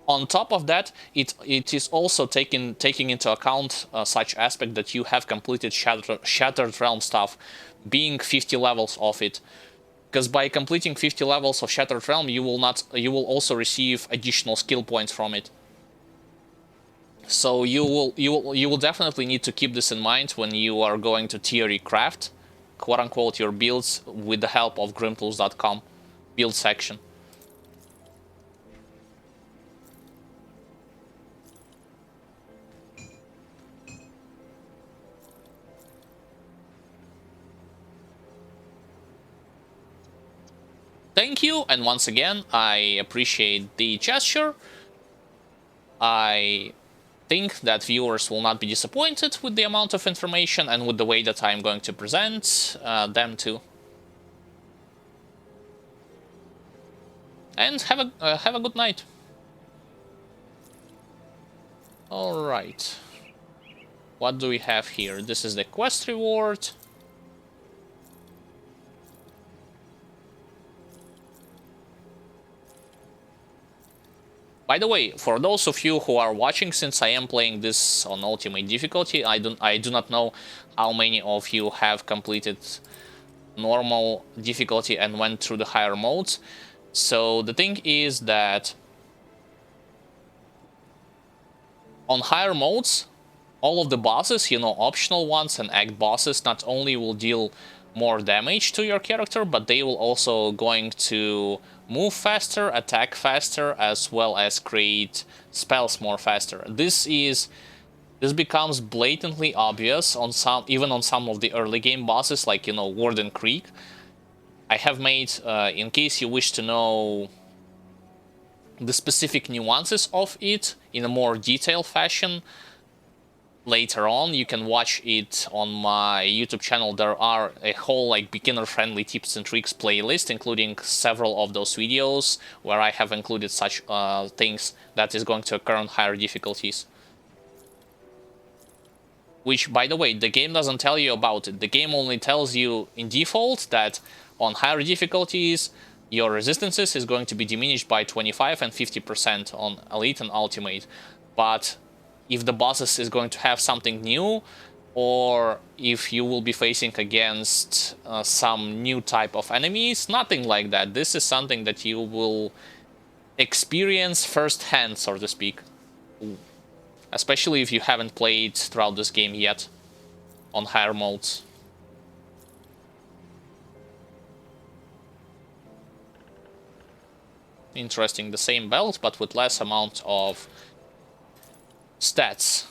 S1: On top of that, it is also taking into account such aspect that you have completed Shattered Realm stuff, being 50 levels of it. Because by completing 50 levels of Shattered Realm, you will also receive additional skill points from it. So you will definitely need to keep this in mind when you are going to theory craft, quote unquote, your builds with the help of grimtools.com build section. Thank you, and once again, I appreciate the gesture. I think that viewers will not be disappointed with the amount of information and with the way that I'm going to present them to. And have a good night. All right. What do we have here? This is the quest reward. By the way, for those of you who are watching, since I am playing this on ultimate difficulty, I do not know how many of you have completed normal difficulty and went through the higher modes. So the thing is that on higher modes, all of the bosses, you know, optional ones and act bosses, not only will deal more damage to your character, but they will also going to move faster, attack faster, as well as create spells more faster. This becomes blatantly obvious on even on some of the early game bosses, like, you know, Warden Creek. I have made, in case you wish to know the specific nuances of it in a more detailed fashion, later on you can watch it on my YouTube channel. There are a whole like beginner-friendly tips and tricks playlist, including several of those videos where I have included such things that is going to occur on higher difficulties. Which, by the way, the game doesn't tell you about it. The game only tells you in default that on higher difficulties your resistances is going to be diminished by 25 and 50% on Elite and Ultimate. But if the bosses is going to have something new, or if you will be facing against some new type of enemies, nothing like that. This is something that you will experience firsthand, so to speak. Especially if you haven't played throughout this game yet on higher modes. Interesting, the same belt, but with less amount of stats.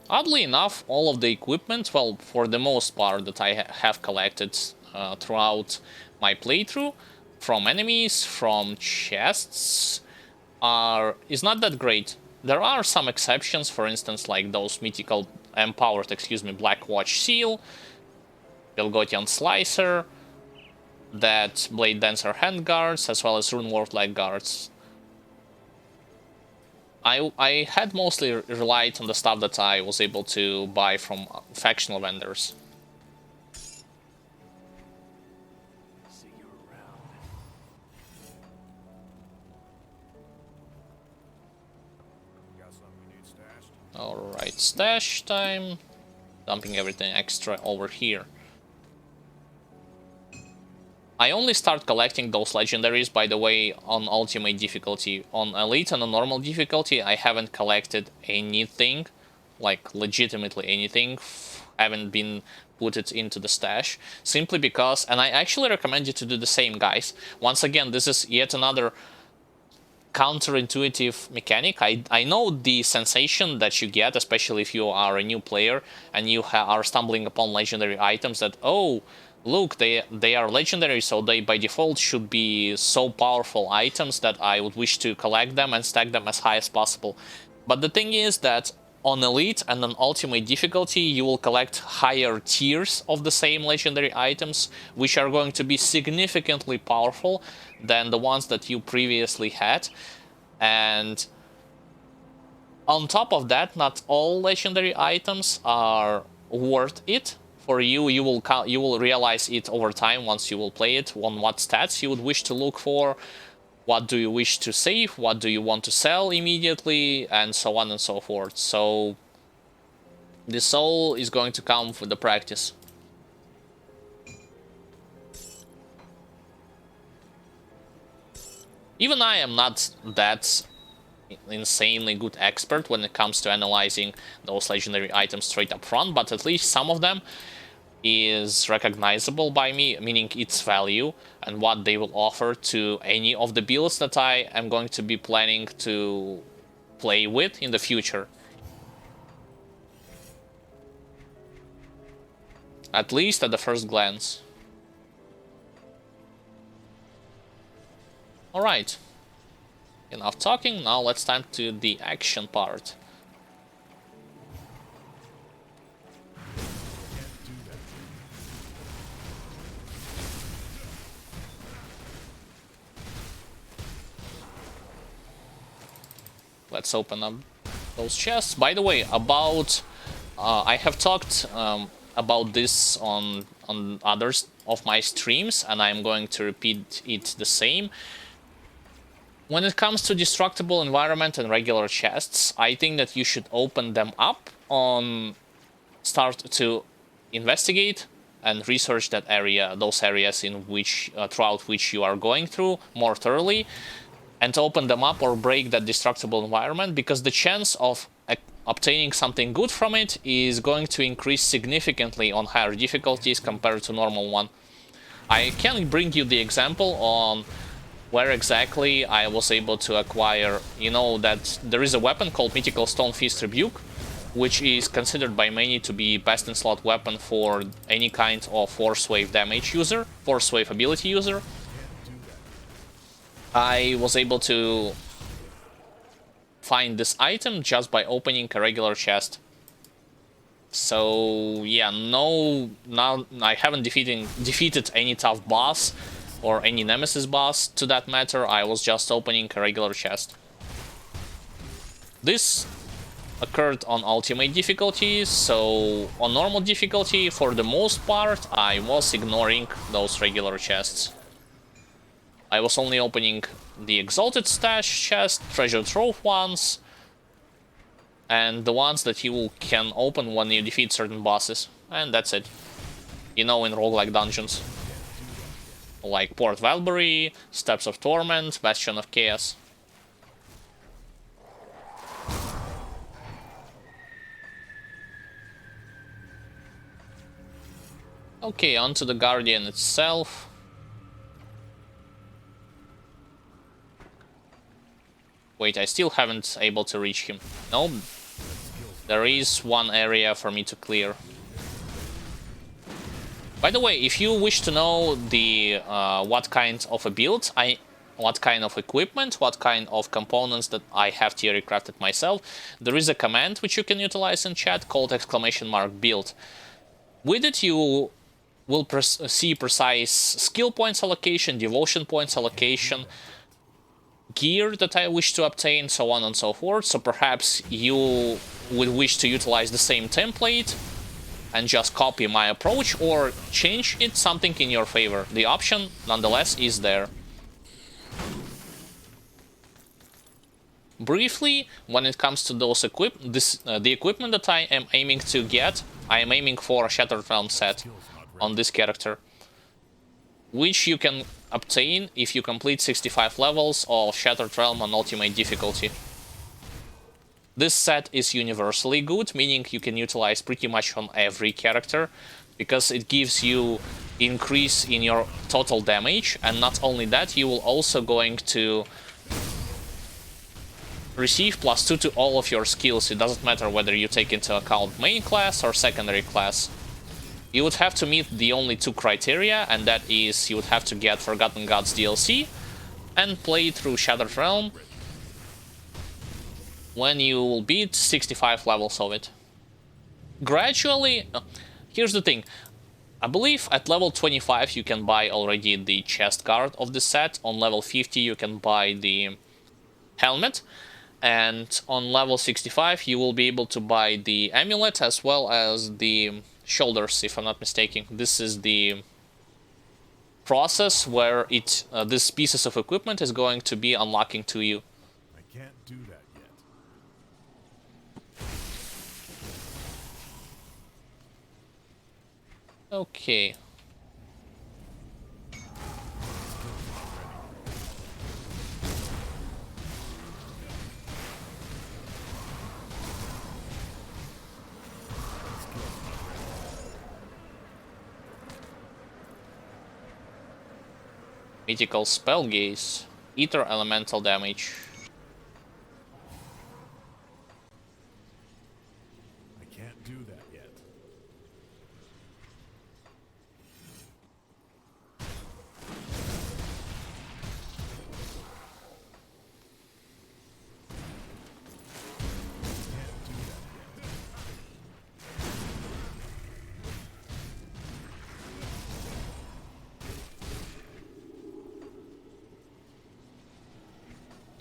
S1: Oddly enough, all of the equipment, well, for the most part that I have collected throughout my playthrough, from enemies, from chests, is not that great. There are some exceptions, for instance, like those mythical empowered, Black Watch Seal, Belgothian Slicer, that Blade Dancer handguards, as well as Rune Lord Leg guards. I had mostly relied on the stuff that I was able to buy from factional vendors.
S2: See you around. Got something we need stashed?
S1: Alright, stash time. Dumping everything extra over here. I only start collecting those legendaries, by the way, on ultimate difficulty. On elite and on normal difficulty, I haven't collected anything, like legitimately anything. Haven't been put it into the stash, simply because, and I actually recommend you to do the same, guys. Once again, this is yet another counterintuitive mechanic. I know the sensation that you get, especially if you are a new player and you are stumbling upon legendary items, that, oh, look, they are legendary, so they by default should be so powerful items that I would wish to collect them and stack them as high as possible. But the thing is that on elite and on ultimate difficulty, you will collect higher tiers of the same legendary items, which are going to be significantly powerful than the ones that you previously had. And on top of that, not all legendary items are worth it for you. You will realize it over time once you will play it, on what stats you would wish to look for, what do you wish to save, what do you want to sell immediately, and so on and so forth. So this all is going to come with the practice. Even I am not that insanely good expert when it comes to analyzing those legendary items straight up front, but at least some of them is recognizable by me, meaning its value and what they will offer to any of the builds that I am going to be planning to play with in the future. At least at the first glance. Alright. Enough talking, now let's time to the action part. Let's open up those chests. By the way, about I have talked about this on others of my streams, and I'm going to repeat it the same. When it comes to destructible environment and regular chests, I think that you should open them up on start to investigate and research that area, those areas in which throughout which you are going through more thoroughly, and open them up or break that destructible environment, because the chance of obtaining something good from it is going to increase significantly on higher difficulties compared to normal one. I can bring you the example on where exactly I was able to acquire, you know, that there is a weapon called Mythical Stone Fist Rebuke, which is considered by many to be best in slot weapon for any kind of force wave damage user, force wave ability user. I was able to find this item just by opening a regular chest. So yeah, now I haven't defeated any tough boss or any Nemesis boss to that matter. I was just opening a regular chest. This occurred on ultimate difficulty, so on normal difficulty, for the most part, I was ignoring those regular chests. I was only opening the Exalted Stash chest, Treasure Trove ones, and the ones that you can open when you defeat certain bosses. And that's it. You know, in roguelike dungeons. Like Port Valbury, Steps of Torment, Bastion of Chaos. Okay, onto the Guardian itself. Wait, I still haven't able to reach him. No, there is one area for me to clear. By the way, if you wish to know the what kind of a build what kind of equipment, what kind of components that I have theory crafted myself, there is a command which you can utilize in chat called !build. With it, you will see precise skill points allocation, devotion points allocation, gear that I wish to obtain, so on and so forth. So perhaps you would wish to utilize the same template and just copy my approach, or change it something in your favor. The option, nonetheless, is there. Briefly, when it comes to those the equipment that I am aiming to get, I am aiming for a Shattered Realm set on this character, which you can obtain if you complete 65 levels of Shattered Realm on Ultimate difficulty. This set is universally good, meaning you can utilize pretty much on every character, because it gives you increase in your total damage, and not only that, you will also going to receive +2 to all of your skills. It doesn't matter whether you take into account main class or secondary class. You would have to meet the only 2 criteria, and that is you would have to get Forgotten Gods DLC and play through Shattered Realm when you will beat 65 levels of it. Gradually, here's the thing. I believe at level 25 you can buy already the chest guard of the set. On level 50 you can buy the helmet. And on level 65 you will be able to buy the amulet as well as the shoulders, if I'm not mistaken. This is the process where these pieces of equipment is going to be unlocking to you.
S2: I can't do that yet.
S1: Okay. Mythical Spell Gaze. Ether Elemental damage.
S2: I can't do that yet.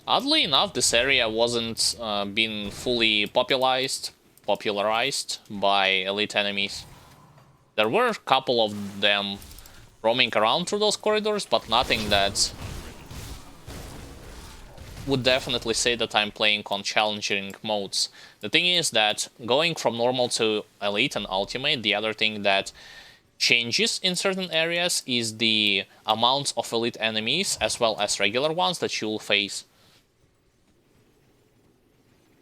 S1: Oddly enough, this area wasn't being fully popularized by elite enemies. There were a couple of them roaming around through those corridors, but nothing that would definitely say that I'm playing on challenging modes. The thing is that going from normal to elite and ultimate, the other thing that changes in certain areas is the amount of elite enemies as well as regular ones that you'll face.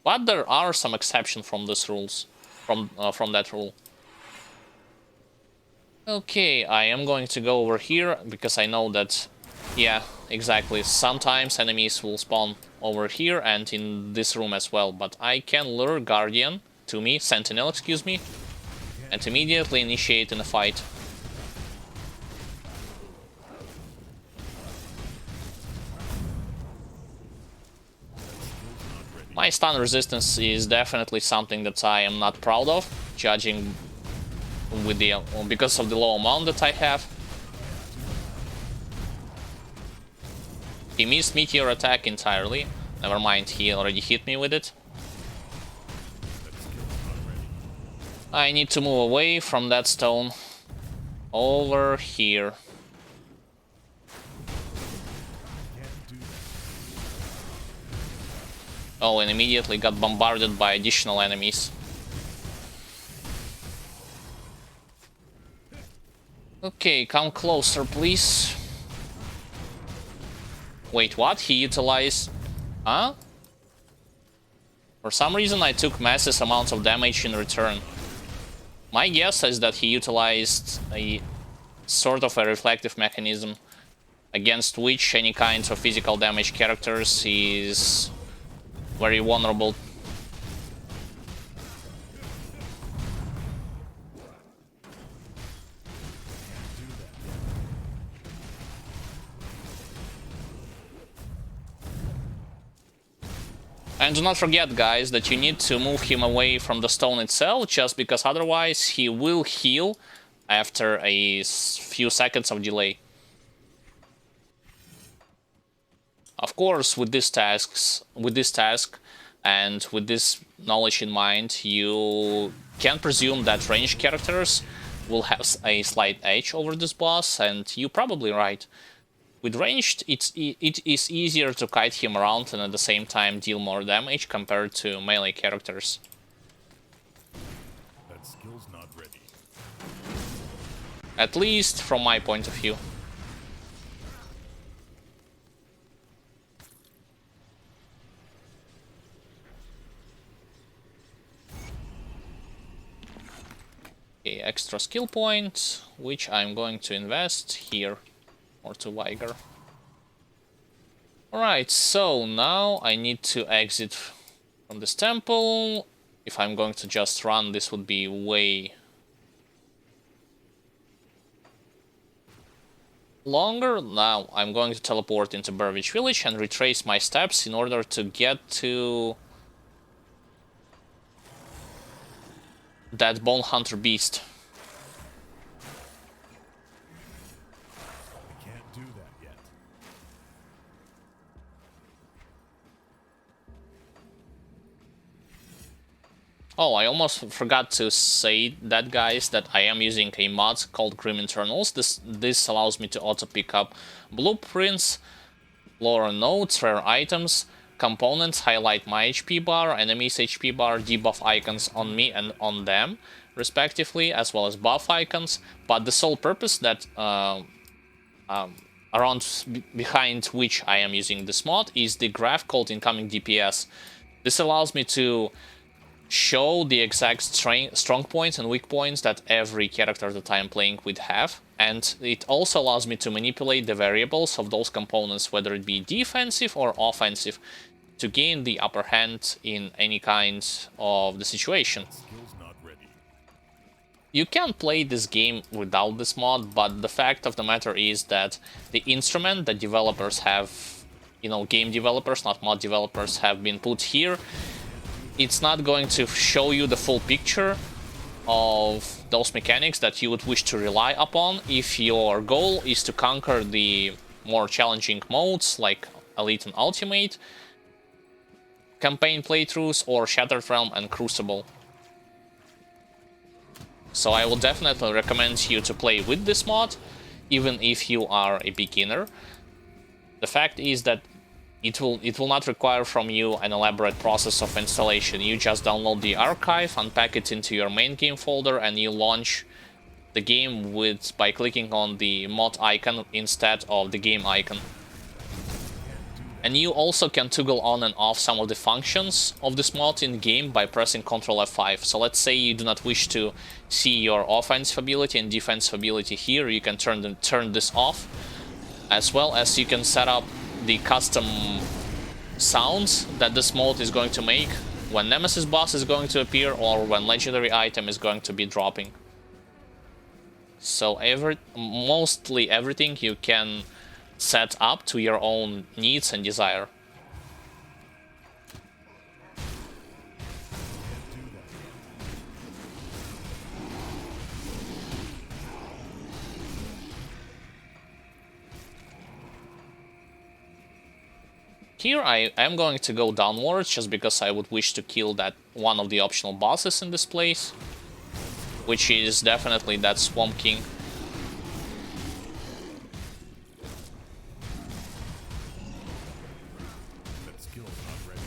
S1: But there are some exceptions from this rules, from that rule. Okay, I am going to go over here because I know that, yeah, exactly. Sometimes enemies will spawn over here and in this room as well. But I can lure Guardian to me, Sentinel, excuse me, and immediately initiate in a fight. My stun resistance is definitely something that I am not proud of, judging with because of the low amount that I have. He missed Meteor attack entirely. Never mind, he already hit me with it. I need to move away from that stone. Over here. Oh, and immediately got bombarded by additional enemies. Okay, come closer, please. Wait, what? He utilized... Huh? For some reason I took massive amounts of damage in return. My guess is that he utilized a sort of a reflective mechanism against which any kind of physical damage characters is very vulnerable. And do not forget, guys, that you need to move him away from the stone itself, just because otherwise he will heal after a few seconds of delay. Of course, with this task and with this knowledge in mind, you can presume that ranged characters will have a slight edge over this boss, and you're probably right. With ranged, it is easier to kite him around and at the same time deal more damage compared to melee characters.
S2: That skill's not ready.
S1: At least from my point of view. Okay, extra skill point, which I'm going to invest here, or to Viger. Alright, so now I need to exit from this temple. If I'm going to just run, this would be way longer. Now I'm going to teleport into Burwich Village and retrace my steps in order to get to that Bone Hunter beast.
S2: I can't do that yet.
S1: Oh, I almost forgot to say that, guys, that I am using a mod called Grim Internals. This allows me to auto pick up blueprints, lore notes, rare items, components, highlight my HP bar, enemies HP bar, debuff icons on me and on them, respectively, as well as buff icons. But the sole purpose that behind which I am using this mod is the graph called incoming DPS. This allows me to show the exact strong points and weak points that every character that I am playing with have, and it also allows me to manipulate the variables of those components, whether it be defensive or offensive, to gain the upper hand in any kind of the situation.
S2: Skill's not ready.
S1: You can play this game without this mod, but the fact of the matter is that the instrument that developers have, game developers, not mod developers, have been put here, it's not going to show you the full picture of those mechanics that you would wish to rely upon if your goal is to conquer the more challenging modes like Elite and Ultimate, campaign playthroughs, or Shattered Realm and Crucible. So I will definitely recommend you to play with this mod, even if you are a beginner. The fact is that it will not require from you an elaborate process of installation. You just download the archive, unpack it into your main game folder, and you launch the game by clicking on the mod icon instead of the game icon. And you also can toggle on and off some of the functions of this mod in game by pressing Ctrl F5. So let's say you do not wish to see your offensive ability and defensive ability here, you can turn this off, as well as you can set up the custom sounds that this mode is going to make when Nemesis boss is going to appear or when legendary item is going to be dropping. So mostly everything you can set up to your own needs and desire. Here I am going to go downwards just because I would wish to kill that one of the optional bosses in this place, which is definitely that Swamp King.
S2: That skill's not ready.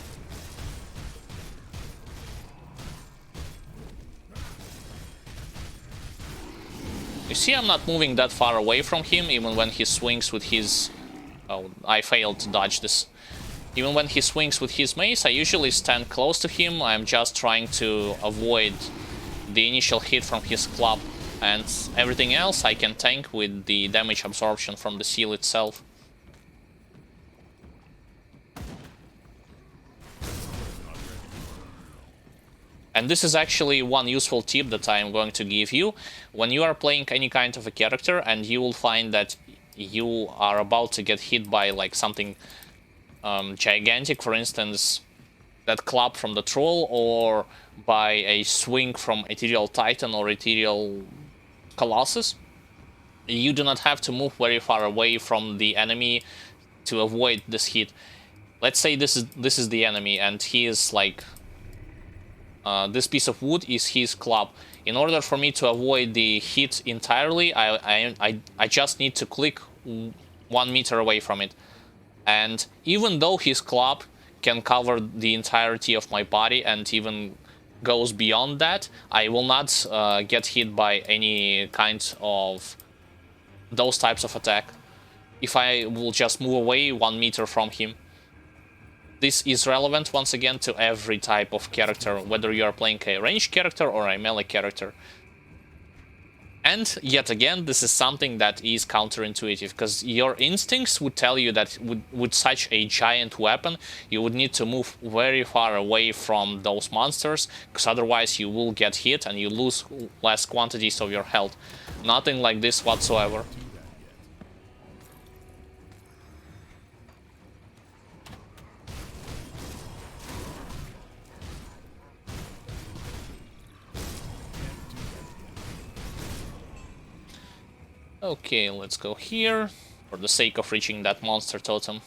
S1: You see, I'm not moving that far away from him, even when he swings with his... Oh, I failed to dodge this. Even when he swings with his mace, I usually stand close to him. I'm just trying to avoid the initial hit from his club, and everything else I can tank with the damage absorption from the seal itself. And this is actually one useful tip that I am going to give you. When you are playing any kind of a character and you will find that you are about to get hit by like something gigantic, for instance, that club from the troll, or by a swing from Ethereal Titan or Ethereal Colossus. You do not have to move very far away from the enemy to avoid this hit. Let's say this is the enemy, and he is like this piece of wood is his club. In order for me to avoid the hit entirely, I just need to click 1 meter away from it. And even though his club can cover the entirety of my body and even goes beyond that, I will not get hit by any kind of those types of attack if I will just move away 1 meter from him. This is relevant once again to every type of character, whether you are playing a ranged character or a melee character. And yet again, this is something that is counterintuitive, because your instincts would tell you that with such a giant weapon, you would need to move very far away from those monsters, because otherwise you will get hit and you lose less quantities of your health. Nothing like this whatsoever. Okay, let's go here, for the sake of reaching that monster totem.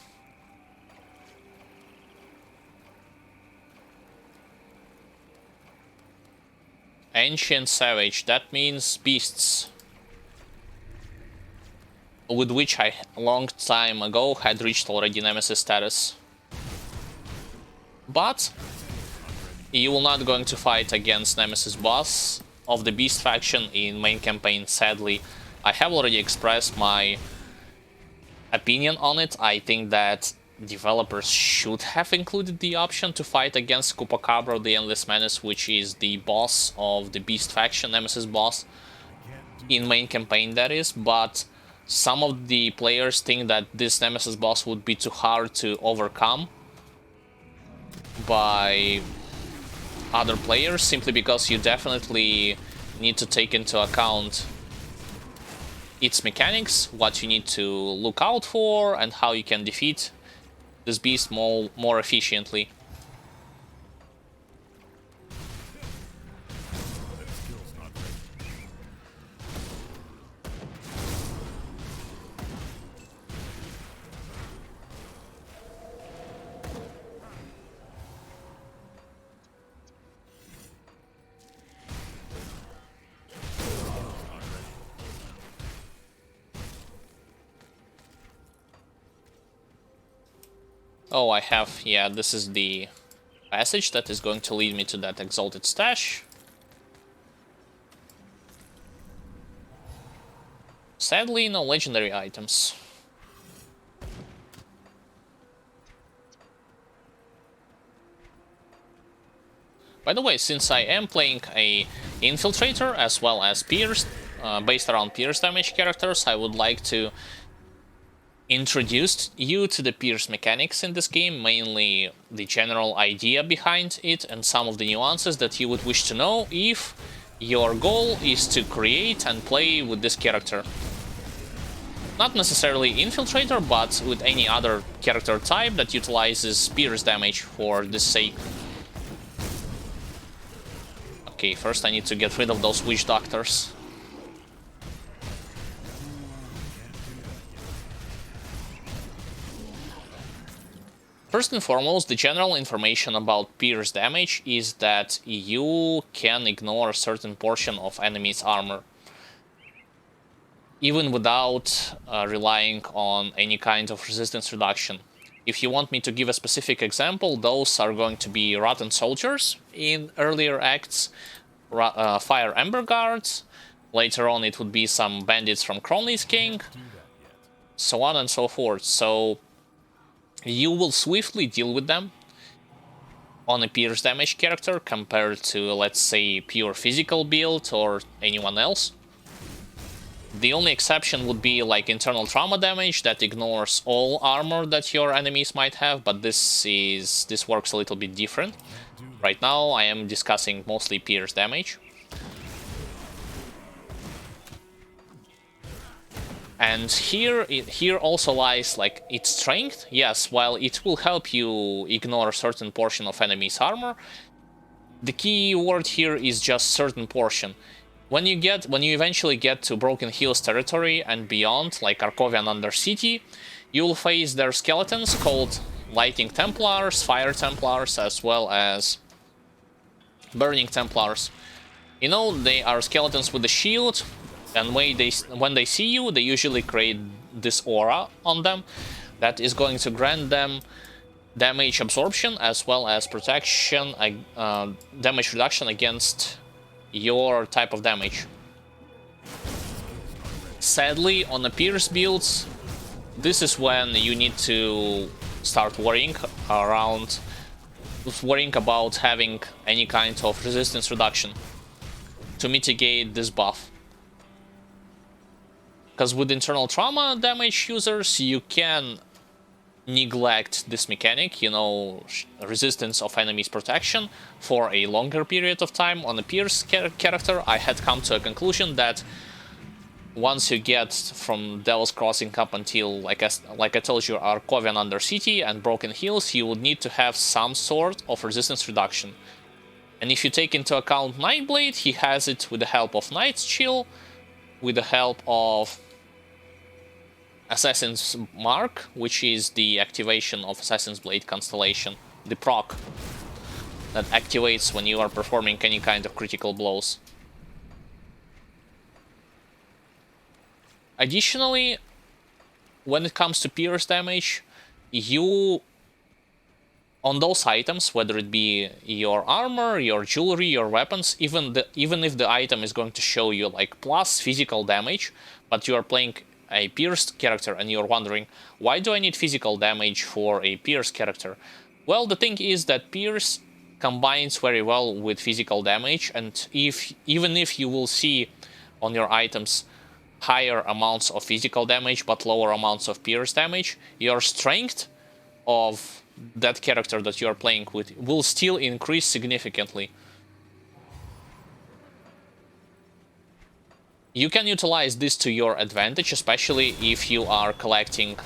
S1: Ancient Savage, that means beasts. With which I, a long time ago, had reached already Nemesis status. But you will not going to fight against Nemesis boss of the Beast faction in main campaign, sadly. I have already expressed my opinion on it. I think that developers should have included the option to fight against Chupacabra, the Endless Menace, which is the boss of the Beast faction, Nemesis boss, in main campaign that is, but some of the players think that this Nemesis boss would be too hard to overcome by other players, simply because you definitely need to take into account its mechanics, what you need to look out for, and how you can defeat this beast more efficiently. Oh, I have, yeah, this is the passage that is going to lead me to that exalted stash. Sadly, no legendary items. By the way, since I am playing a Infiltrator as well as Pierce, based around Pierce damage characters, I would like to introduce you to the Pierce mechanics in this game, mainly the general idea behind it and some of the nuances that you would wish to know if your goal is to create and play with this character. Not necessarily Infiltrator, but with any other character type that utilizes Pierce damage for this sake. Okay, first I need to get rid of those witch doctors. First and foremost, the general information about Pierce damage is that you can ignore a certain portion of enemy's armor, even without relying on any kind of resistance reduction. If you want me to give a specific example, those are going to be Rotten Soldiers in earlier acts, Fire Ember Guards, later on it would be some bandits from Crowley's King, so on and so forth. So you will swiftly deal with them on a Pierce damage character compared to, let's say, pure physical build or anyone else. The only exception would be like internal trauma damage that ignores all armor that your enemies might have, but this works a little bit different. Right now I am discussing mostly Pierce damage. And here also lies like its strength. Yes, while it will help you ignore a certain portion of enemy's armor, the key word here is just certain portion. When you eventually get to Broken Hills territory and beyond, like Arkovian Undercity, you'll face their skeletons called Lightning Templars, Fire Templars, as well as Burning Templars. You know, they are skeletons with a shield, and when they see you, they usually create this aura on them that is going to grant them damage absorption as well as protection, damage reduction against your type of damage. Sadly, on the Pierce builds, this is when you need to start worrying about having any kind of resistance reduction to mitigate this buff. Because with internal trauma damage users, you can neglect this mechanic, you know, resistance of enemies protection, for a longer period of time. On a Pierce character, I had come to a conclusion that once you get from Devil's Crossing up until, like I told you, Arkovian Undercity and Broken Hills, you would need to have some sort of resistance reduction. And if you take into account Nightblade, he has it with the help of Night's Chill, with the help of Assassin's Mark, which is the activation of Assassin's Blade Constellation, the proc that activates when you are performing any kind of critical blows. Additionally, when it comes to Pierce damage, you, on those items, whether it be your armor, your jewelry, your weapons, even if the item is going to show you like plus physical damage, but you are playing a pierced character and you're wondering, why do I need physical damage for a pierced character? Well, the thing is that pierce combines very well with physical damage, and even if you will see on your items higher amounts of physical damage but lower amounts of pierce damage, your strength of that character that you are playing with will still increase significantly. You can utilize this to your advantage, especially if you are collecting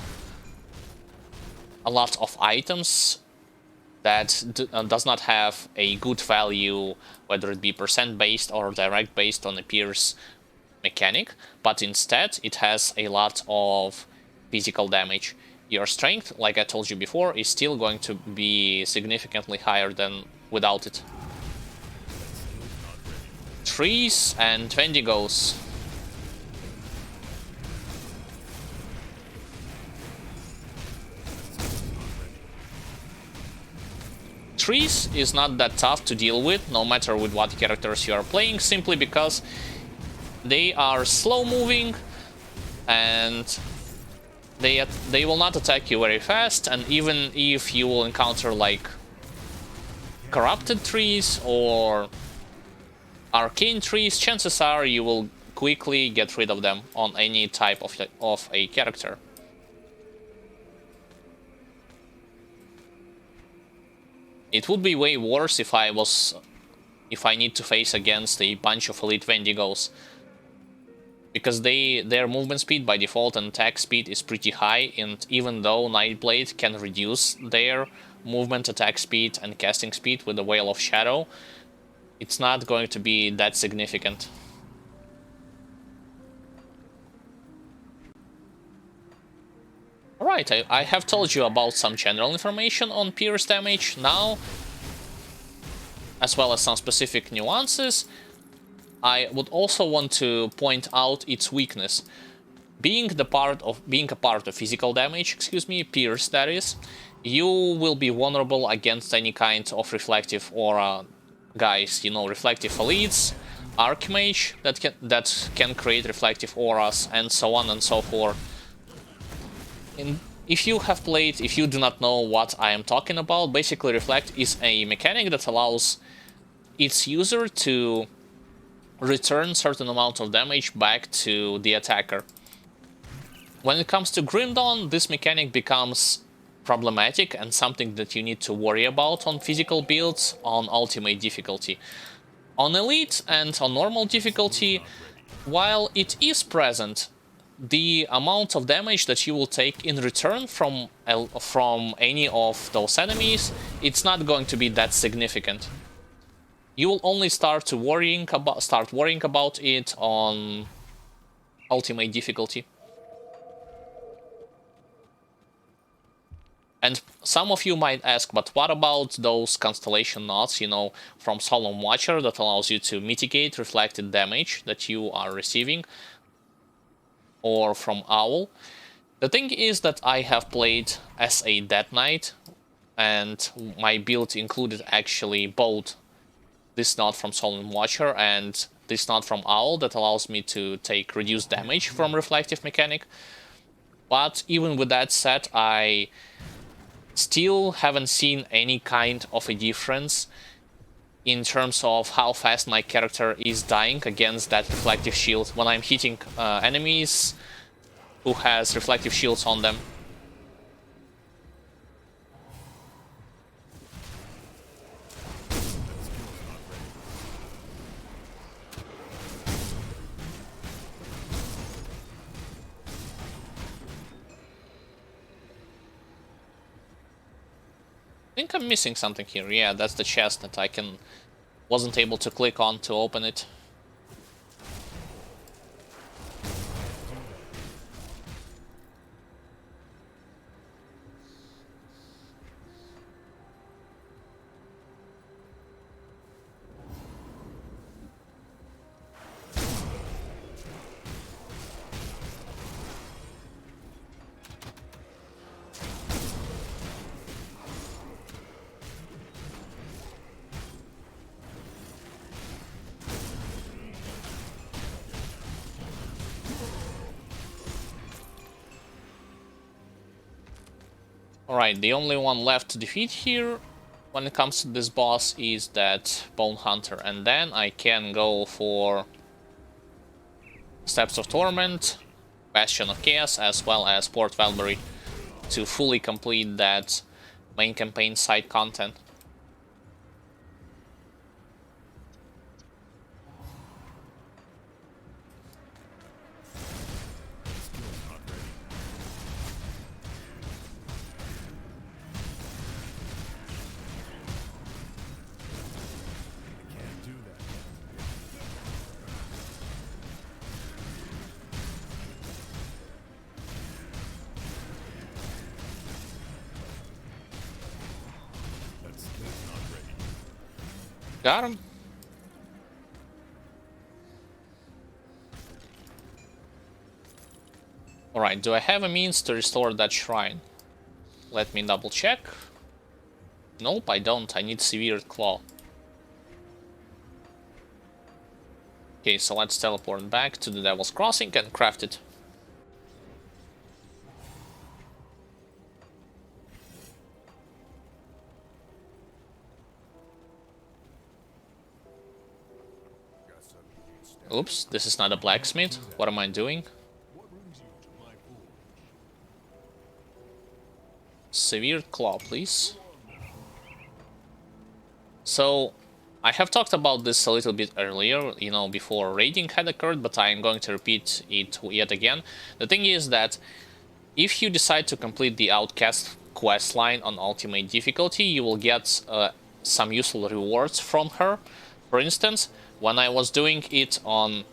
S1: a lot of items that does not have a good value, whether it be percent based or direct based on a Pierce mechanic, but instead it has a lot of physical damage. Your strength, like I told you before, is still going to be significantly higher than without it. Trees and Wendigos. Trees is not that tough to deal with, no matter with what characters you are playing, simply because they are slow moving and they will not attack you very fast, and even if you will encounter like corrupted trees or arcane trees, chances are you will quickly get rid of them on any type of a character. It would be way worse if I need to face against a bunch of elite Wendigos, because their movement speed by default and attack speed is pretty high, and even though Nightblade can reduce their movement, attack speed, and casting speed with the Veil of Shadow, it's not going to be that significant. Alright, I have told you about some general information on Pierce damage. Now, as well as some specific nuances, I would also want to point out its weakness. Being a part of physical damage, Pierce that is, you will be vulnerable against any kind of reflective aura guys, you know, reflective elites, Archmage that can create reflective auras, and so on and so forth. If you do not know what I am talking about, basically Reflect is a mechanic that allows its user to return certain amount of damage back to the attacker. When it comes to Grim Dawn, this mechanic becomes problematic and something that you need to worry about on physical builds on ultimate difficulty. On elite and on normal difficulty, while it is present, the amount of damage that you will take in return from any of those enemies, it's not going to be that significant. You will only start worrying about it on ultimate difficulty. And some of you might ask, but what about those constellation knots, you know, from Solemn Watcher that allows you to mitigate reflected damage that you are receiving, or from Owl? The thing is that I have played as a Dead Knight, and my build included actually both this knot from Solemn Watcher and this knot from Owl that allows me to take reduced damage from reflective mechanic. But even with that said, I still haven't seen any kind of a difference in terms of how fast my character is dying against that reflective shield when I'm hitting enemies who has reflective shields on them. I think I'm missing something here. Yeah, that's the chest that I wasn't able to click on to open it. Alright, the only one left to defeat here when it comes to this boss is that Bone Hunter, and then I can go for Steps of Torment, Bastion of Chaos, as well as Port Valkyrie to fully complete that main campaign side content. Got him. Alright, do I have a means to restore that shrine? Let me double check. Nope, I don't. I need Severed Claw. Okay, so let's teleport back to the Devil's Crossing and craft it. Oops, this is not a blacksmith. What am I doing? Severed Claw, please. So, I have talked about this a little bit earlier, you know, before raiding had occurred, but I am going to repeat it yet again. The thing is that if you decide to complete the Outcast questline on Ultimate Difficulty, you will get some useful rewards from her. For instance, when I was doing it on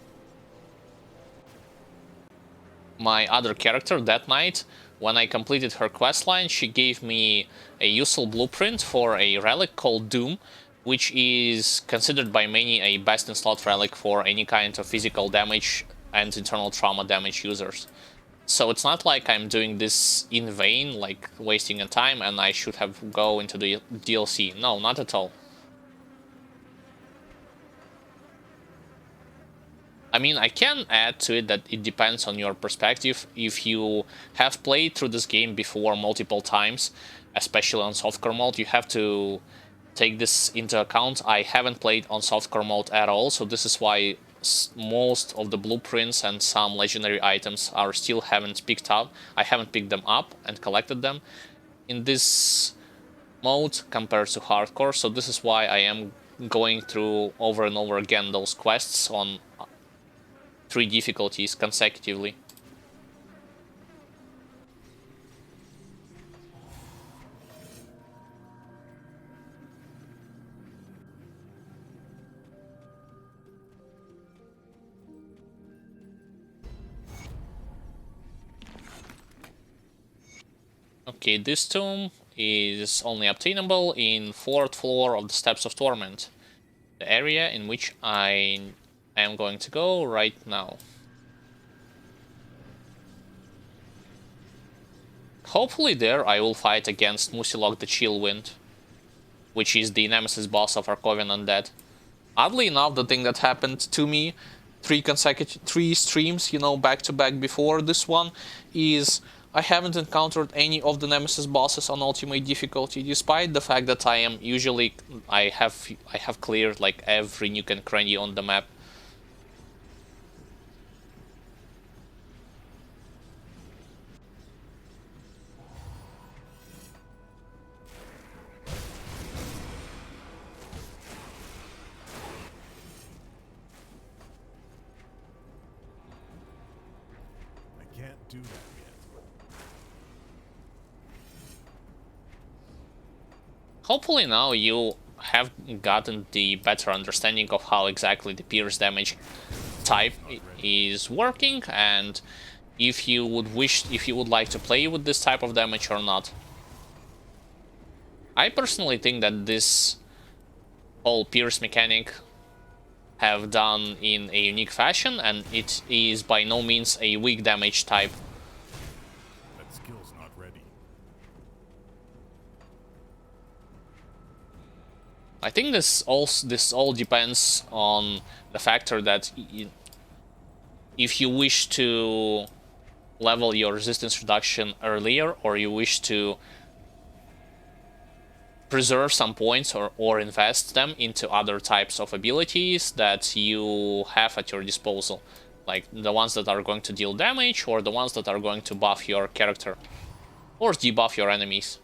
S1: my other character, Dead Knight, when I completed her questline, she gave me a useful blueprint for a relic called Doom, which is considered by many a best-in-slot relic for any kind of physical damage and internal trauma damage users. So it's not like I'm doing this in vain, like wasting a time, and I should have go into the DLC. No, not at all. I mean, I can add to it that it depends on your perspective. If you have played through this game before multiple times, especially on softcore mode, you have to take this into account. I haven't played on softcore mode at all, so this is why most of the blueprints and some legendary items are still haven't picked up. I haven't picked them up and collected them in this mode compared to hardcore, so this is why I am going through over and over again those quests on 3 difficulties consecutively. Okay, this tomb is only obtainable in 4th floor of the Steps of Torment, the area in which I am going to go right now. Hopefully there I will fight against Musilok the Chillwind, which is the Nemesis boss of Arkovian Undead. Oddly enough, the thing that happened to me 3 streams, back to back before this one, is I haven't encountered any of the Nemesis bosses on ultimate difficulty, despite the fact that I have cleared like every nook and cranny on the map.
S2: Can't do that yet.
S1: Hopefully now you have gotten the better understanding of how exactly the pierce damage type is working, and if you would like to play with this type of damage or not. I personally think that this whole pierce mechanic have done in a unique fashion, and it is by no means a weak damage type.
S2: That skill's not ready.
S1: I think this all depends on the factor that if you wish to level your resistance reduction earlier, or you wish to preserve some points or invest them into other types of abilities that you have at your disposal, like the ones that are going to deal damage or the ones that are going to buff your character or debuff your enemies.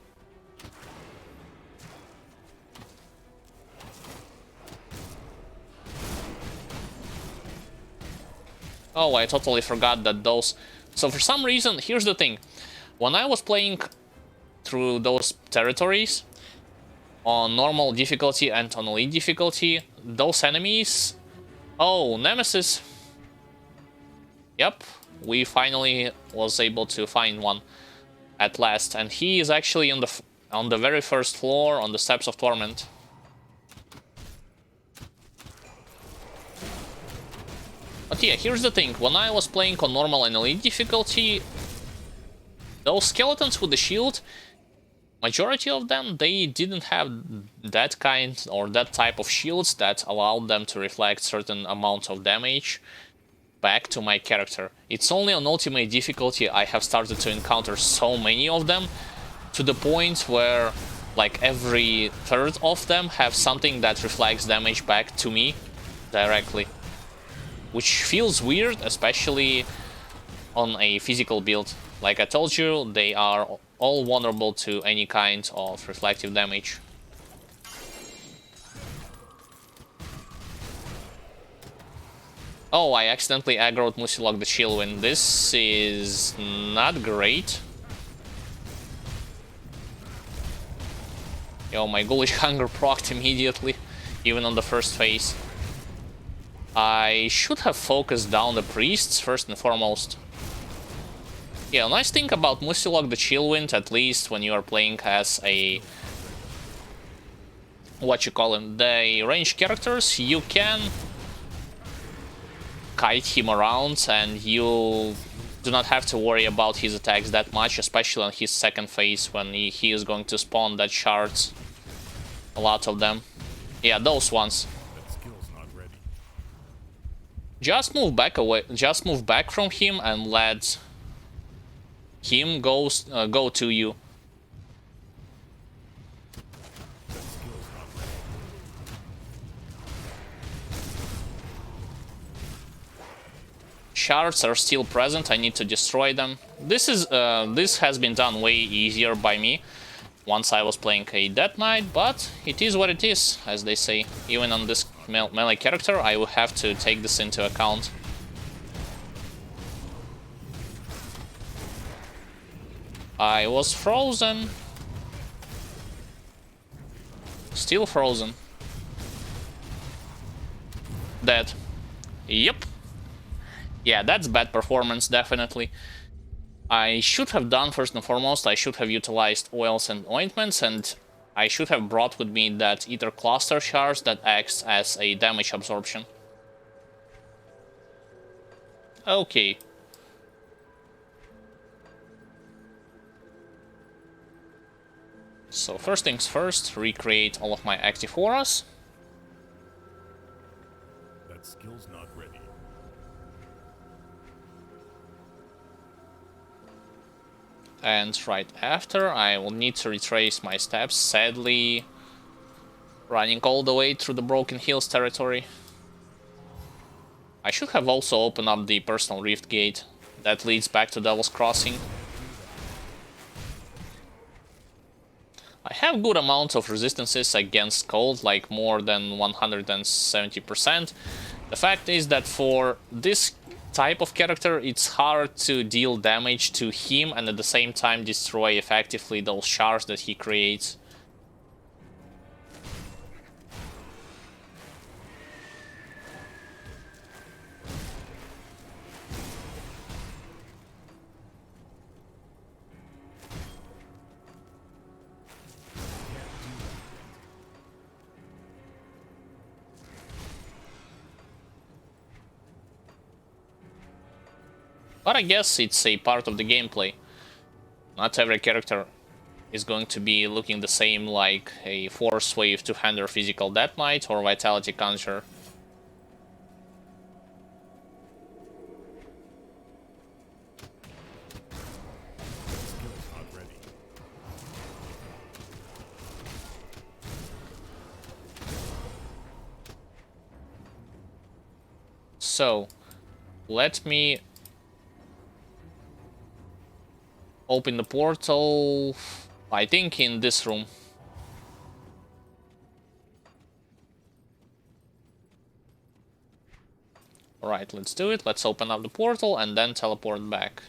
S1: Oh, I totally forgot that those... So for some reason, here's the thing. When I was playing through those territories, on normal difficulty and on elite difficulty, those enemies... Oh, Nemesis! Yep, we finally was able to find one at last, and he is actually on the very first floor on the Steps of Torment. But yeah, here's the thing. When I was playing on normal and elite difficulty, those skeletons with the shield, majority of them, they didn't have that kind or that type of shields that allowed them to reflect certain amounts of damage back to my character. It's only on ultimate difficulty I have started to encounter so many of them, to the point where like every third of them have something that reflects damage back to me directly. Which feels weird, especially on a physical build. Like I told you, they are all vulnerable to any kind of reflective damage. Oh, I accidentally aggroed Musilok the Chillwind. This is not great. Yo, my Ghoulish Hunger procced immediately, even on the first phase. I should have focused down the priests first and foremost. Yeah, nice thing about Musilok the Chillwind, at least when you are playing as a... the ranged characters, you can kite him around and you do not have to worry about his attacks that much, especially on his second phase when he is going to spawn that shards. A lot of them. Yeah, those ones.
S2: That skill's not ready.
S1: Just move back away. Just move back from him and let him go to you.
S2: That skill's not ready.
S1: Shards are still present. I need to destroy them. This has been done way easier by me once I was playing a Death Knight, but it is what it is, as they say. Even on this melee character, I will have to take this into account. I was frozen. Still frozen. Dead. Yep. Yeah, that's bad performance, definitely. I should have done, first and foremost, I should have utilized oils and ointments, and I should have brought with me that ether cluster shards that acts as a damage absorption. Okay. So first things first, recreate all of my active auras.
S2: That skill's not ready.
S1: And right after, I will need to retrace my steps, sadly running all the way through the Broken Hills territory. I should have also opened up the personal rift gate that leads back to Devil's Crossing. I have good amounts of resistances against cold, like more than 170%. The fact is that for this type of character, it's hard to deal damage to him and at the same time destroy effectively those shards that he creates. But I guess it's a part of the gameplay. Not every character is going to be looking the same like a Force Wave two-hander Physical Death Knight or Vitality Conjurer.
S2: Skill's not ready.
S1: So, let me open the portal, I think in this room. Alright, let's do it. Let's open up the portal and then teleport back.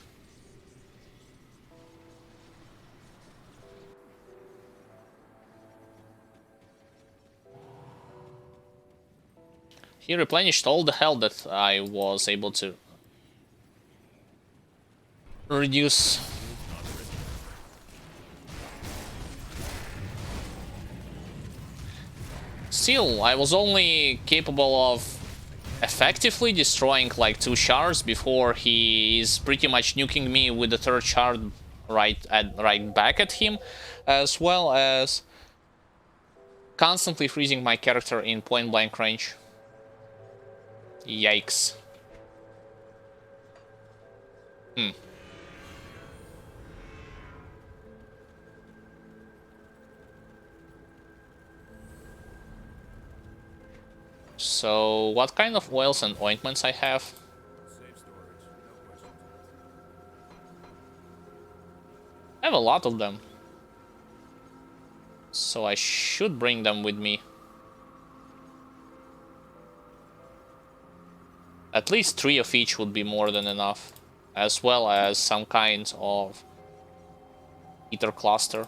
S1: He replenished all the health that I was able to reduce. Still, I was only capable of effectively destroying like 2 shards before he is pretty much nuking me with the 3rd shard right back at him, as well as constantly freezing my character in point blank range. Yikes. So, what kind of oils and ointments I have?
S2: Safe storage. No questions asked.
S1: I have a lot of them. So I should bring them with me. At least 3 of each would be more than enough. As well as some kind of ether cluster.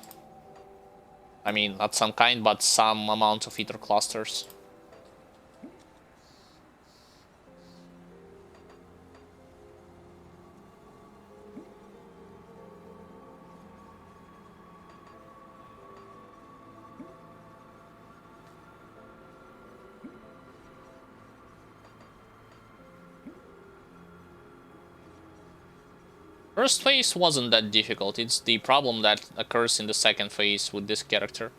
S1: I mean, not some kind, but some amount of ether clusters. First phase wasn't that difficult, it's the problem that occurs in the second phase with this character.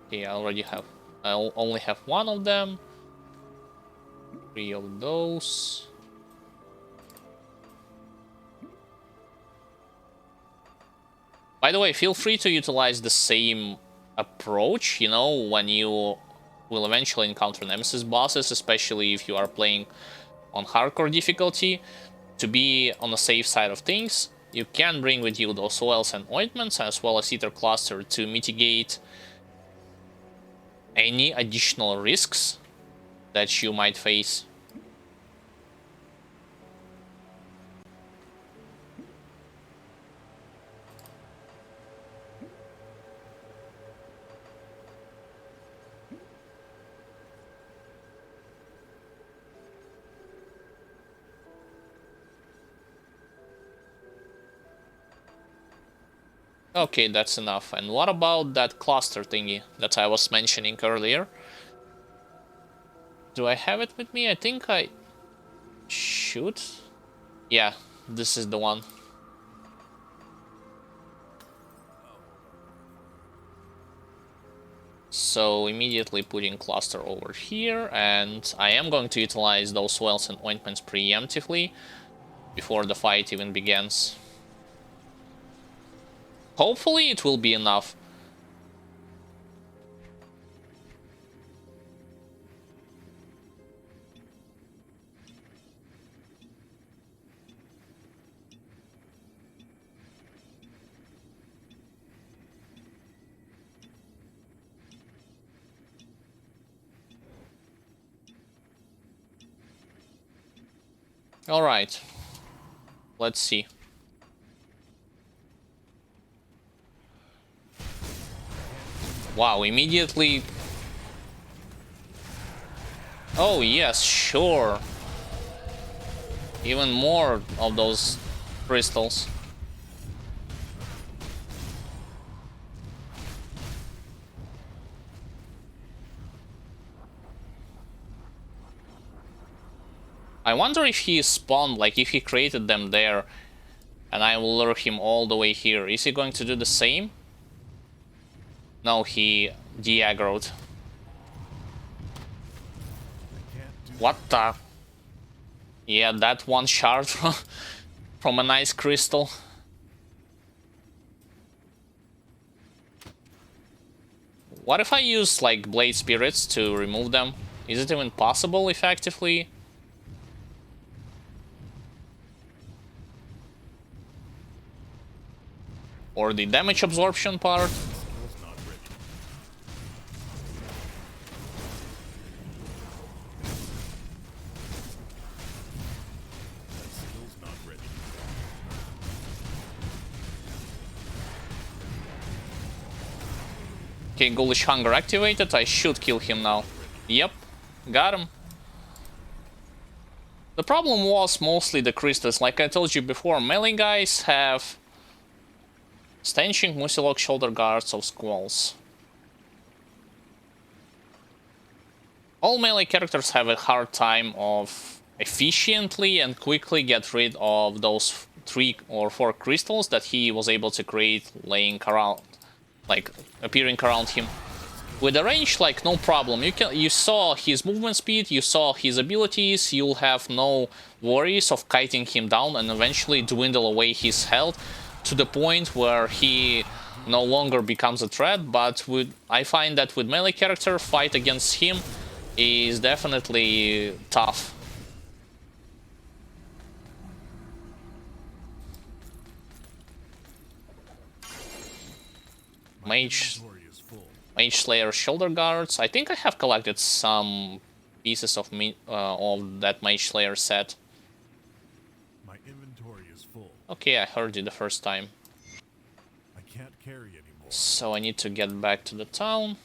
S1: Okay, I only have 1 of them. 3 of those. By the way, feel free to utilize the same approach, you know, when you will eventually encounter Nemesis bosses, especially if you are playing on hardcore difficulty. To be on the safe side of things, you can bring with you those oils and ointments as well as ether cluster to mitigate any additional risks that you might face. Okay, that's enough. And what about that cluster thingy that I was mentioning earlier? Do I have it with me? I think I should. Yeah, this is the one. So immediately putting cluster over here, and I am going to utilize those wells and ointments preemptively before the fight even begins. Hopefully it will be enough. Alright. Let's see. Wow, immediately... Oh yes, sure. Even more of those crystals. I wonder if he spawned, like if he created them there, and I will lure him all the way here. Is he going to do the same? No, he de-aggroed. What the? Yeah, that one shard from a nice crystal. What if I use like blade spirits to remove them? Is it even possible effectively? Or the damage absorption part?
S2: Skill's not ready. That skill's not ready.
S1: Okay, Ghoulish Hunger activated. I should kill him now. Yep, got him. The problem was mostly the crystals. Like I told you before, melee guys have stanching Mucilog shoulder guards of squalls. All melee characters have a hard time of efficiently and quickly get rid of those 3 or 4 crystals that he was able to create laying around, like appearing around him. With the range, like, no problem. You saw his movement speed, you saw his abilities, you'll have no worries of kiting him down and eventually dwindle away his health to the point where he no longer becomes a threat. But I find that with melee character, fight against him is definitely tough. Mage Slayer shoulder guards. I think I have collected some pieces of that Mage Slayer set.
S2: My inventory is full.
S1: Okay, I heard you the first time.
S2: I can't carry anymore.
S1: So I need to get back to the town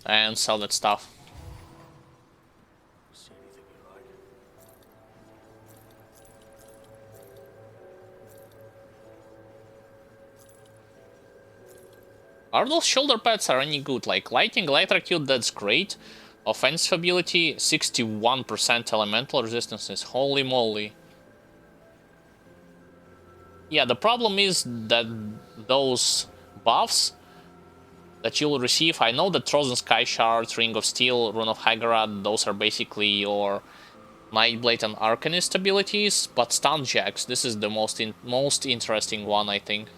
S1: and sell that stuff.
S2: See anything you like?
S1: Are those shoulder pads are any good? Like lightning electrocute, that's great. Offensive ability, 61% elemental resistances. Holy moly. Yeah, the problem is that those buffs that you'll receive, I know that Frozen Sky Shard, Ring of Steel, Rune of Haggarad, those are basically your Nightblade and Arcanist abilities, but Stun Jacks, this is the most interesting one, I think.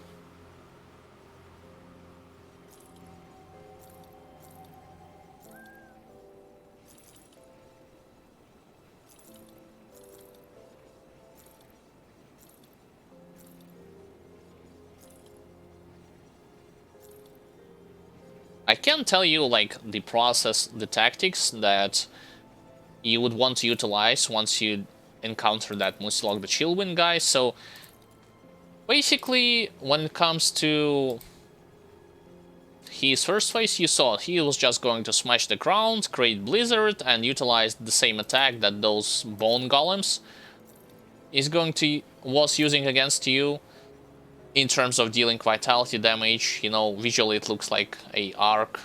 S1: I can tell you, like, the process, the tactics that you would want to utilize once you encounter that Mucilog the Chillwind guy. So, basically, when it comes to his first phase, you saw he was just going to smash the ground, create Blizzard, and utilize the same attack that those Bone Golems was using against you. in terms of dealing vitality damage. You know, visually it looks like a arc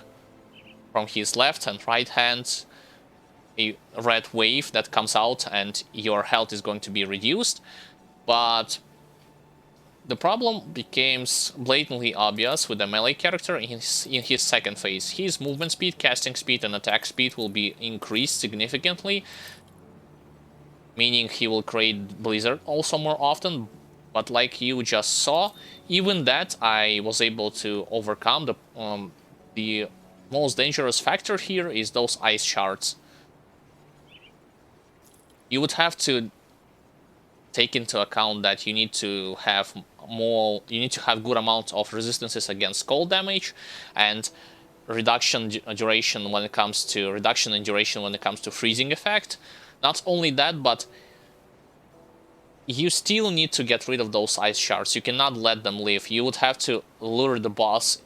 S1: from his left and right hands, a red wave that comes out and your health is going to be reduced. But the problem becomes blatantly obvious with the melee character in his second phase. His movement speed, casting speed, and attack speed will be increased significantly, meaning he will create Blizzard also more often. But like you just saw, even that I was able to overcome. The most dangerous factor here is those ice shards. You would have to take into account that you need to have good amount of resistances against cold damage and reduction in duration when it comes to freezing effect. Not only that, but you still need to get rid of those ice shards. You cannot let them live. You would have to lure the boss.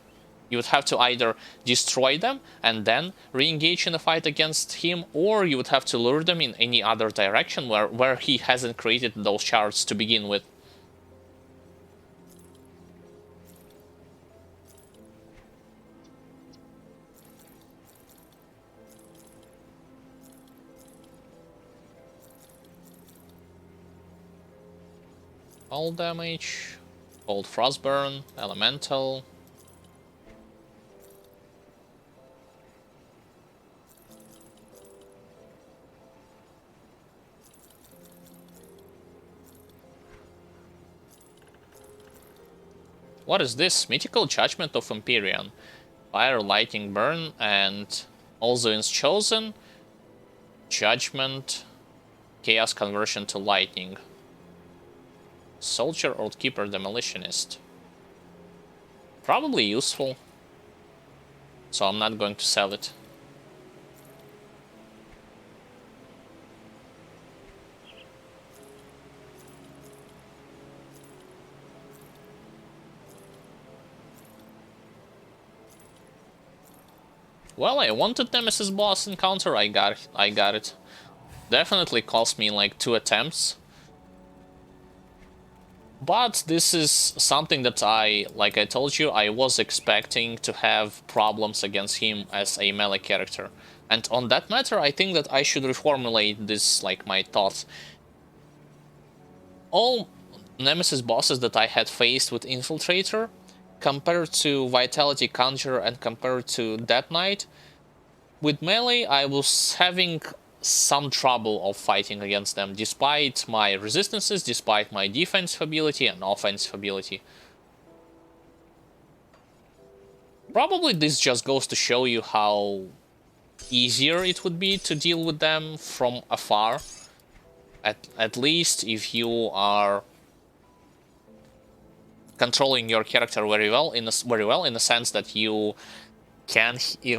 S1: You would have to either destroy them and then re-engage in a fight against him, or you would have to lure them in any other direction where he hasn't created those shards to begin with. All damage, cold frostburn, elemental. What is this? Mythical Judgment of Empyrean. Fire, Lightning, Burn, and also in Chosen, Judgment, Chaos Conversion to Lightning. Soldier, Oathkeeper, Demolitionist. Probably useful, so I'm not going to sell it. Well, I wanted Nemesis boss encounter, I got it. Definitely cost me like 2 attempts. But this is something that like I told you, I was expecting to have problems against him as a melee character. And on that matter, I think that I should reformulate this, like, my thoughts. All Nemesis bosses that I had faced with Infiltrator, compared to Vitality Conjurer and compared to Death Knight, with melee I was having some trouble of fighting against them, despite my resistances, despite my defensive ability and offensive ability. Probably this just goes to show you how easier it would be to deal with them from afar. At least if you are controlling your character very well in the sense that you can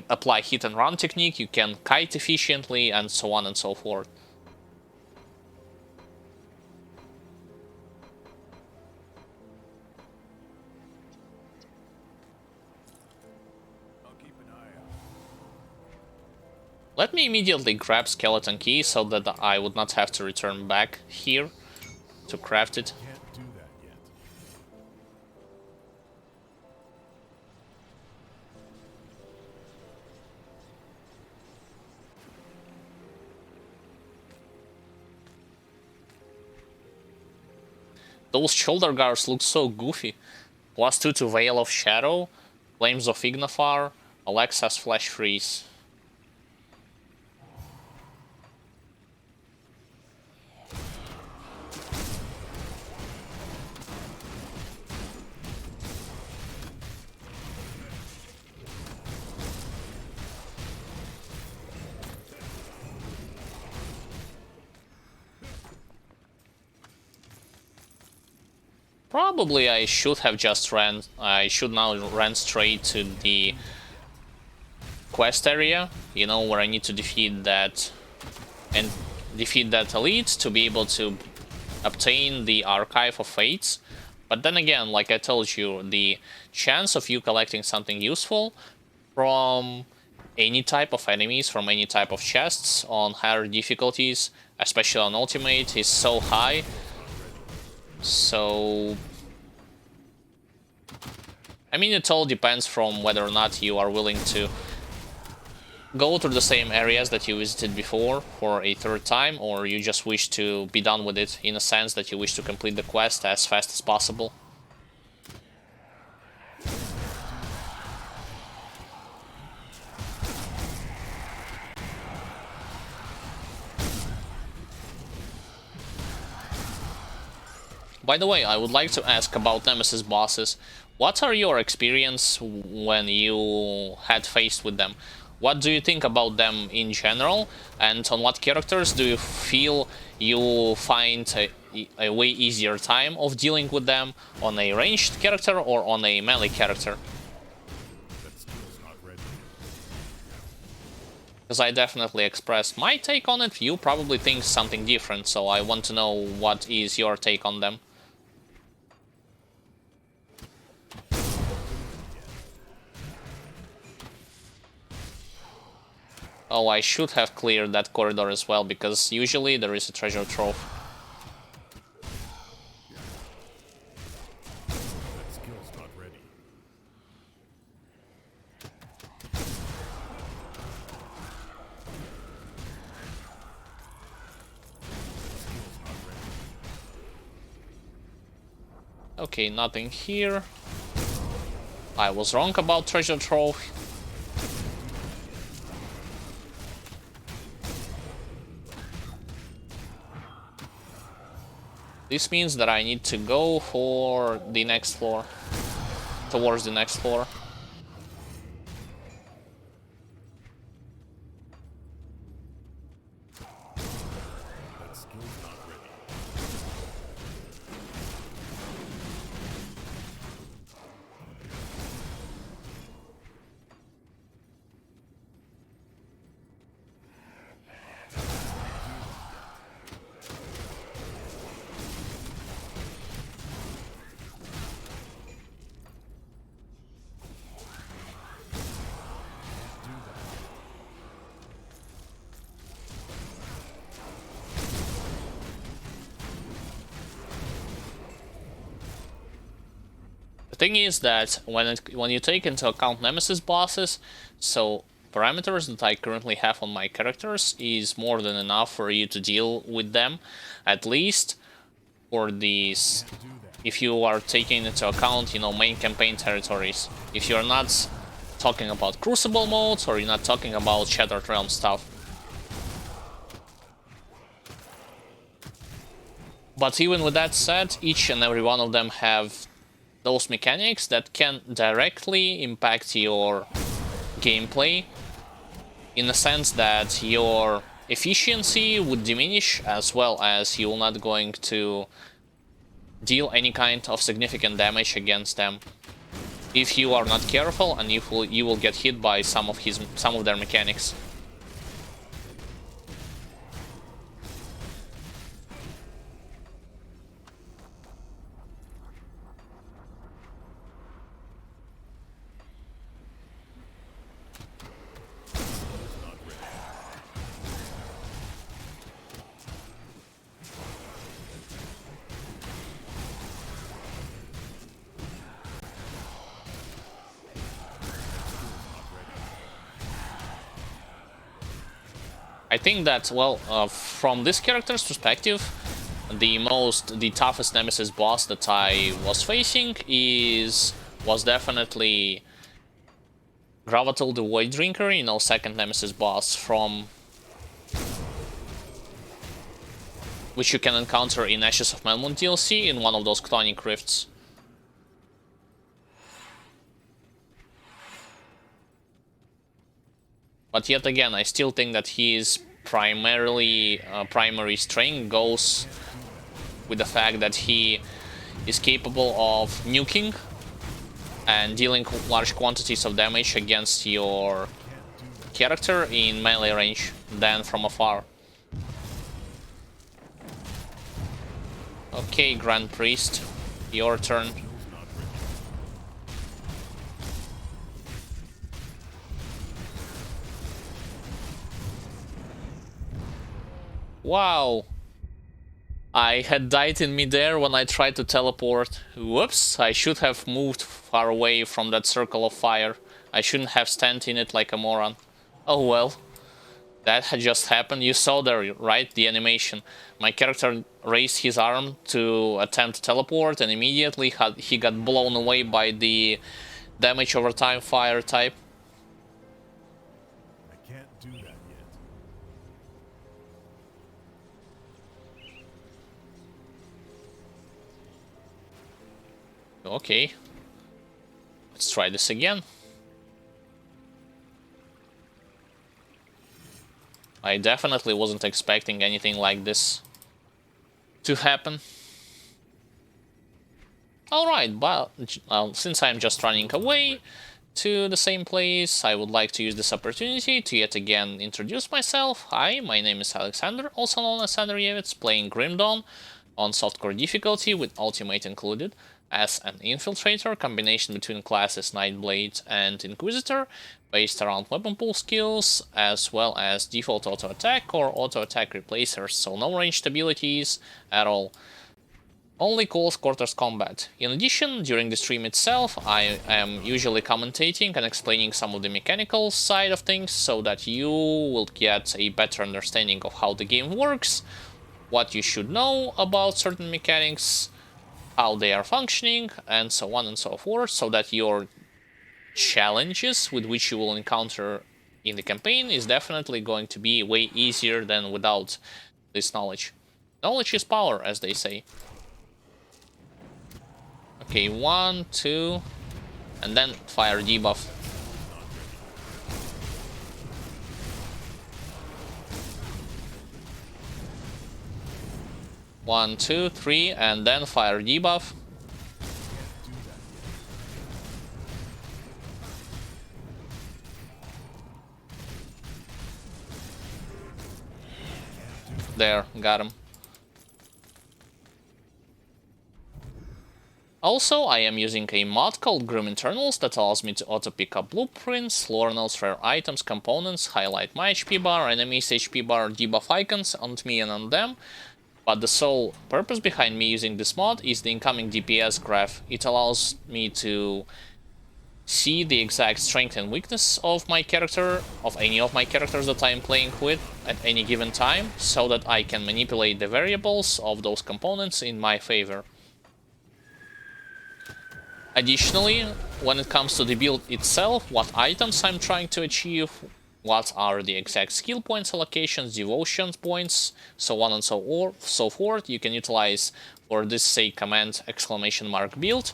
S1: apply hit and run technique, you can kite efficiently, and so on and so forth.
S2: I'll keep an eye out.
S1: Let me immediately grab Skeleton Key so that I would not have to return back here to craft it.
S2: Can't do that yet.
S1: Those shoulder guards look so goofy. +2 to Veil of Shadow, Flames of Ignafar, Alexa's Flash Freeze. Probably I should have just I should now run straight to the quest area, you know, where I need to defeat that elite to be able to obtain the Archive of Fates. But then again, like I told you, the chance of you collecting something useful from any type of enemies, from any type of chests on higher difficulties, especially on Ultimate, is so high. So, I mean, it all depends from whether or not you are willing to go to the same areas that you visited before for a third time, or you just wish to be done with it, in a sense that you wish to complete the quest as fast as possible. By the way, I would like to ask about Nemesis bosses. What are your experience when you had faced with them? What do you think about them in general? And on what characters do you feel you find a way easier time of dealing with them? On a ranged character or on a melee character?
S2: That skill's not ready.
S1: Because I definitely expressed my take on it. You probably think something different, so I want to know what is your take on them. Oh, I should have cleared that corridor as well, because usually there is a treasure trove.
S2: That skill's not ready. Skill's not ready.
S1: Okay, nothing here. I was wrong about treasure trove. This means that I need to go for the next floor. Towards the next floor.
S2: That skill's not ready.
S1: The thing is that when you take into account Nemesis bosses, so parameters that I currently have on my characters is more than enough for you to deal with them, at least for these. If you are taking into account, you know, main campaign territories. If you're not talking about Crucible modes, or you're not talking about Shattered Realm stuff. But even with that said, each and every one of them have those mechanics that can directly impact your gameplay, in the sense that your efficiency would diminish, as well as you're not going to deal any kind of significant damage against them if you are not careful, and you will get hit by some of their mechanics. I think that, well, from this character's perspective, the toughest Nemesis boss that I was facing was definitely Gravatul the Void Drinker, you know, second Nemesis boss from which you can encounter in Ashes of Melmoon DLC in one of those Clonic Rifts. But yet again, I still think that his primary strength goes with the fact that he is capable of nuking and dealing large quantities of damage against your character in melee range than from afar. Okay, Grand Priest, your turn. Wow. I had died in midair when I tried to teleport. Whoops, I should have moved far away from that circle of fire. I shouldn't have stand in it like a moron. Oh well. That had just happened. You saw there, right? The animation. My character raised his arm to attempt to teleport, and immediately he got blown away by the damage over time fire type.
S2: I can't do that yet.
S1: Okay. Let's try this again. I definitely wasn't expecting anything like this to happen. Alright, but since I'm just running away to the same place, I would like to use this opportunity to yet again introduce myself. Hi, my name is Alexander, also known as Andreyevitz, playing Grim Dawn on softcore difficulty with ultimate included as an Infiltrator, combination between classes Nightblade and Inquisitor, based around weapon pool skills, as well as default auto attack or auto attack replacers, so no ranged abilities at all. Only close quarters combat. In addition, during the stream itself, I am usually commentating and explaining some of the mechanical side of things so that you will get a better understanding of how the game works, what you should know about certain mechanics, how they are functioning, and so on and so forth, so that your challenges with which you will encounter in the campaign is definitely going to be way easier than without this knowledge. Knowledge is power, as they say. Okay, 1, 2, and then fire debuff. One, two, three, and then fire debuff. There, got him. Also, I am using a mod called Grim Internals that allows me to auto-pick up blueprints, lore notes, rare items, components, highlight my HP bar, enemies' HP bar, debuff icons on me and on them. But the sole purpose behind me using this mod is the incoming DPS graph. It allows me to see the exact strength and weakness of my character, of any of my characters that I am playing with at any given time, so that I can manipulate the variables of those components in my favor. Additionally, when it comes to the build itself, what items I'm trying to achieve, what are the exact skill points allocations, devotion points, so on and so forth, you can utilize for this say command !build,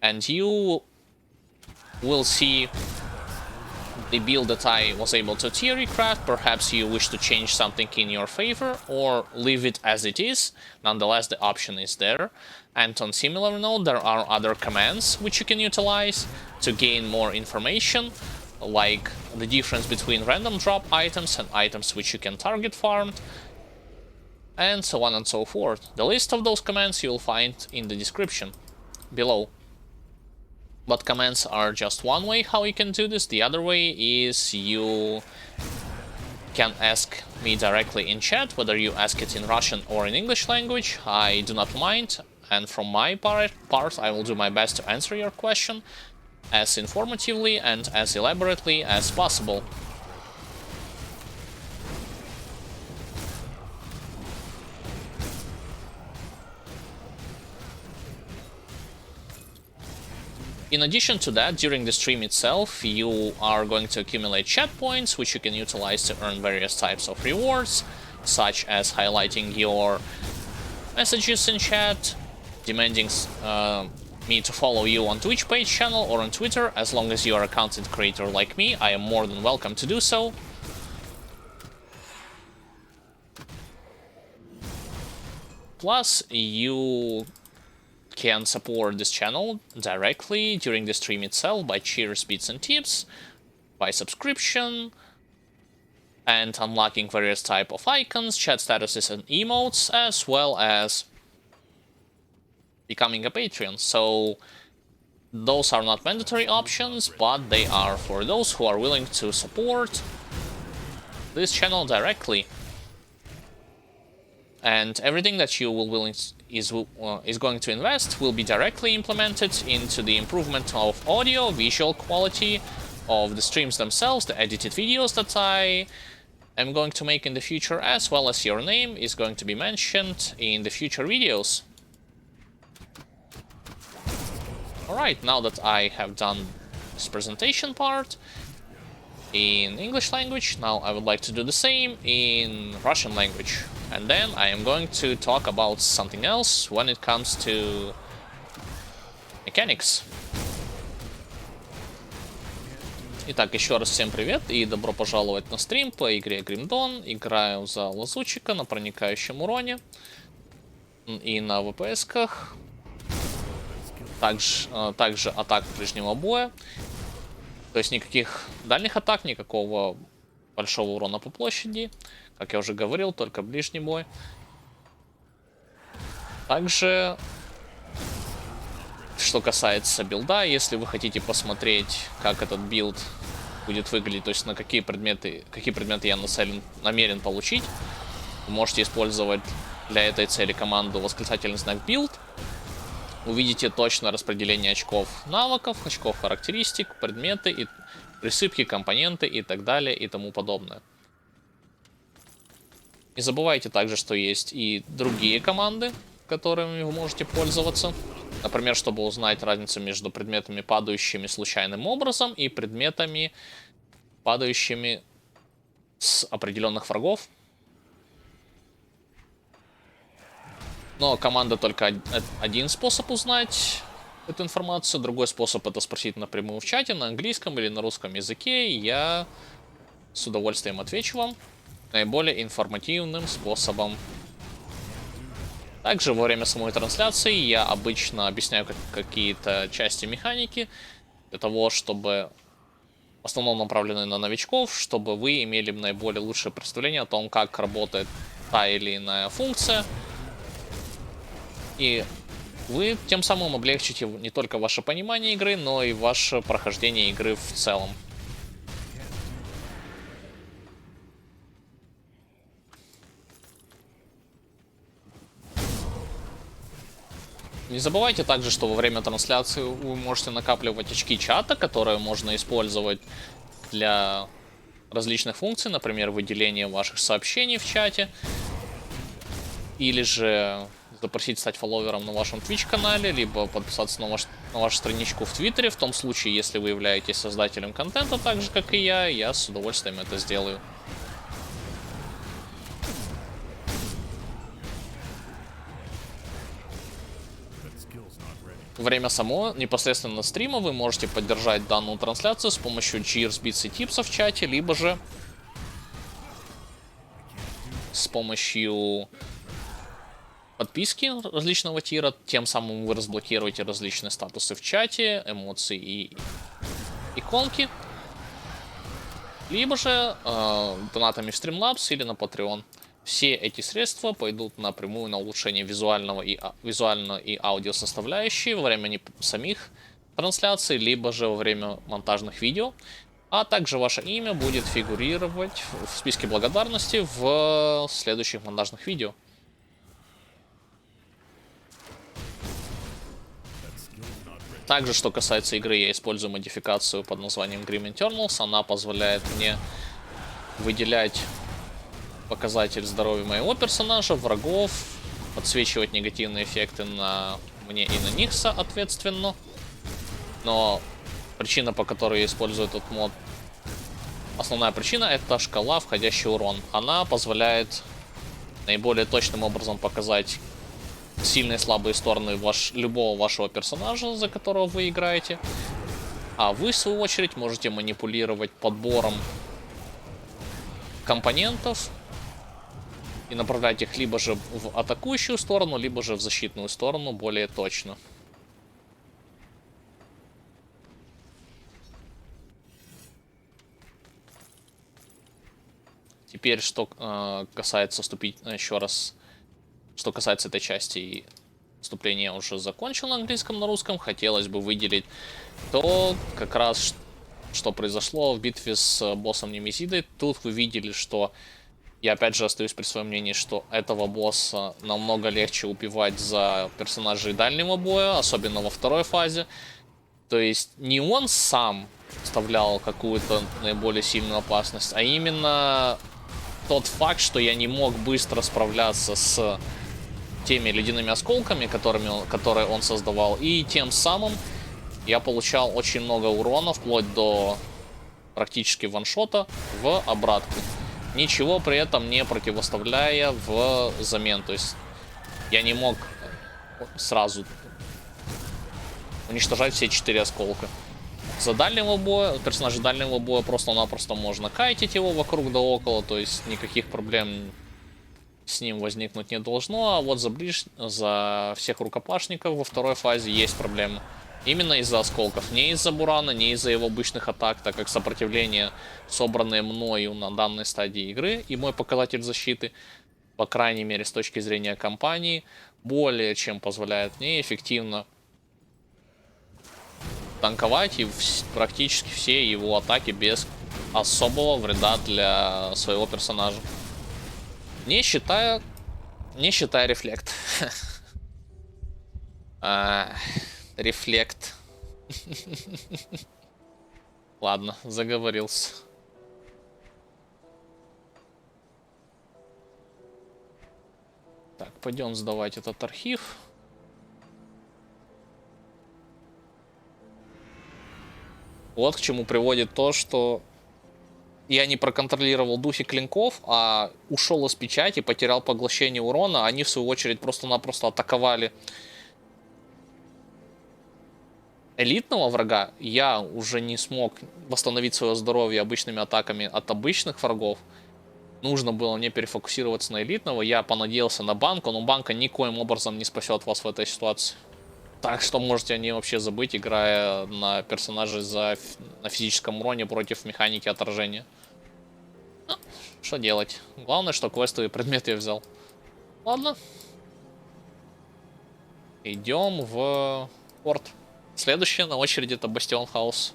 S1: and you will see the build that I was able to theory craft. Perhaps you wish to change something in your favor or leave it as it is. Nonetheless, the option is there. And on similar note, there are other commands which you can utilize to gain more information, like the difference between random drop items and items which you can target farmed, and so on and so forth. The list of those commands you'll find in the description below. But commands are just one way how you can do this. The other way is you can ask me directly in chat, whether you ask it in Russian or in English language. I do not mind, and from my part I will do my best to answer your question as informatively and as elaborately as possible. In addition to that, during the stream itself, you are going to accumulate chat points, which you can utilize to earn various types of rewards, such as highlighting your messages in chat, demanding me to follow you on Twitch page channel or on Twitter. As long as you are a content creator like me, I am more than welcome to do so. Plus, you can support this channel directly during the stream itself by cheers, bits and tips, by subscription, and unlocking various type of icons, chat statuses and emotes, as well as becoming a Patreon. So those are not mandatory options, but they are for those who are willing to support this channel directly. and everything that you is going to invest will be directly implemented into the improvement of audio, visual quality of the streams themselves, the edited videos that I am going to make in the future, as well as your name is going to be mentioned in the future videos. Alright, now that I have done this presentation part in English language, now I would like to do the same in Russian language. And then I am going to talk about something else when it comes to mechanics. Итак, еще раз всем привет и добро пожаловать на стрим по игре Grim Dawn. Играю за лазутчика на проникающем уроне и на ВПС-ках. Также атак ближнего боя. То есть никаких дальних атак, никакого большого урона по площади. Как я уже говорил, только ближний бой. Также, что касается билда, если вы хотите посмотреть, как этот билд будет выглядеть, то есть на какие предметы я намерен получить, вы можете использовать для этой цели команду восклицательный знак билд. Увидите точное распределение очков навыков, очков характеристик, предметы, и присыпки, компоненты и так далее и тому подобное. Не забывайте также, что есть и другие команды, которыми вы можете пользоваться. Например, чтобы узнать разницу между предметами, падающими случайным образом, и предметами, падающими с определенных врагов. Но команда только один способ узнать эту информацию. Другой способ — это спросить напрямую в чате на английском или на русском языке. И я с удовольствием отвечу вам наиболее информативным способом. Также во время самой трансляции я обычно объясняю какие-то части механики для того, чтобы в основном направлены на новичков, чтобы вы имели наиболее лучшее представление о том, как работает та или иная функция. И вы тем самым облегчите не только ваше понимание игры, но и ваше прохождение игры в целом. Не забывайте также, что во время трансляции вы можете накапливать очки чата, которые можно использовать для различных функций, например, выделение ваших сообщений в чате, или же запросить стать фолловером на вашем Twitch-канале, либо подписаться на вашу страничку в Твиттере. В том случае, если вы являетесь создателем контента, так же как и я с удовольствием это сделаю. Во время самого непосредственно стрима вы можете поддержать данную трансляцию с помощью cheers, bits и tips в чате, либо же с помощью подписки различного тира. Тем самым вы разблокируете различные статусы в чате, эмоции и иконки. Либо же донатами в Streamlabs или на Patreon. Все эти средства пойдут напрямую на улучшение визуальной и аудио составляющей во время самих трансляций, либо же во время монтажных видео. А также ваше имя будет фигурировать в списке благодарности в следующих монтажных видео. Также, что касается игры, я использую модификацию под названием Grim Internals. Она позволяет мне выделять показатель здоровья моего персонажа, врагов, подсвечивать негативные эффекты на мне и на них соответственно. Но причина, по которой я использую этот мод, основная причина — это шкала входящий урон. Она позволяет наиболее точным образом показать сильные и слабые стороны любого вашего персонажа, за которого вы играете. А вы, в свою очередь, можете манипулировать подбором компонентов и направлять их либо же в атакующую сторону, либо же в защитную сторону более точно. Теперь, что касается еще раз, что касается этой части, вступление я уже закончил на английском, на русском. Хотелось бы выделить то, как раз, что произошло в битве с боссом Немезидой. Тут вы видели, что Я опять же остаюсь при своем мнении, что этого босса намного легче убивать за персонажей дальнего боя, особенно во второй фазе. То есть не он сам вставлял какую-то наиболее сильную опасность, а именно тот факт, что я не мог быстро справляться с теми ледяными осколками, которые он создавал, и тем самым я получал очень много урона, вплоть до практически ваншота в обратку. Ничего при этом не противоставляя взамен. То есть я не мог сразу уничтожать все 4 осколка. За дальнего боя, персонажа дальнего боя просто-напросто можно кайтить его вокруг да около, то есть никаких проблем с ним возникнуть не должно, а вот за всех рукопашников во второй фазе есть проблемы. Именно из-за осколков, не из-за Бурана, не из-за его обычных атак, так как сопротивление, собранное мною на данной стадии игры, и мой показатель защиты, по крайней мере с точки зрения компании, более чем позволяет мне эффективно танковать и практически все его атаки без особого вреда для своего персонажа. Не считая рефлект. Рефлект. Ладно, заговорился. Так, пойдем сдавать этот архив. Вот к чему приводит то, что я не проконтролировал духи клинков, а ушел из печати, потерял поглощение урона. Они, в свою очередь, просто-напросто атаковали элитного врага. Я уже не смог восстановить свое здоровье обычными атаками от обычных врагов. Нужно было мне перефокусироваться на элитного. Я понадеялся на банку, но банка никоим образом не спасет вас в этой ситуации. Так что можете о ней вообще забыть, играя на персонаже на физическом уроне против механики отражения. Ну, что делать? Главное, что квестовые предметы я взял. Ладно. Идем в порт. Следующее на очереди это Бастион Хаус.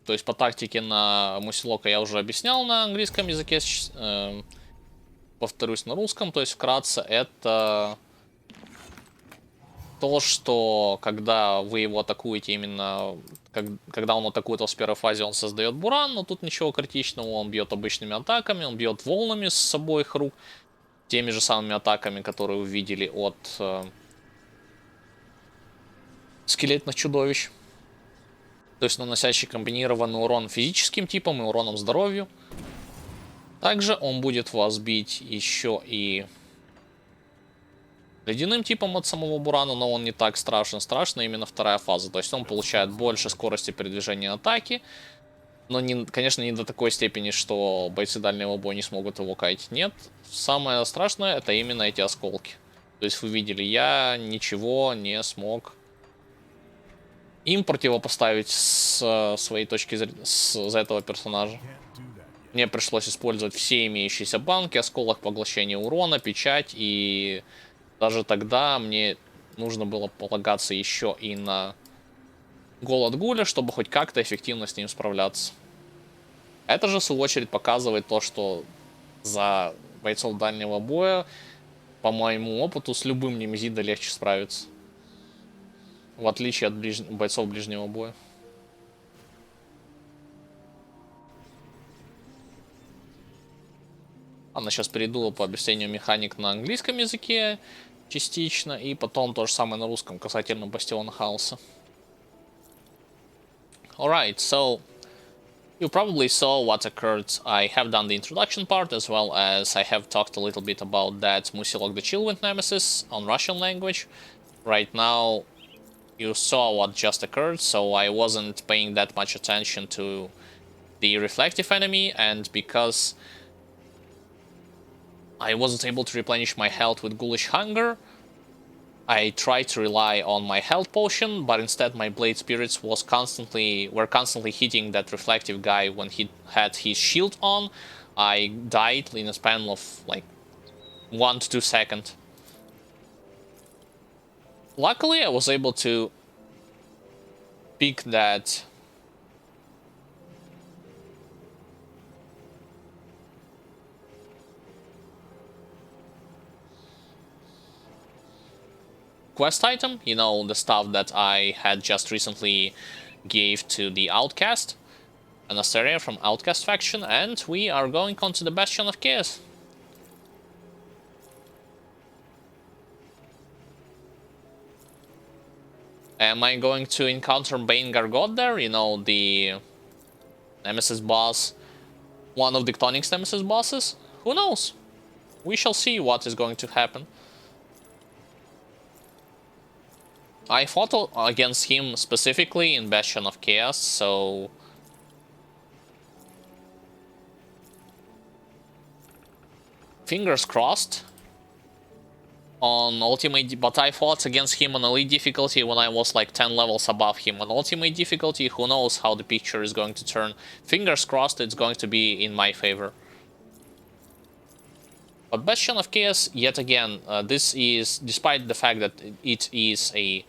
S1: То есть по тактике на Мусилока я уже объяснял на английском языке. Повторюсь на русском. То есть вкратце это то, что когда вы его атакуете именно... Когда он атакует вас в первой фазе, он создает буран, но тут ничего критичного. Он бьет обычными атаками, он бьет волнами с обоих рук. Теми же самыми атаками, которые вы видели от скелетных чудовищ. То есть наносящий комбинированный урон физическим типом и уроном здоровью. Также он будет вас бить еще и ледяным типом от самого Бурана, но он не так страшен. Страшна именно вторая фаза. То есть он получает больше скорости передвижения атаки. Но, конечно, не до такой степени, что бойцы дальнего боя не смогут его кайтить. Нет. Самое страшное это именно эти осколки. То есть вы видели, я ничего не смог им противопоставить с своей точки зрения, за этого персонажа. Мне пришлось использовать все имеющиеся банки, осколок поглощения урона, печать, и даже тогда мне нужно было полагаться еще и на голод Гуля, чтобы хоть как-то эффективно с ним справляться. Это же, в свою очередь, показывает то, что за бойцов дальнего боя, по моему опыту, с любым Немезидо легче справиться. В отличие от бойцов ближнего боя. Ладно, сейчас перейду по объяснению механик на английском языке частично, и потом то же самое на русском касательно Бастиона Хауса. Alright, so you probably saw what occurred. I have done the introduction part, as well as I have talked a little bit about that Musilok the Chillwind Nemesis on Russian language. Right now, you saw what just occurred, so I wasn't paying that much attention to the reflective enemy, and because I wasn't able to replenish my health with Ghoulish Hunger, I tried to rely on my health potion, but instead my Blade Spirits were constantly hitting that reflective guy when he had his shield on. I died in a span of like 1 to 2 seconds. Luckily, I was able to pick that quest item, you know, the stuff that I had just recently gave to the Outcast, an Asteria from Outcast faction, and we are going on to the Bastion of Chaos. Am I going to encounter Bane Gargot there? You know, the Nemesis boss, one of the Tectonic's Nemesis bosses? Who knows? We shall see what is going to happen. I fought against him specifically in Bastion of Chaos, so... fingers crossed on ultimate, but I fought against him on elite difficulty when I was like 10 levels above him. On ultimate difficulty, who knows how the picture is going to turn. Fingers crossed it's going to be in my favor. But Bastion of Chaos, yet again, this is, despite the fact that it is a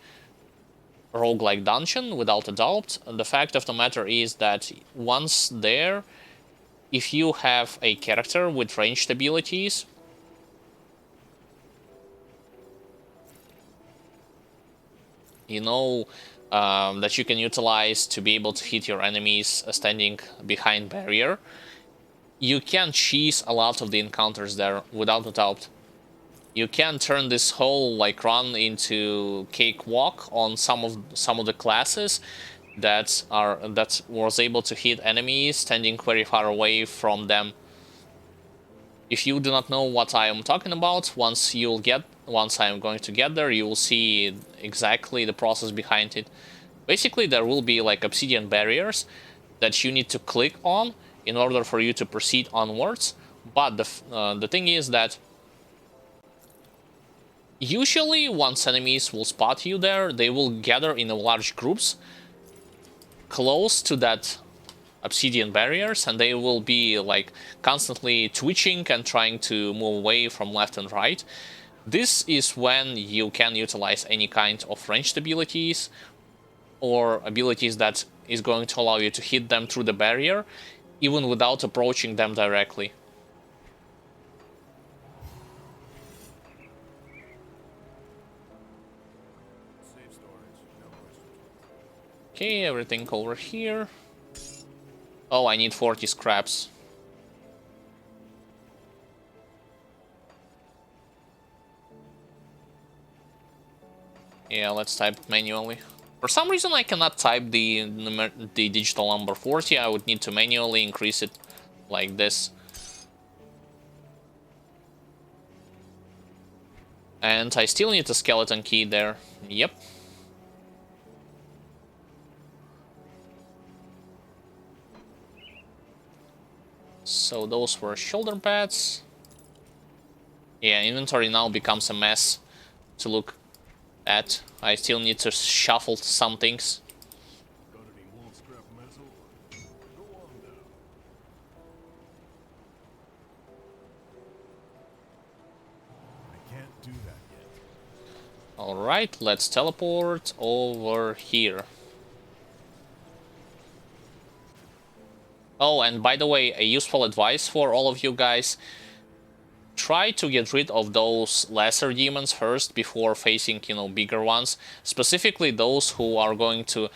S1: roguelike dungeon, without a doubt, the fact of the matter is that once there, if you have a character with ranged abilities, you know, that you can utilize to be able to hit your enemies standing behind barrier, you can cheese a lot of the encounters there, without a doubt. You can turn this whole like run into cakewalk on some of the classes that was able to hit enemies standing very far away from them. If you do not know what I am talking about, once I am going to get there, you will see exactly the process behind it. Basically, there will be like obsidian barriers that you need to click on in order for you to proceed onwards. But the thing is that usually once enemies will spot you there, they will gather in large groups close to that obsidian barriers, and they will be like constantly twitching and trying to move away from left and right. This is when you can utilize any kind of ranged abilities or abilities that is going to allow you to hit them through the barrier even without approaching them directly.
S2: Safe storage, no questions.
S1: Okay, everything over here. Oh, I need 40 scraps. Yeah, let's type manually. For some reason I cannot type the digital number 40, I would need to manually increase it like this. And I still need a skeleton key there. Yep. So those were shoulder pads. Yeah, inventory now becomes a mess to look at. I still need to shuffle some things.
S2: Got any more scrap metal? Go on now. I can't do that yet.
S1: Alright, let's teleport over here. Oh, and by the way, a useful advice for all of you guys. Try to get rid of those lesser demons first before facing, you know, bigger ones. Specifically those who are going to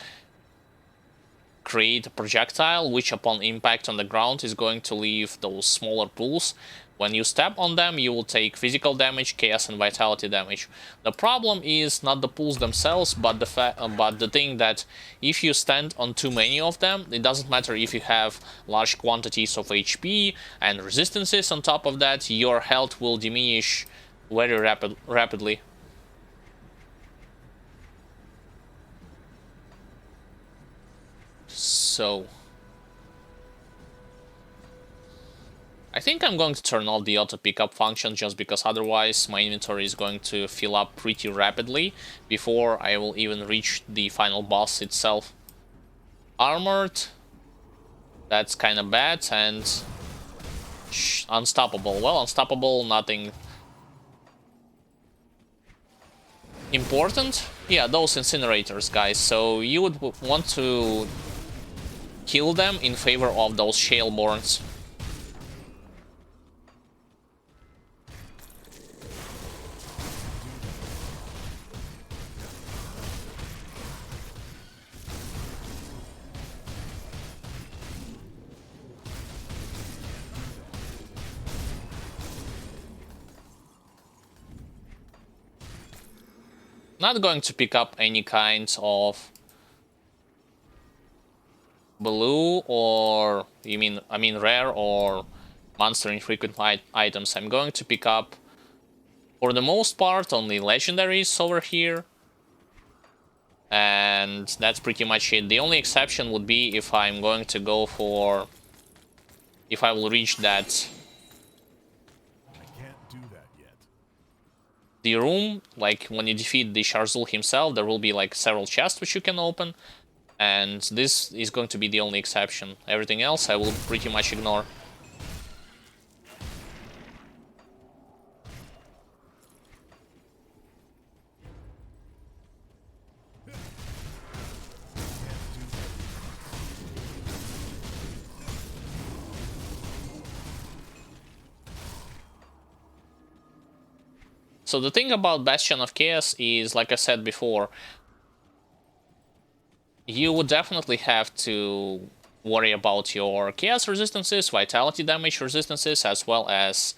S1: create a projectile which upon impact on the ground is going to leave those smaller pools. When you step on them, you will take physical damage, chaos, and vitality damage. The problem is not the pools themselves, but the thing that if you stand on too many of them, it doesn't matter if you have large quantities of HP and resistances on top of that, your health will diminish very rapidly. So I think I'm going to turn off the auto pickup function just because otherwise my inventory is going to fill up pretty rapidly before I will even reach the final boss itself. Armored, that's kind of bad, and unstoppable. Well, unstoppable, nothing. important. Yeah, those incinerators, guys. So you would want to kill them in favor of those Shaleborns. Not going to pick up any kinds of blue or I mean rare or monster infrequent items. I'm going to pick up for the most part only legendaries over here. And that's pretty much it. The only exception would be if I'm going to go for... if I will reach that...
S2: I can't do that yet.
S1: the room, like when you defeat the Sharzul himself, there will be like several chests which you can open. And this is going to be the only exception. Everything else I will pretty much ignore. So the thing about Bastion of Chaos is, like I said before, you would definitely have to worry about your Chaos resistances, Vitality damage resistances, as well as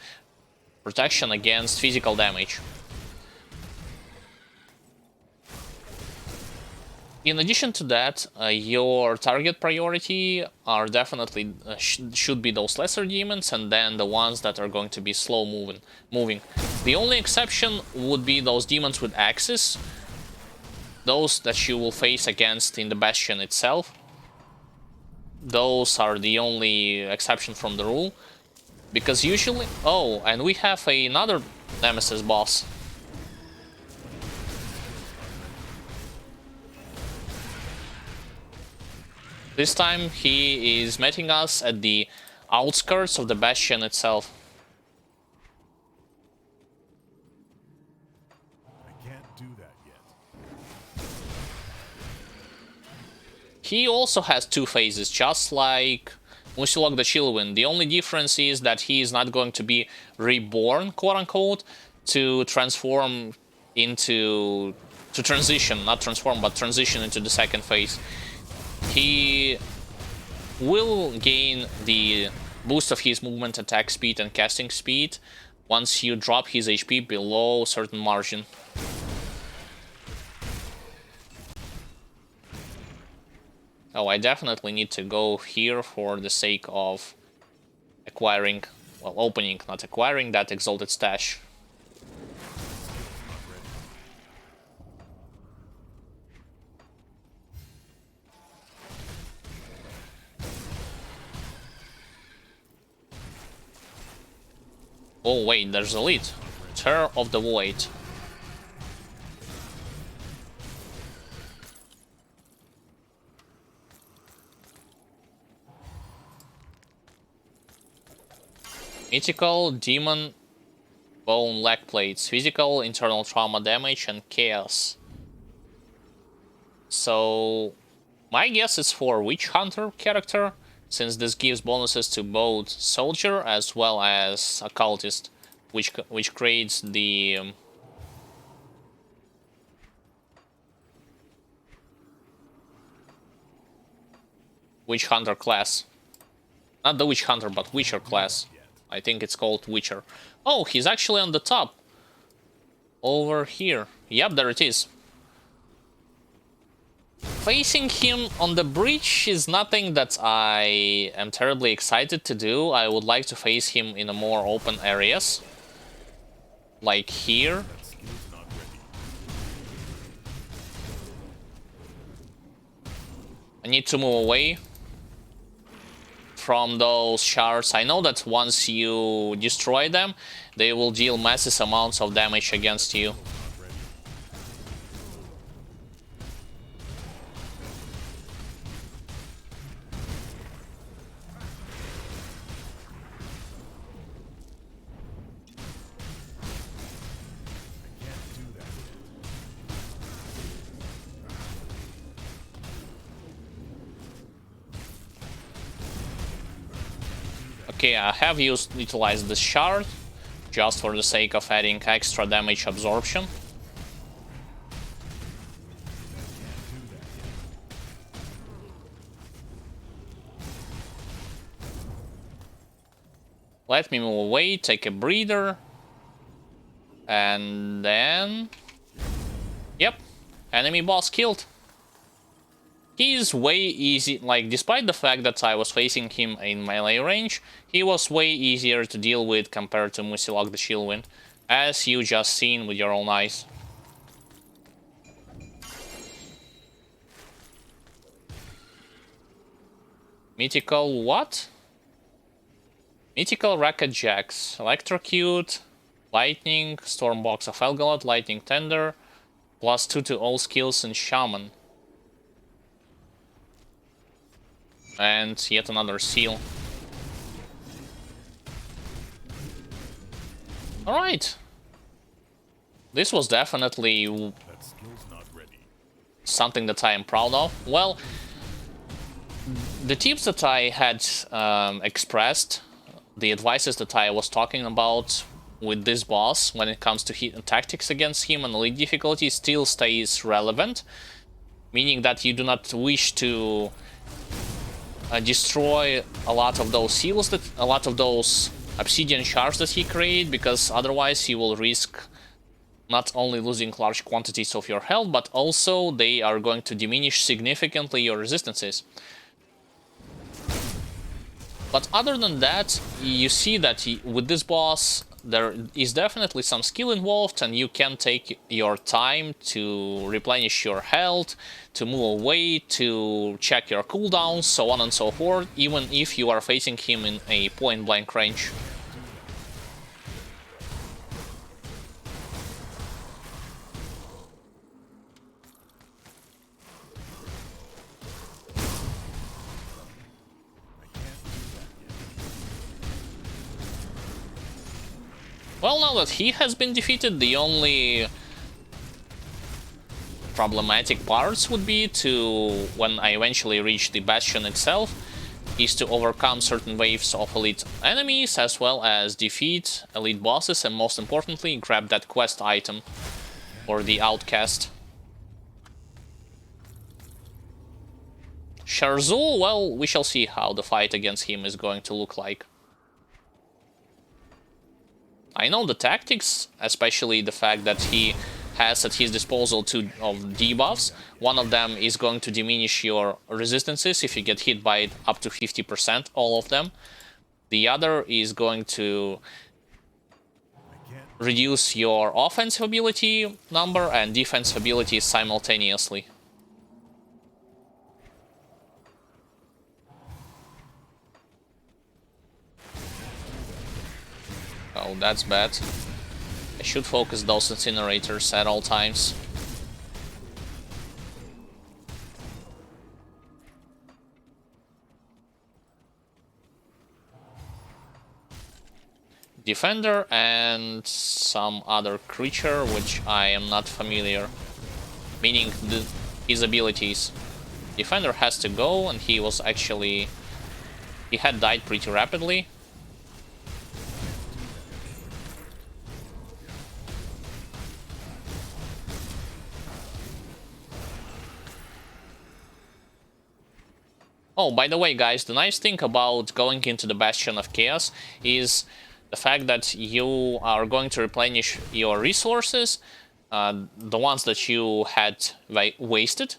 S1: protection against physical damage. In addition to that, your target priority are definitely should be those lesser demons, and then the ones that are going to be slow moving. The only exception would be those demons with axes, those that you will face against in the Bastion itself. Those are the only exception from the rule, because usually... oh, and we have another Nemesis boss. This time he is meeting us at the outskirts of the Bastion itself.
S2: I can't do that yet.
S1: He also has two phases, just like Musilok the Chillwind. The only difference is that he is not going to be reborn, quote-unquote, to transform into... to transition, not transform, but transition into the second phase. He will gain the boost of his movement, attack speed, and casting speed once you drop his HP below a certain margin. Oh, I definitely need to go here for the sake of acquiring, well, opening, not acquiring, that Exalted Stash. Oh wait, there's a lead. Terror of the Void. Mythical, Demon, Bone, Leg Plates, Physical, Internal Trauma Damage, and Chaos. So my guess is for Witch Hunter character, since this gives bonuses to both Soldier as well as Occultist, which creates the Witch Hunter class. Not the Witch Hunter, but Witcher class. I think it's called Witcher. Oh, he's actually on the top. Over here. Yep, there it is. Facing him on the bridge is nothing that I am terribly excited to do. I would like to face him in a more open areas. Like here. I need to move away from those shards. I know that once you destroy them, they will deal massive amounts of damage against you. Okay, I have utilized this shard just for the sake of adding extra damage absorption. Let me move away, take a breather. And then... Yep, enemy boss killed. He's way easy, like, despite the fact that I was facing him in melee range, he was way easier to deal with compared to Musilok the Shieldwind, as you just seen with your own eyes. Mythical what? Mythical Racket Jacks, Electrocute, Lightning, Stormbox of Elgalot, Lightning Tender, +2 to all skills in Shaman. And yet another seal. Alright. This was definitely
S2: That skill's not ready.
S1: something that I am proud of. Well, the tips that I had expressed, the advices that I was talking about with this boss when it comes to tactics against him on elite difficulty still stays relevant. Meaning that you do not wish to destroy a lot of those seals, a lot of those obsidian shards that he created, because otherwise you will risk not only losing large quantities of your health, but also they are going to diminish significantly your resistances. But other than that, you see that with this boss there is definitely some skill involved, and you can take your time to replenish your health, to move away, to check your cooldowns, so on and so forth, even if you are facing him in a point-blank range. Well, now that he has been defeated, the only problematic parts would be to, when I eventually reach the bastion itself, is to overcome certain waves of elite enemies, as well as defeat elite bosses, and most importantly, grab that quest item for the outcast. Sharzul, well, we shall see how the fight against him is going to look like. I know the tactics, especially the fact that he has at his disposal two of debuffs. One of them is going to diminish your resistances if you get hit by it up to 50%, all of them. The other is going to reduce your offensive ability number and defensive ability simultaneously. Oh, that's bad. I should focus those incinerators at all times. Defender and some other creature which I am not familiar. Meaning his abilities. Defender has to go, and he was actually... he had died pretty rapidly. Oh, by the way, guys, the nice thing about going into the Bastion of Chaos is the fact that you are going to replenish your resources, the ones that you had wasted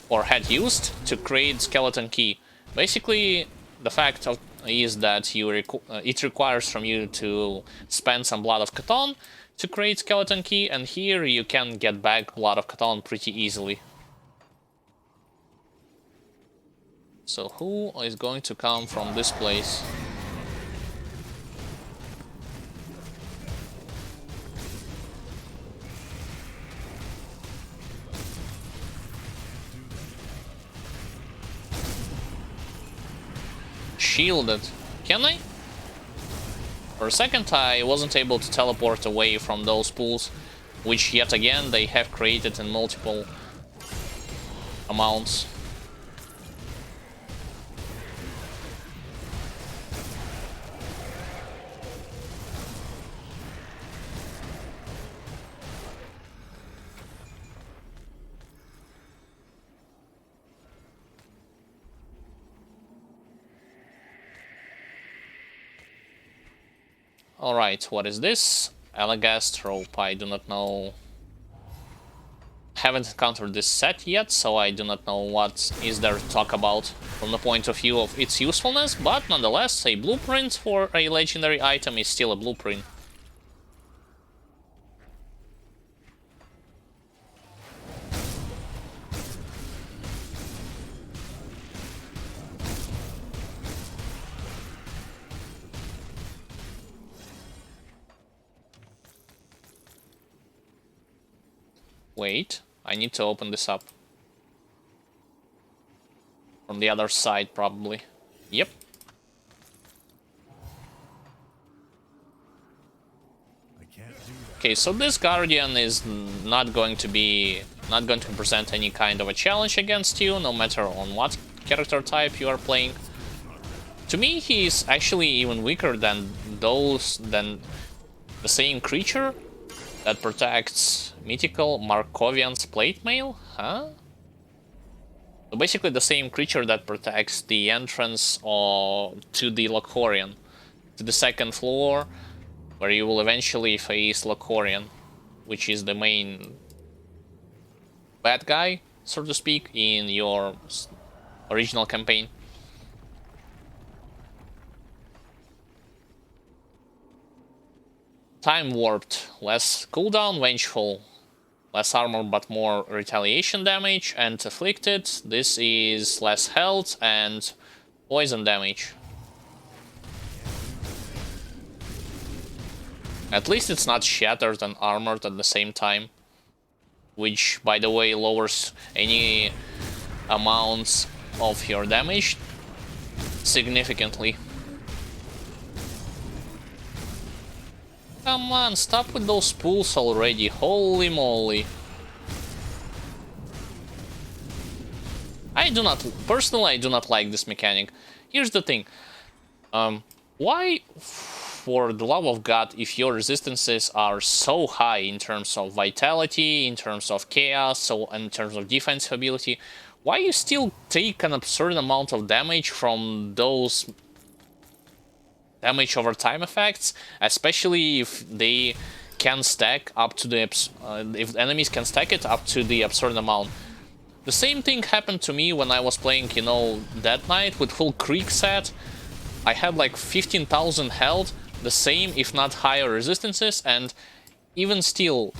S1: or had used to create Skeleton Key. Basically, the fact is that it requires from you to spend some Blood of Catan to create Skeleton Key, and here you can get back Blood of Catan pretty easily. So who is going to come from this place? Shielded. Can I? For a second I wasn't able to teleport away from those pools, which yet again they have created in multiple amounts. Alright, what is this? Elagast rope, I do not know. Haven't encountered this set yet, so I do not know what is there to talk about from the point of view of its usefulness, but nonetheless, a blueprint for a legendary item is still a blueprint. Wait, I need to open this up. From the other side, probably. Yep. Okay, so this Guardian is not going to present any kind of a challenge against you, no matter on what character type you are playing. To me, he is actually even weaker than the same creature that protects mythical Markovian's plate mail, huh? So basically the same creature that protects the entrance to the Locorian, to the second floor, where you will eventually face Locorian, which is the main bad guy, so to speak, in your original campaign. Time warped, less cooldown, vengeful. Less armor but more retaliation damage, and afflicted, this is less health and poison damage. At least it's not shattered and armored at the same time, which, by the way, lowers any amounts of your damage significantly. Come on, stop with those pools already, holy moly. Personally, I do not like this mechanic. Here's the thing. Why, for the love of God, if your resistances are so high in terms of vitality, in terms of chaos, so in terms of defensive ability, why you still take an absurd amount of damage from those damage over time effects, especially if they can stack up to the if enemies can stack it up to the absurd amount. The same thing happened to me when I was playing, you know, Dead Knight with full Creek set. I had like 15,000 health, the same if not higher resistances, and even still,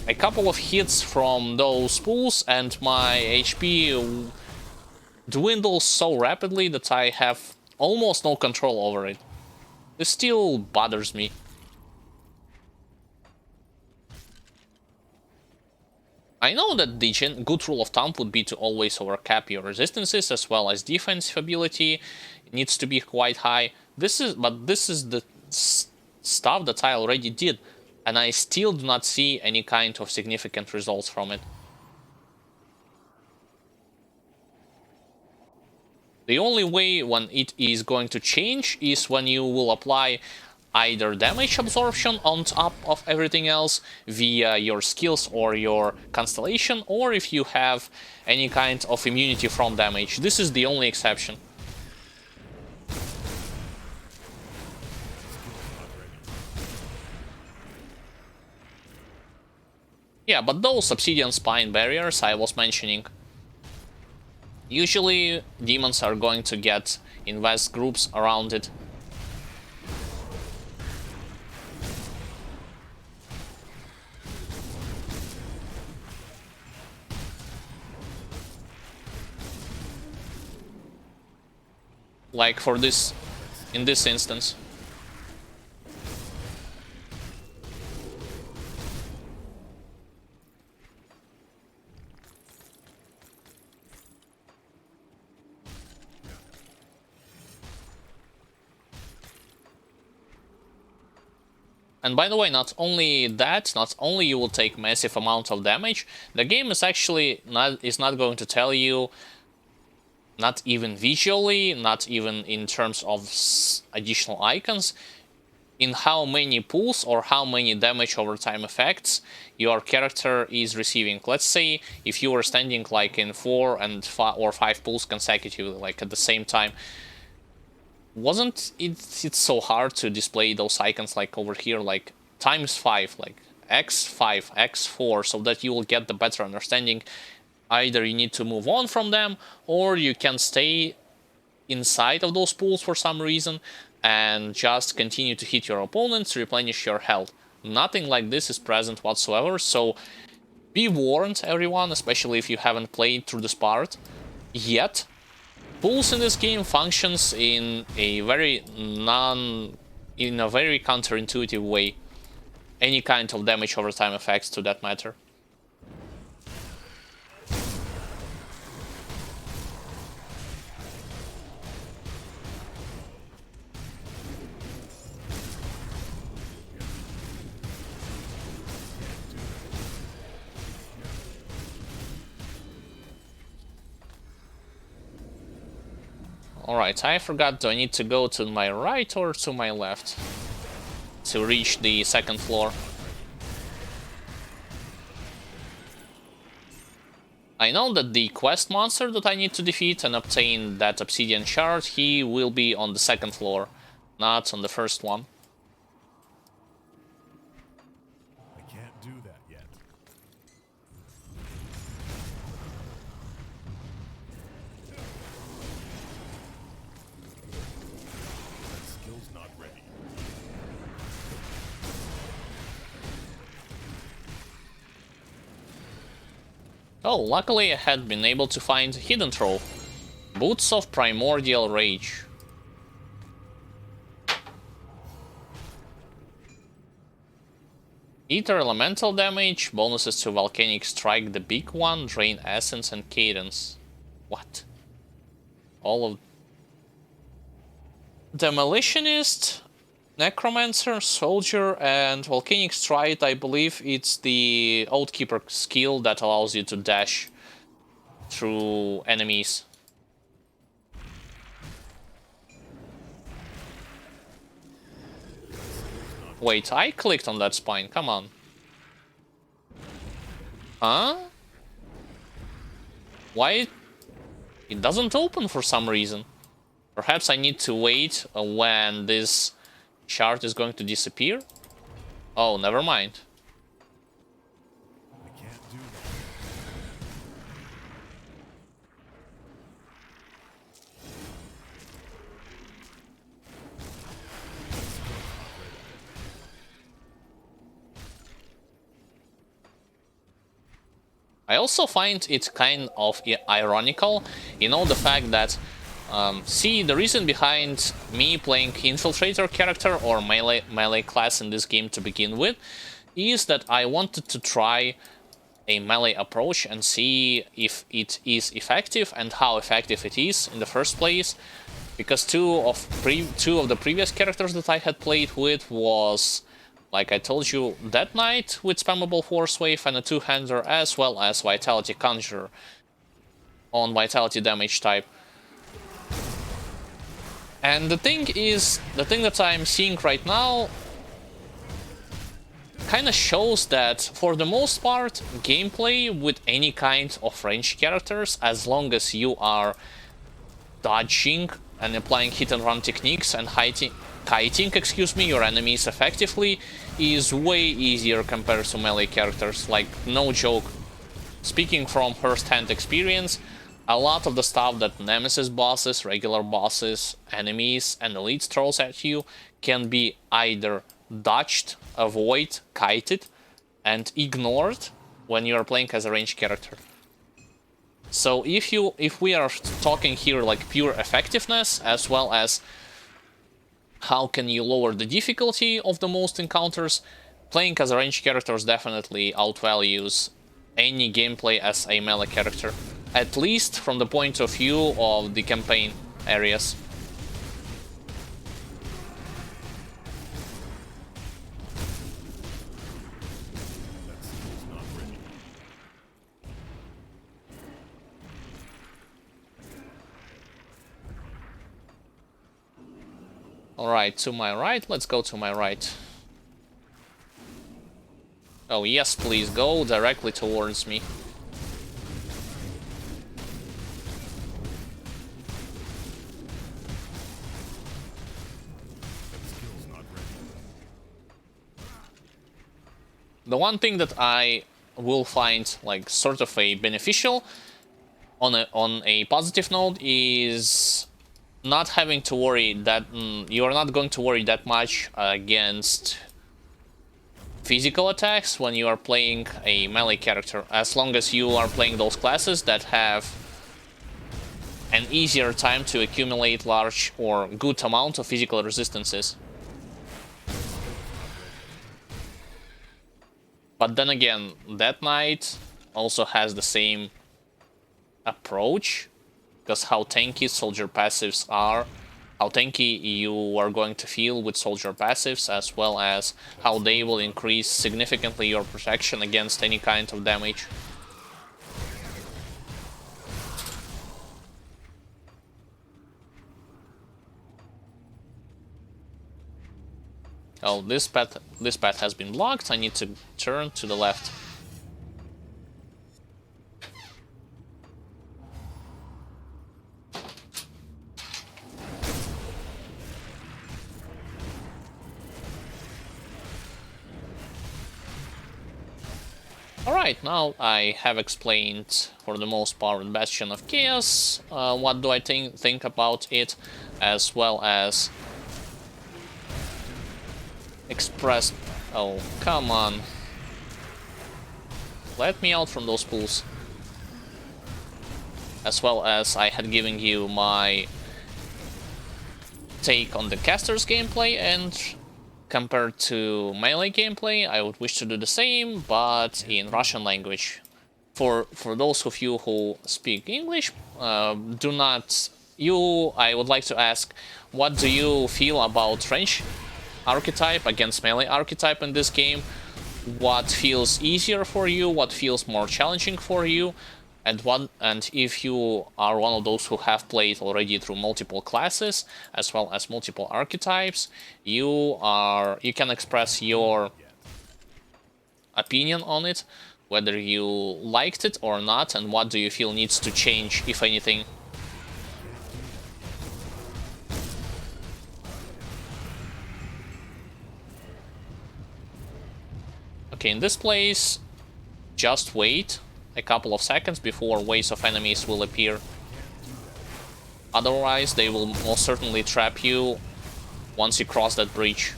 S1: a couple of hits from those pools and my HP dwindles so rapidly that I have almost no control over it. This still bothers me. I know that the good rule of thumb would be to always overcap your resistances as well as defensive ability. It needs to be quite high. This is the stuff that I already did, and I still do not see any kind of significant results from it. The only way when it is going to change is when you will apply either damage absorption on top of everything else via your skills or your constellation, or if you have any kind of immunity from damage. This is the only exception. Yeah, but those obsidian spine barriers I was mentioning, usually demons are going to get in vast groups around it. Like for this, in this instance. And by the way, not only you will take massive amount of damage, the game is actually not going to tell you, not even visually, not even in terms of additional icons, in how many pulls or how many damage over time effects your character is receiving. Let's say if you were standing like in 4 and 5 or 5 pulls consecutively, like at the same time, wasn't it's so hard to display those icons like over here, like ×5, like x5, x4, so that you will get the better understanding. Either you need to move on from them, or you can stay inside of those pools for some reason and just continue to hit your opponents to replenish your health. Nothing like this is present whatsoever, so be warned, everyone, especially if you haven't played through this part yet. Pools in this game functions in a very counterintuitive way. Any kind of damage over time effects to that matter. Alright, I forgot, do I need to go to my right or to my left to reach the second floor? I know that the quest monster that I need to defeat and obtain that obsidian shard, he will be on the second floor, not on the first one.
S2: I can't do that yet. That skill's not ready.
S1: Oh, luckily I had been able to find Hidden Troll. Boots of Primordial Rage. Ether elemental damage, bonuses to Volcanic Strike, the big one, Drain Essence and Cadence. What? All of... Demolitionist, Necromancer, Soldier, and Volcanic Strike, I believe it's the Oathkeeper skill that allows you to dash through enemies. Wait, I clicked on that spine, come on. Huh? Why? It doesn't open for some reason. Perhaps I need to wait when this shard is going to disappear? Oh, never mind.
S2: I can't do that.
S1: I also find it kind of ironical, you know, the fact that, see, the reason behind me playing Infiltrator character or melee class in this game to begin with is that I wanted to try a melee approach and see if it is effective and how effective it is in the first place, because two of the previous characters that I had played with was, like I told you, Dead Knight with spammable Force Wave and a two-hander, as well as Vitality Conjurer on Vitality damage type. And the thing that I'm seeing right now kind of shows that, for the most part, gameplay with any kind of ranged characters, as long as you are dodging and applying hit-and-run techniques and kiting, your enemies effectively, is way easier compared to melee characters. Like, no joke. Speaking from first-hand experience, a lot of the stuff that Nemesis bosses, regular bosses, enemies, and elites throws at you can be either dodged, avoided, kited, and ignored when you are playing as a ranged character. So if we are talking here like pure effectiveness, as well as how can you lower the difficulty of the most encounters, playing as a ranged character definitely outvalues any gameplay as a melee character, at least from the point of view of the campaign areas. Alright, to my right, let's go to my right. Oh yes, please, go directly towards me. The one thing that I will find like sort of a beneficial on a positive note is not having to worry that you are not going to worry that much against physical attacks when you are playing a melee character, as long as you are playing those classes that have an easier time to accumulate large or good amount of physical resistances. But then again, that Knight also has the same approach, because how tanky soldier passives are, how tanky you are going to feel with soldier passives, as well as how they will increase significantly your protection against any kind of damage. Oh, this path has been blocked. I need to turn to the left. Alright, now I have explained for the most part Bastion of Chaos, what do I think about it, as well as expressed... Oh, come on. Let me out from those pools. As well as I had given you my take on the caster's gameplay, and compared to melee gameplay, I would wish to do the same, but in Russian language. For those of you who speak English, I would like to ask, what do you feel about French archetype against melee archetype in this game? What feels easier for you? What feels more challenging for you? And if you are one of those who have played already through multiple classes as well as multiple archetypes, you can express your opinion on it, whether you liked it or not, and what do you feel needs to change, if anything. Okay, in this place, just wait a couple of seconds before waves of enemies will appear. Otherwise, they will most certainly trap you once you cross that bridge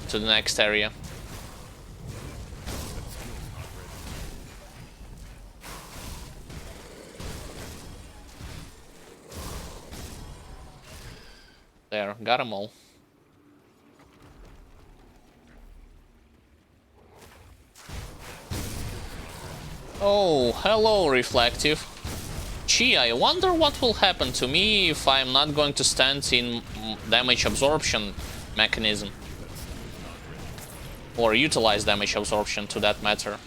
S1: to the next area. There, got them all. Oh, hello, Reflective. Gee, I wonder what will happen to me if I'm not going to stand in damage absorption mechanism. Or utilize damage absorption, to that matter.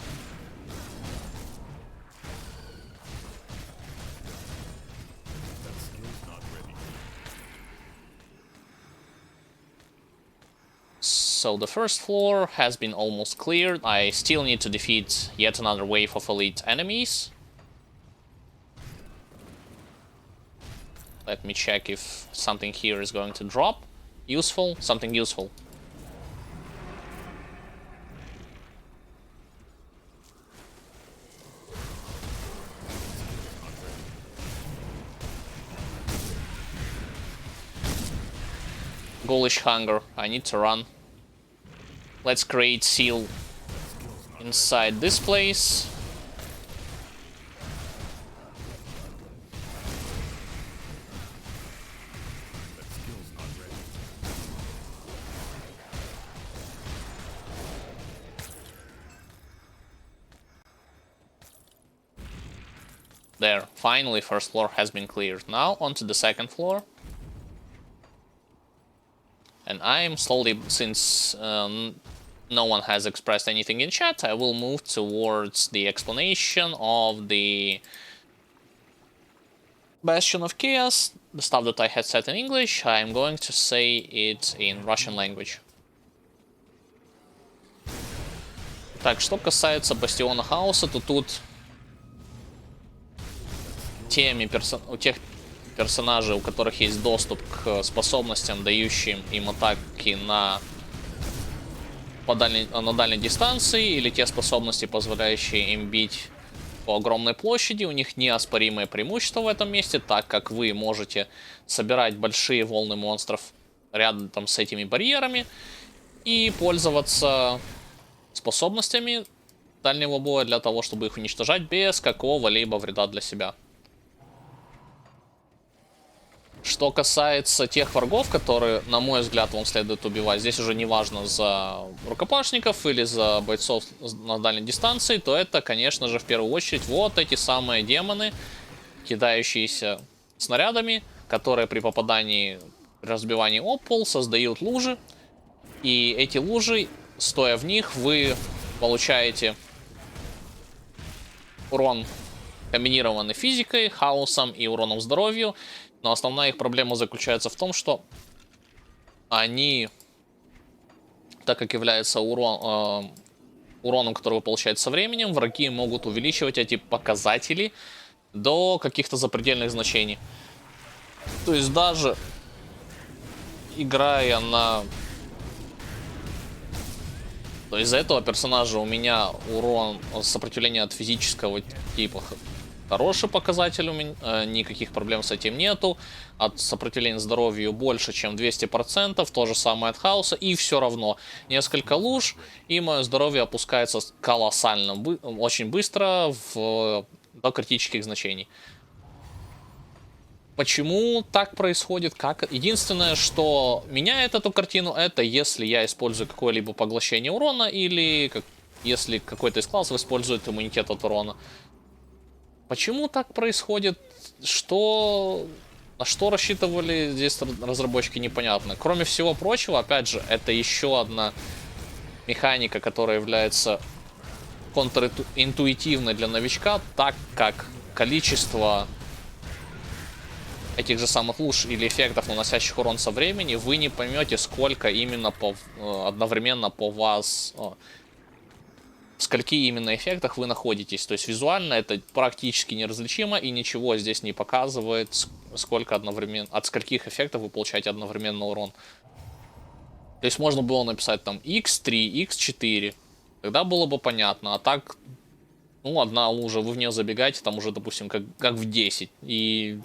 S1: So the first floor has been almost cleared. I still need to defeat yet another wave of elite enemies. Let me check if something here is going to drop. Useful, something useful. Ghoulish hunger, I need to run. Let's create seal inside this place. There, finally first floor has been cleared. Now onto the second floor. And I am slowly, since no one has expressed anything in chat, I will move towards the explanation of the Bastion of Chaos. The stuff that I had said in English, I am going to say it in Russian language. Так, что касается Бастиона Хаоса, то тут у тех персонажей, у которых есть доступ к способностям, дающим им атаки на на дальней дистанции, или те способности, позволяющие им бить по огромной площади. У них неоспоримое преимущество в этом месте, так как вы можете собирать большие волны монстров рядом там с этими барьерами и пользоваться способностями дальнего боя для того, чтобы их уничтожать без какого-либо вреда для себя. Что касается тех врагов, которые, на мой взгляд, вам следует убивать, здесь уже не важно за рукопашников или за бойцов на дальней дистанции, то это, конечно же, в первую очередь вот эти самые демоны, кидающиеся снарядами, которые при попадании, при разбивании об пол создают лужи. И эти лужи, стоя в них, вы получаете урон, комбинированный физикой, хаосом и уроном здоровью. Но основная их проблема заключается в том, что они, так как является уроном, который вы получаете со временем, враги могут увеличивать эти показатели до каких-то запредельных значений. То есть даже играя на... То есть из-за этого персонажа у меня урон, сопротивление от физического типа хороший показатель, у меня никаких проблем с этим нету. От сопротивления здоровью больше, чем 200%, то же самое от хаоса, и все равно несколько луж, и мое здоровье опускается колоссально, очень быстро до критических значений. Почему так происходит? Как? Единственное, что меняет эту картину, это если я использую какое-либо поглощение урона, или если какой-то из классов использует иммунитет от урона. Почему так происходит? На что рассчитывали здесь разработчики, непонятно. Кроме всего прочего, опять же, это еще одна механика, которая является контринтуитивной для новичка, так как количество этих же самых луж или эффектов, наносящих урон со времени, вы не поймете, сколько именно одновременно по вас... в скольки именно эффектах вы находитесь. То есть визуально это практически неразличимо, и ничего здесь не показывает, сколько одновременно, от скольких эффектов вы получаете одновременно урон. То есть можно было написать там x3, x4, тогда было бы понятно. А так, ну, одна лужа, вы в нее забегаете, там уже, допустим, как в 10. И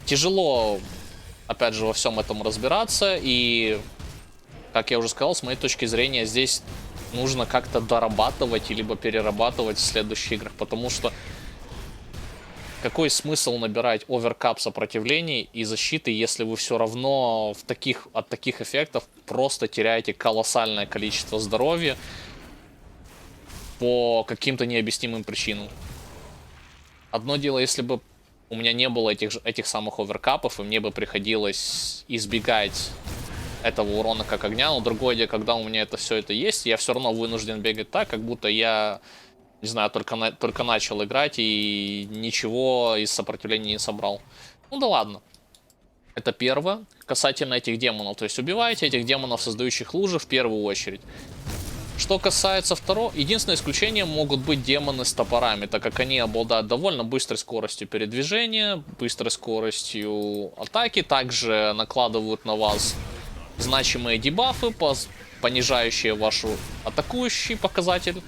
S1: тяжело, опять же, во всем этом разбираться. И, как я уже сказал, с моей точки зрения, здесь нужно как-то дорабатывать либо перерабатывать в следующих играх, потому что какой смысл набирать оверкап сопротивлений и защиты, если вы все равно от таких эффектов просто теряете колоссальное количество здоровья по каким-то необъяснимым причинам. Одно дело, если бы у меня не было этих самых оверкапов, и мне бы приходилось избегать этого урона как огня, но другое дело, когда у меня все это есть, я все равно вынужден бегать так, как будто я, не знаю, только начал играть и ничего из сопротивления не собрал. Ну да ладно. Это первое. Касательно этих демонов. То есть убивайте этих демонов, создающих лужи, в первую очередь. Что касается второго, единственное исключение могут быть демоны с топорами, так как они обладают довольно быстрой скоростью передвижения, быстрой скоростью атаки, также накладывают на вас значимые дебафы, понижающие вашу атакующий показатель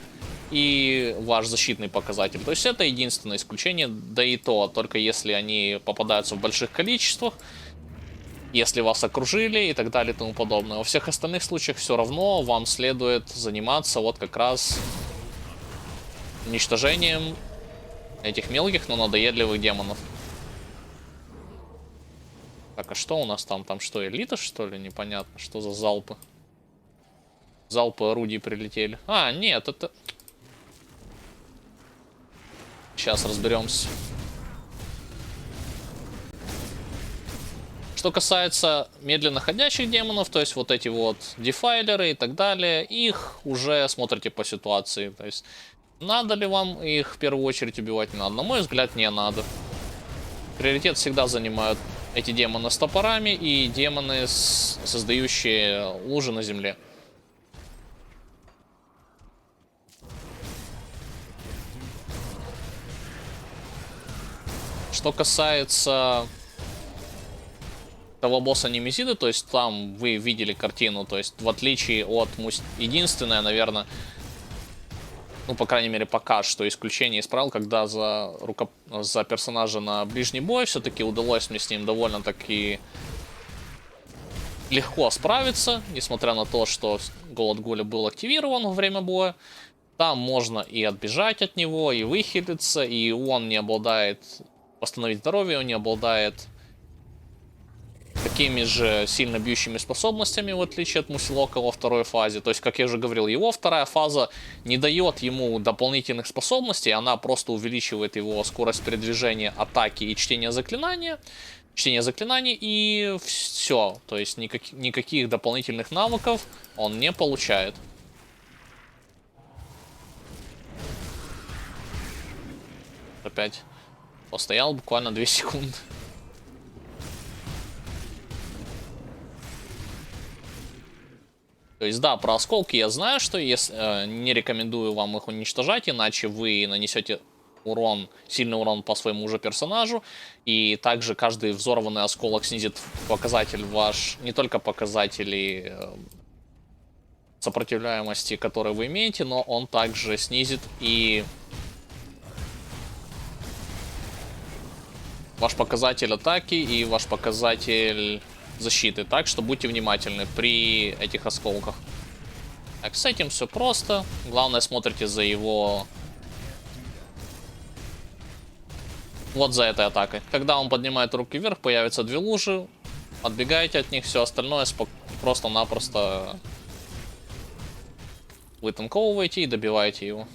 S1: и ваш защитный показатель. То есть это единственное исключение, да и то, только если они попадаются в больших количествах, если вас окружили и так далее и тому подобное. Во всех остальных случаях все равно вам следует заниматься вот как раз уничтожением этих мелких, но надоедливых демонов. Так, а что у нас там? Там что, элита, что ли? Непонятно. Что за залпы? Залпы орудий прилетели. А, нет, это... Сейчас разберемся. Что касается медленно ходящих демонов, то есть вот эти вот дефайлеры и так далее, их уже смотрите по ситуации. То есть надо ли вам их в первую очередь убивать? Не надо. На мой взгляд, не надо. Приоритет всегда занимают эти демоны с топорами и демоны, создающие лужи на земле. Что касается того босса Немезиды, то есть там вы видели картину, то есть в отличие от единственное, наверное, ну, по крайней мере, пока что исключение из правил, когда за персонажа на ближний бой все-таки удалось мне с ним довольно-таки легко справиться, несмотря на то, что голод Гуля был активирован во время боя. Там можно и отбежать от него, и выхилиться, и он не обладает... Восстановить здоровье, он не обладает такими же сильно бьющими способностями, в отличие от Мусилока во второй фазе. То есть, как я уже говорил, его вторая фаза не дает ему дополнительных способностей, она просто увеличивает его скорость передвижения, атаки и чтение заклинаний, и все. То есть, никаких дополнительных навыков он не получает. Опять постоял буквально 2 секунды. То есть, да, про осколки я знаю, что не рекомендую вам их уничтожать, иначе вы нанесете урон, сильный урон по своему же персонажу. И также каждый взорванный осколок снизит показатель ваш, не только показатели сопротивляемости, которые вы имеете, но он также снизит и ваш показатель атаки и ваш показатель защиты. Так что будьте внимательны при этих осколках. Так, с этим все просто. Главное, смотрите за его... Вот за этой атакой. Когда он поднимает руки вверх, появятся 2 лужи. Отбегаете от них, все остальное просто-напросто вытанковываете и добиваете его.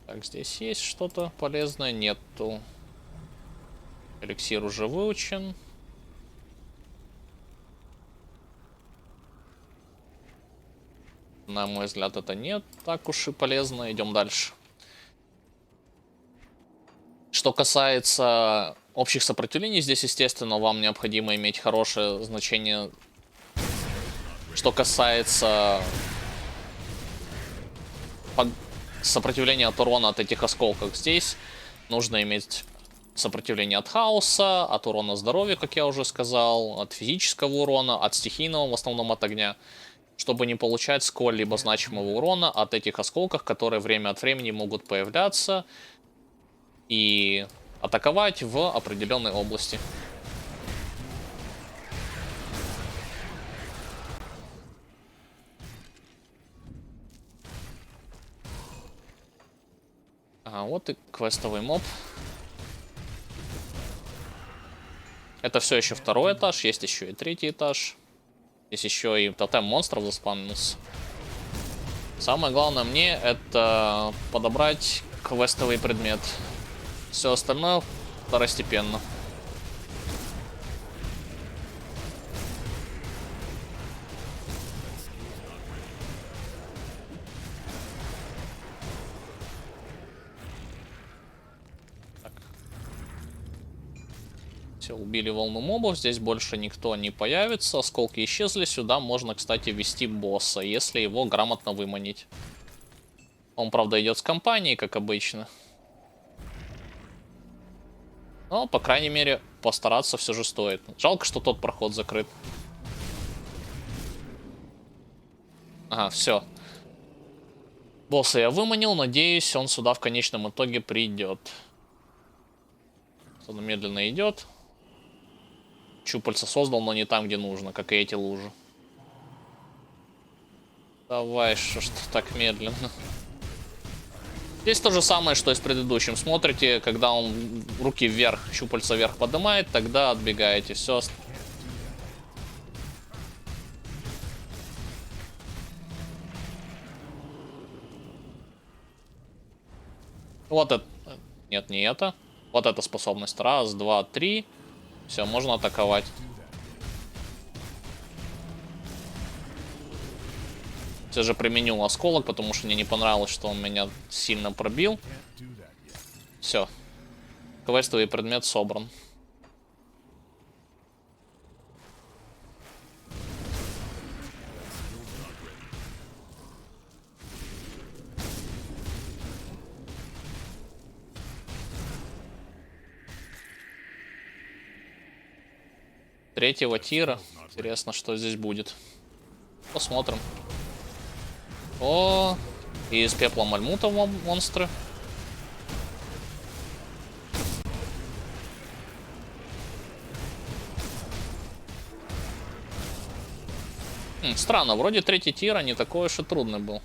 S1: Так, здесь есть что-то полезное? Нету. Эликсир уже выучен. На мой взгляд, это не так уж и полезно. Идем дальше. Что касается общих сопротивлений, здесь, естественно, вам необходимо иметь хорошее значение. Что касается сопротивления от урона от этих осколков, здесь нужно иметь сопротивление от хаоса, от урона здоровья, как я уже сказал, от физического урона, от стихийного, в основном от огня, чтобы не получать сколь-либо значимого урона от этих осколков, которые время от времени могут появляться и атаковать в определенной области. Ага, вот и квестовый моб. Это все еще 2-й этаж, есть еще и 3-й этаж. Здесь еще и тотем монстров заспавнился. Самое главное мне это подобрать квестовый предмет. Все остальное второстепенно. Все, убили волну мобов, здесь больше никто не появится, осколки исчезли, сюда можно, кстати, ввести босса, если его грамотно выманить. Он, правда, идет с компанией, как обычно. Но, по крайней мере, постараться все же стоит. Жалко, что тот проход закрыт. Ага, все. Босса я выманил, надеюсь, он сюда в конечном итоге придет. Он медленно идет. Щупальца создал, но не там, где нужно, как и эти лужи. Давай, что ж ты так медленно. Здесь то же самое, что и с предыдущим. Смотрите, когда он руки вверх, щупальца вверх поднимает, тогда отбегаете. Все. Вот это. Нет, не это. Вот эта способность. 1, 2, 3. Все, можно атаковать. Все же применил осколок, потому что мне не понравилось, что он меня сильно пробил. Все. Квестовый предмет собран. 3-го тира. Интересно, что здесь будет. Посмотрим. О, и из пепла мальмута монстры. Странно, вроде 3-й тир не такой уж и трудный был.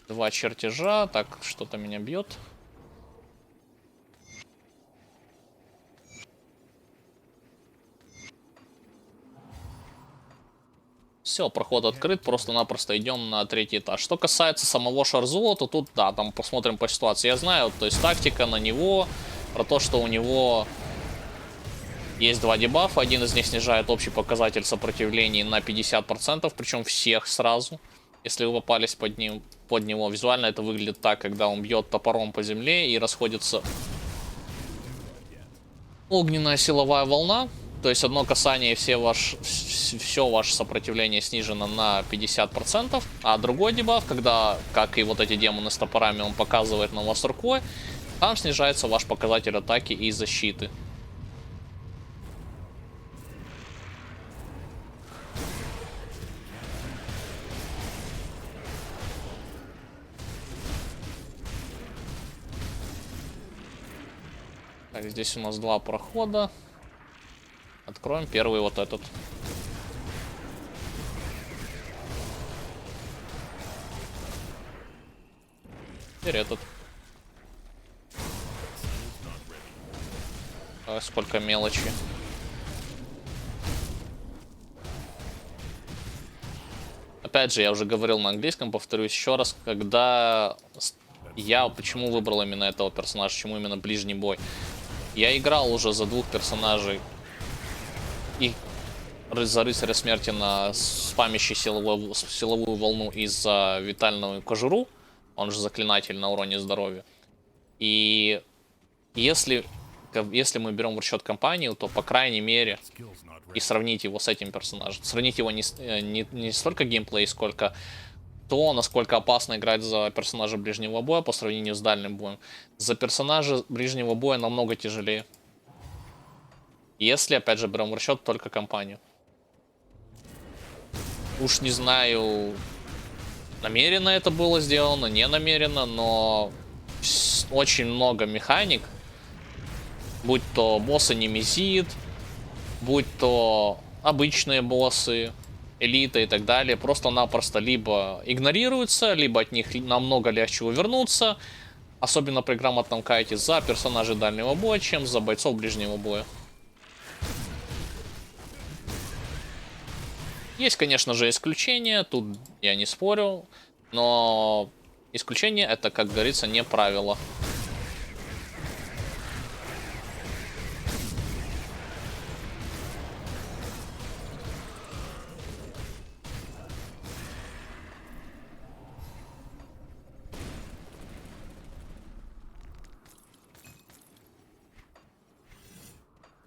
S1: 2 чертежа, так, что-то меня бьет. Все, проход открыт, просто-напросто идем на 3-й этаж. Что касается самого Шарзула, то тут, да, там посмотрим по ситуации. Я знаю, то есть тактика на него, про то, что у него есть 2 дебафа, один из них снижает общий показатель сопротивления на 50%, причем всех сразу. Если вы попались под него, визуально это выглядит так, когда он бьет топором по земле и расходится огненная силовая волна. То есть одно касание, все ваше сопротивление снижено на 50%. А другой дебаф, когда, как и вот эти демоны с топорами, он показывает на вас рукой, там снижается ваш показатель атаки и защиты. Так, здесь у нас 2 прохода. Откроем первый вот этот. Теперь этот. Сколько мелочи. Опять же, я уже говорил на английском, повторюсь еще раз, когда я почему выбрал именно этого персонажа, почему именно ближний бой. Я играл уже за 2 персонажей и за рыцаря смерти на спамящий силовую волну и за витальную кожуру, он же заклинатель на уроне здоровья. И если мы берем в расчет компанию, то по крайней мере и сравнить его с этим персонажем, сравнить его не столько геймплей, сколько то, насколько опасно играть за персонажа ближнего боя по сравнению с дальним боем. За персонажа ближнего боя намного тяжелее. Если, опять же, берем в расчет только компанию. Уж не знаю, намеренно это было сделано, не намеренно, но очень много механик, будь то боссы Немезид, будь то обычные боссы, элита и так далее, просто-напросто либо игнорируются, либо от них намного легче увернуться, особенно при грамотном кайте за персонажей дальнего боя, чем за бойцов ближнего боя. Есть, конечно же, исключения, тут я не спорю, но исключение это, как говорится, не правило.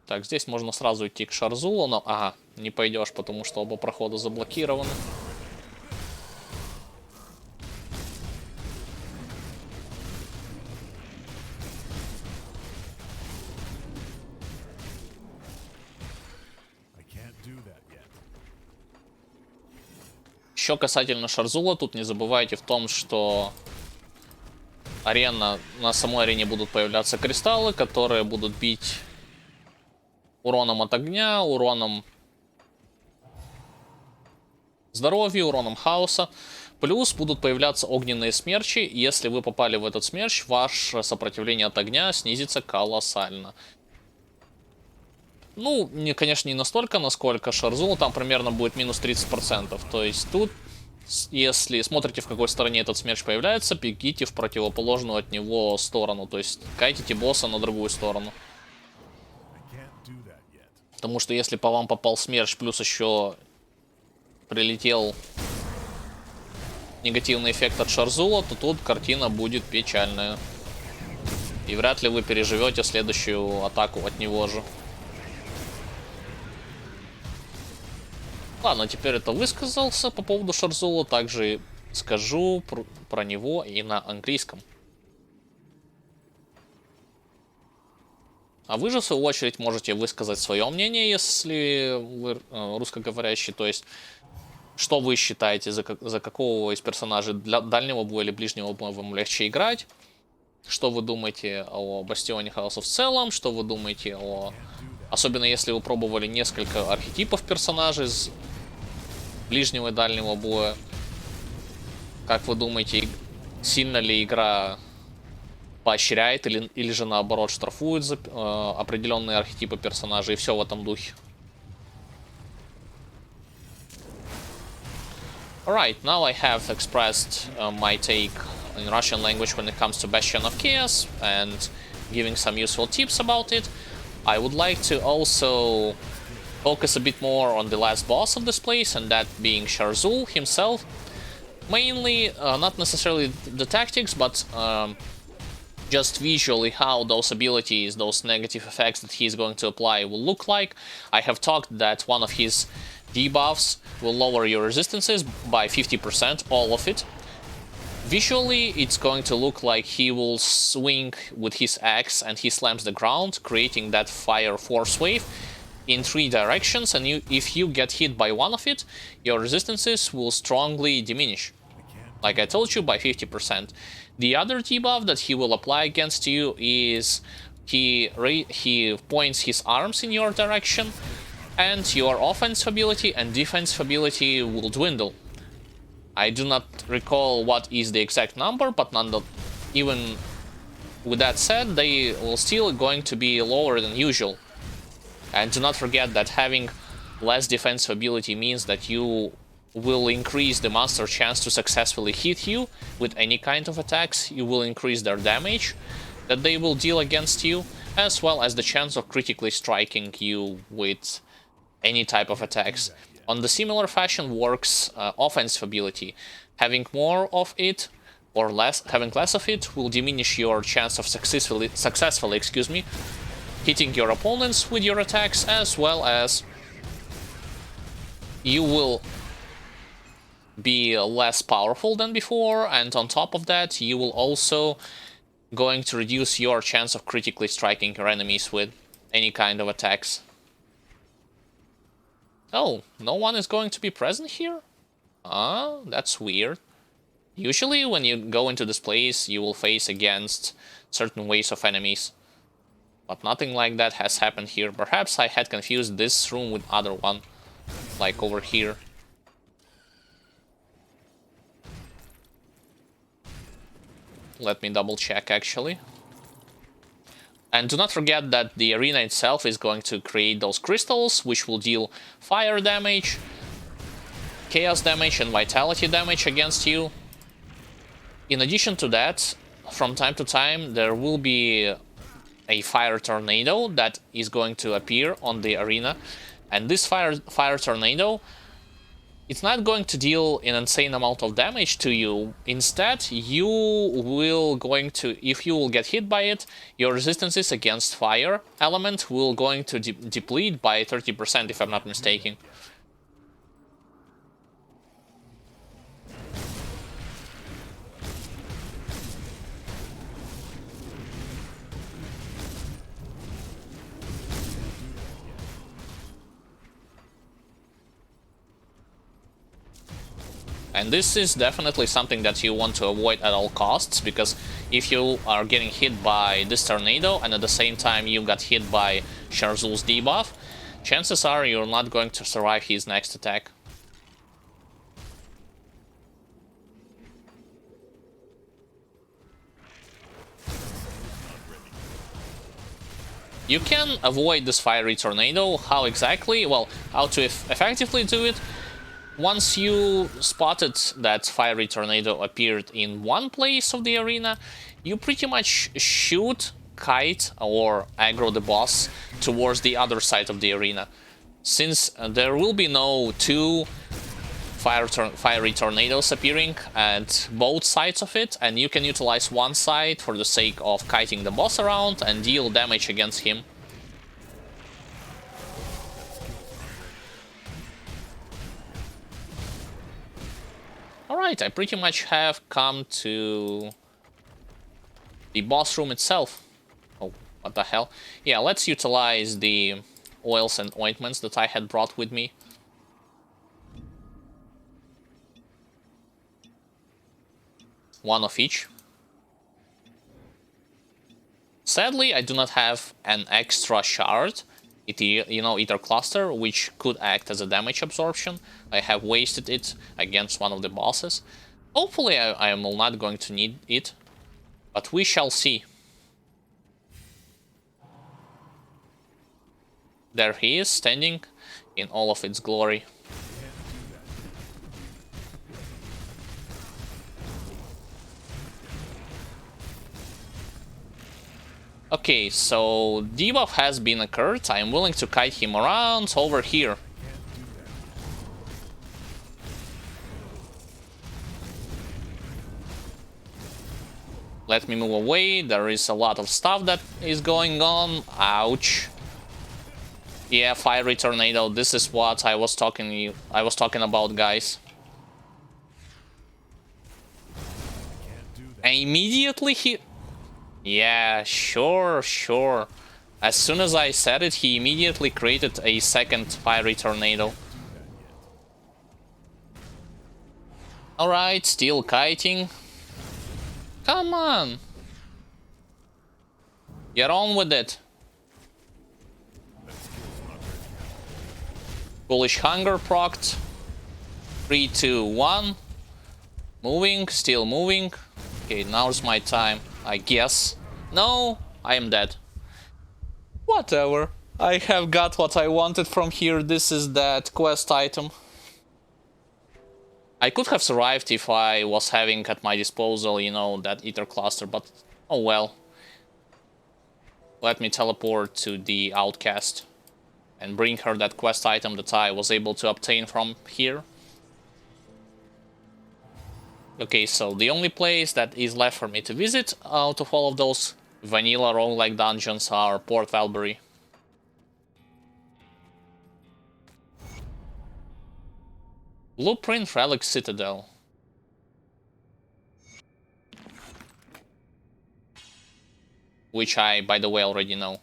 S1: Так, здесь можно сразу идти к Шарзулу, но... Ага, не пойдешь, потому что оба прохода заблокированы. Еще касательно Шарзула, тут не забывайте в том, что на самой арене будут появляться кристаллы, которые будут бить уроном от огня, уроном здоровья, уроном хаоса. Плюс будут появляться огненные смерчи. Если вы попали в этот смерч, ваше сопротивление от огня снизится колоссально. Ну, конечно, не настолько, насколько Шарзул. Там примерно будет минус 30%. То есть тут, если смотрите, в какой стороне этот смерч появляется, бегите в противоположную от него сторону. То есть кайтите босса на другую сторону. Потому что если по вам попал смерч, плюс еще прилетел негативный эффект от Шарзула, то тут картина будет печальная. И вряд ли вы переживете следующую атаку от него же. Ладно, теперь это высказался по поводу Шарзула. Также скажу про него и на английском. А вы же, в свою очередь, можете высказать свое мнение, если вы русскоговорящий, то есть, что вы считаете, за какого из персонажей для дальнего боя или ближнего боя вам легче играть? Что вы думаете о Бастионе Хаоса в целом? Что вы думаете о... Особенно если вы пробовали несколько архетипов персонажей из ближнего и дальнего боя. Как вы думаете, сильно ли игра поощряет или же наоборот штрафует за определенные архетипы персонажей и все в этом духе? Alright, now I have expressed my take in Russian language when it comes to Bastion of Chaos and giving some useful tips about it. I would like to also focus a bit more on the last boss of this place, and that being Sharzul himself. Mainly, not necessarily the tactics, but just visually how those abilities, those negative effects that he's going to apply will look like. I have talked that one of his debuffs will lower your resistances by 50%, all of it. Visually, it's going to look like he will swing with his axe and he slams the ground, creating that fire force wave in 3 directions, and if you get hit by one of it, your resistances will strongly diminish. Like I told you, by 50%. The other debuff that he will apply against you is he points his arms in your direction, and your offensive ability and defensive ability will dwindle. I do not recall what is the exact number, but even with that said, they will still going to be lower than usual. And do not forget that having less defensive ability means that you will increase the monster's chance to successfully hit you with any kind of attacks. You will increase their damage that they will deal against you, as well as the chance of critically striking you with any type of attacks. On the similar fashion works offensive ability. Having more of it or having less of it will diminish your chance of successfully hitting your opponents with your attacks, as well as you will be less powerful than before, and on top of that you will also going to reduce your chance of critically striking your enemies with any kind of attacks. Oh, no one is going to be present here? Ah, that's weird. Usually when you go into this place you will face against certain waves of enemies. But nothing like that has happened here. Perhaps I had confused this room with other one, like over here. Let me double check actually. And do not forget that the arena itself is going to create those crystals, which will deal fire damage, chaos damage, and vitality damage against you. In addition to that, from time to time, there will be a fire tornado that is going to appear on the arena. And this fire tornado, it's not going to deal an insane amount of damage to you. Instead, you will going to, if you will get hit by it, your resistances against fire element will going to deplete by 30%, if I'm not mistaken. And this is definitely something that you want to avoid at all costs, because if you are getting hit by this tornado and at the same time you got hit by Sharzul's debuff, chances are you're not going to survive his next attack. You can avoid this fiery tornado. How exactly? Well, how to effectively do it? Once you spotted that fiery tornado appeared in one place of the arena, you pretty much shoot, kite, or aggro the boss towards the other side of the arena. Since there will be no two fiery tornadoes appearing at both sides of it, and you can utilize one side for the sake of kiting the boss around and deal damage against him. Alright, I pretty much have come to the boss room itself. Oh, What the hell? Yeah, let's utilize the oils and ointments that I had brought with me. One of each. Sadly, I do not have an extra shard, ether cluster, which could act as a damage absorption. I have wasted it against one of the bosses. Hopefully, I am not going to need it, but we shall see. There he is, standing in all of its glory. Okay, so debuff has been occurred. I am willing to kite him around over here. Let me move away. There is a lot of stuff that is going on. Ouch. Yeah, fiery tornado. This is what I was talking about, guys. And immediately he... Yeah, sure. As soon as I said it, he immediately created a second fiery tornado. Alright, still kiting. Come on! Get on with it. Foolish Hunger procced. 3, 2, 1. Moving, still moving. Okay, now's my time, I guess. No, I am dead. Whatever. I have got what I wanted from here. This is that quest item. I could have survived if I was having at my disposal, you know, that ether cluster, but oh well. Let me teleport to the outcast and bring her that quest item that I was able to obtain from here. Okay, so the only place that is left for me to visit out of all of those vanilla roguelike dungeons are Port Valbury. Blueprint Relic Citadel. Which I, by the way, already know.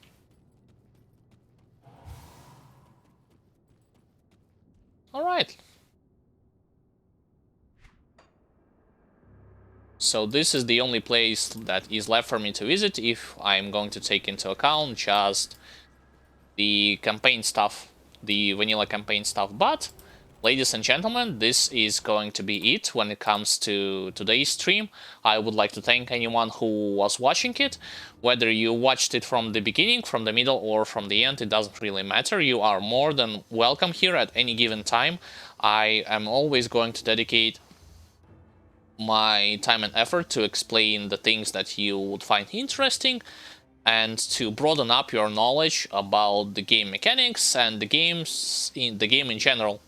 S1: Alright. So this is the only place that is left for me to visit if I'm going to take into account just the campaign stuff, the vanilla campaign stuff. But ladies and gentlemen, this is going to be it when it comes to today's stream. I would like to thank anyone who was watching it. Whether you watched it from the beginning, from the middle, or from the end, it doesn't really matter. You are more than welcome here at any given time. I am always going to dedicate my time and effort to explain the things that you would find interesting and to broaden up your knowledge about the game mechanics and the game in general.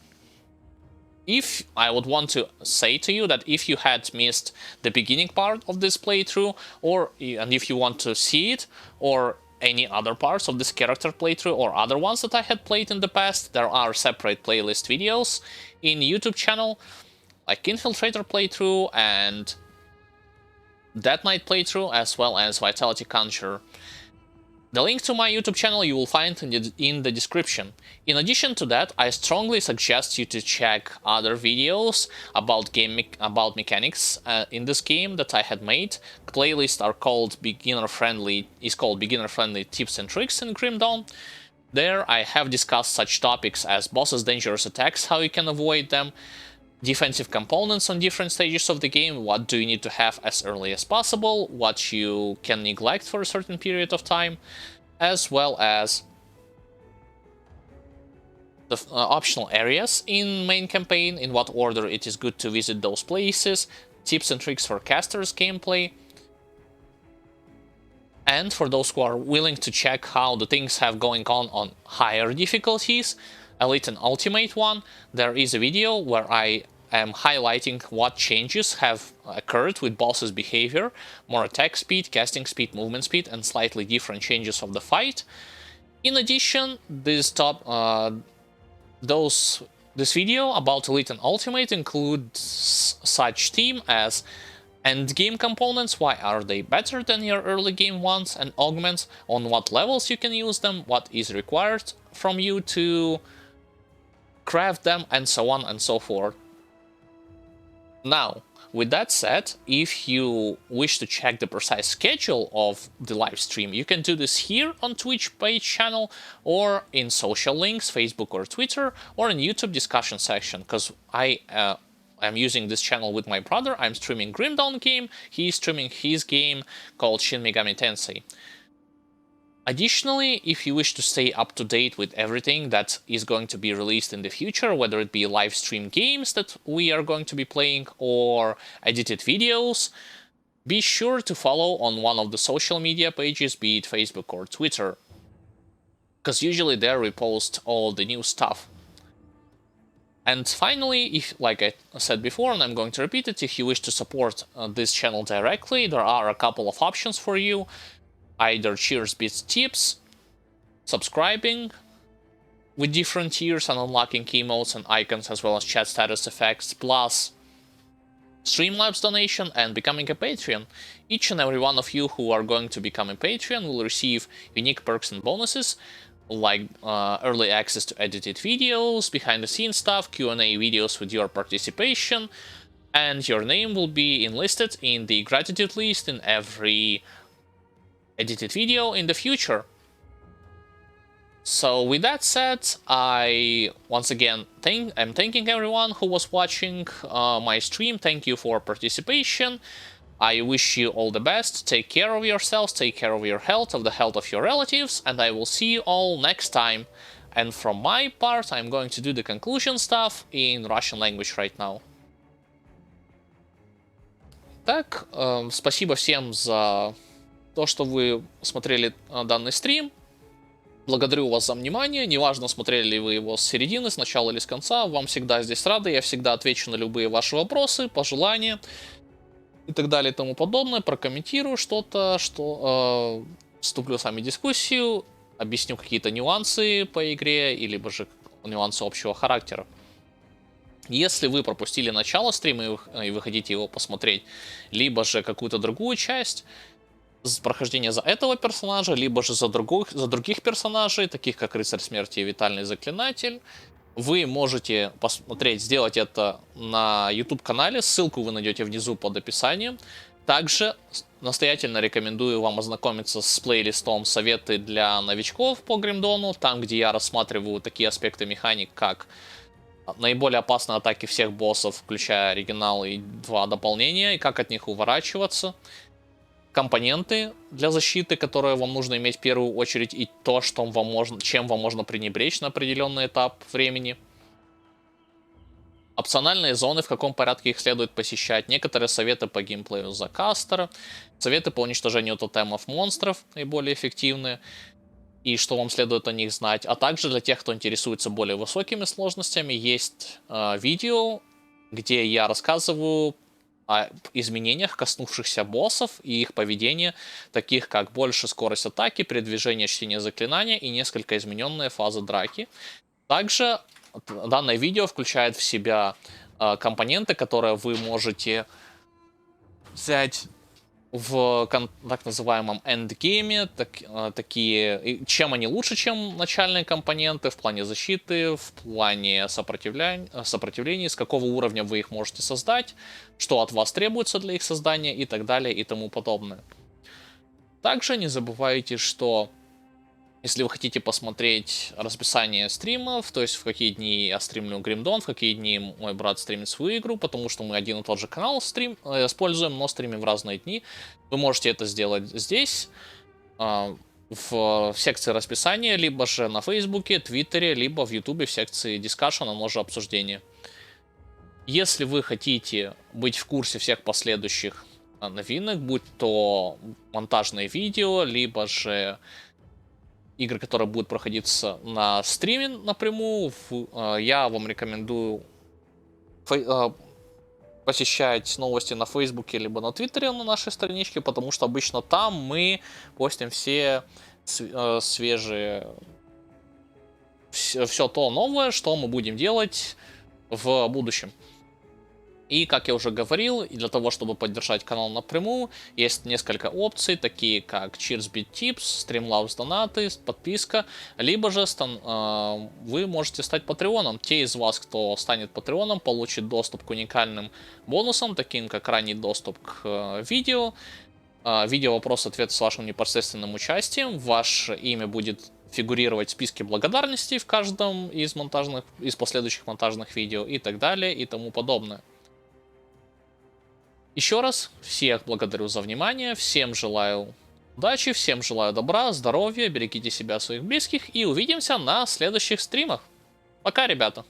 S1: If I would want to say to you that if you had missed the beginning part of this playthrough, and if you want to see it, or any other parts of this character playthrough or other ones that I had played in the past, there are separate playlist videos in YouTube channel, like Infiltrator playthrough and Dead Knight playthrough, as well as Vitality Conjurer. The link to my YouTube channel you will find in the description. In addition to that, I strongly suggest you to check other videos about mechanics in this game that I had made. Playlists are called beginner friendly tips and tricks in Grim Dawn. There I have discussed such topics as bosses' dangerous attacks, how you can avoid them, defensive components on different stages of the game, what do you need to have as early as possible, what you can neglect for a certain period of time, as well as the optional areas in main campaign, in what order it is good to visit those places, tips and tricks for casters gameplay, and for those who are willing to check how the things have going on higher difficulties, Elite and Ultimate one, there is a video where I am highlighting what changes have occurred with boss's behavior, more attack speed, casting speed, movement speed, and slightly different changes of the fight. In addition, this video about Elite and Ultimate includes such theme as end game components, why are they better than your early game ones, and augments, on what levels you can use them, what is required from you to craft them, and so on and so forth. Now, with that said, if you wish to check the precise schedule of the live stream, you can do this here on Twitch page channel, or in social links, Facebook or Twitter, or in YouTube discussion section, because I'm using this channel with my brother. I'm streaming Grim Dawn game, he's streaming his game called Shin Megami Tensei. Additionally, if you wish to stay up to date with everything that is going to be released in the future, whether it be live stream games that we are going to be playing or edited videos, be sure to follow on one of the social media pages, be it Facebook or Twitter, because usually there we post all the new stuff. And finally, if, like I said before, and I'm going to repeat it, if you wish to support this channel directly, there are a couple of options for you. Either cheers, bits, tips, subscribing with different tiers and unlocking emotes and icons, as well as chat status effects, plus Streamlabs donation and becoming a Patreon. Each and every one of you who are going to become a Patreon will receive unique perks and bonuses, like early access to edited videos, behind the scenes stuff, Q&A videos with your participation, and your name will be enlisted in the gratitude list in every edited video in the future. So with that said, I once again I'm thanking everyone who was watching my stream. Thank you for participation. I wish you all the best. Take care of yourselves, take care of your health, of the health of your relatives, and I will see you all next time. And from my part, I'm going to do the conclusion stuff in Russian language right now. Так, спасибо всем за то, что вы смотрели данный стрим. Благодарю вас за внимание. Неважно, смотрели ли вы его с середины, с начала или с конца. Вам всегда здесь рады. Я всегда отвечу на любые ваши вопросы, пожелания и так далее и тому подобное. Прокомментирую что-то, вступлю с вами в дискуссию, объясню какие-то нюансы по игре, или же нюансы общего характера. Если вы пропустили начало стрима и вы хотите его посмотреть, либо же какую-то другую часть прохождения за этого персонажа, либо же за других персонажей, таких как Рыцарь Смерти и Витальный Заклинатель, вы можете посмотреть, сделать это на YouTube-канале, ссылку вы найдете внизу под описанием. Также настоятельно рекомендую вам ознакомиться с плейлистом «Советы для новичков» по Гримдону, там, где я рассматриваю такие аспекты механик, как наиболее опасные атаки всех боссов, включая оригинал и 2 дополнения, и как от них уворачиваться, компоненты для защиты, которые вам нужно иметь в первую очередь, и то, что чем вам можно пренебречь на определенный этап времени. Опциональные зоны, в каком порядке их следует посещать, некоторые советы по геймплею за кастера, советы по уничтожению тотемов монстров, наиболее эффективные, и что вам следует о них знать. А также для тех, кто интересуется более высокими сложностями, есть видео, где я рассказываю о изменениях, коснувшихся боссов и их поведения, таких как больше скорость атаки, передвижение, чтение заклинания и несколько измененные фазы драки. Также данное видео включает в себя компоненты, которые вы можете взять в так называемом эндгейме, такие, чем они лучше, чем начальные компоненты в плане защиты, в плане сопротивления, с какого уровня вы их можете создать, что от вас требуется для их создания и так далее и тому подобное. Также не забывайте, что если вы хотите посмотреть расписание стримов, то есть в какие дни я стримлю Гримдон, в какие дни мой брат стримит свою игру, потому что мы один и тот же канал используем, но стримим в разные дни, вы можете это сделать здесь, в секции расписания, либо же на Фейсбуке, Твиттере, либо в Ютубе в секции дискашена, може обсуждения. Если вы хотите быть в курсе всех последующих новинок, будь то монтажные видео, либо же игры, которые будут проходиться на стриме напрямую, я вам рекомендую посещать новости на Фейсбуке либо на Твиттере на нашей страничке, потому что обычно там мы постим все свежие, все то новое, что мы будем делать в будущем. И, как я уже говорил, и для того, чтобы поддержать канал напрямую, есть несколько опций, такие как Cheers Tips, Streamlabs донаты, подписка, либо же вы можете стать патреоном. Те из вас, кто станет патреоном, получит доступ к уникальным бонусам, таким как ранний доступ к видео, видео-вопрос-ответ с вашим непосредственным участием, ваше имя будет фигурировать в списке благодарностей в каждом из последующих монтажных видео и так далее и тому подобное. Еще раз всех благодарю за внимание, всем желаю удачи, всем желаю добра, здоровья, берегите себя, своих близких и увидимся на следующих стримах. Пока, ребята!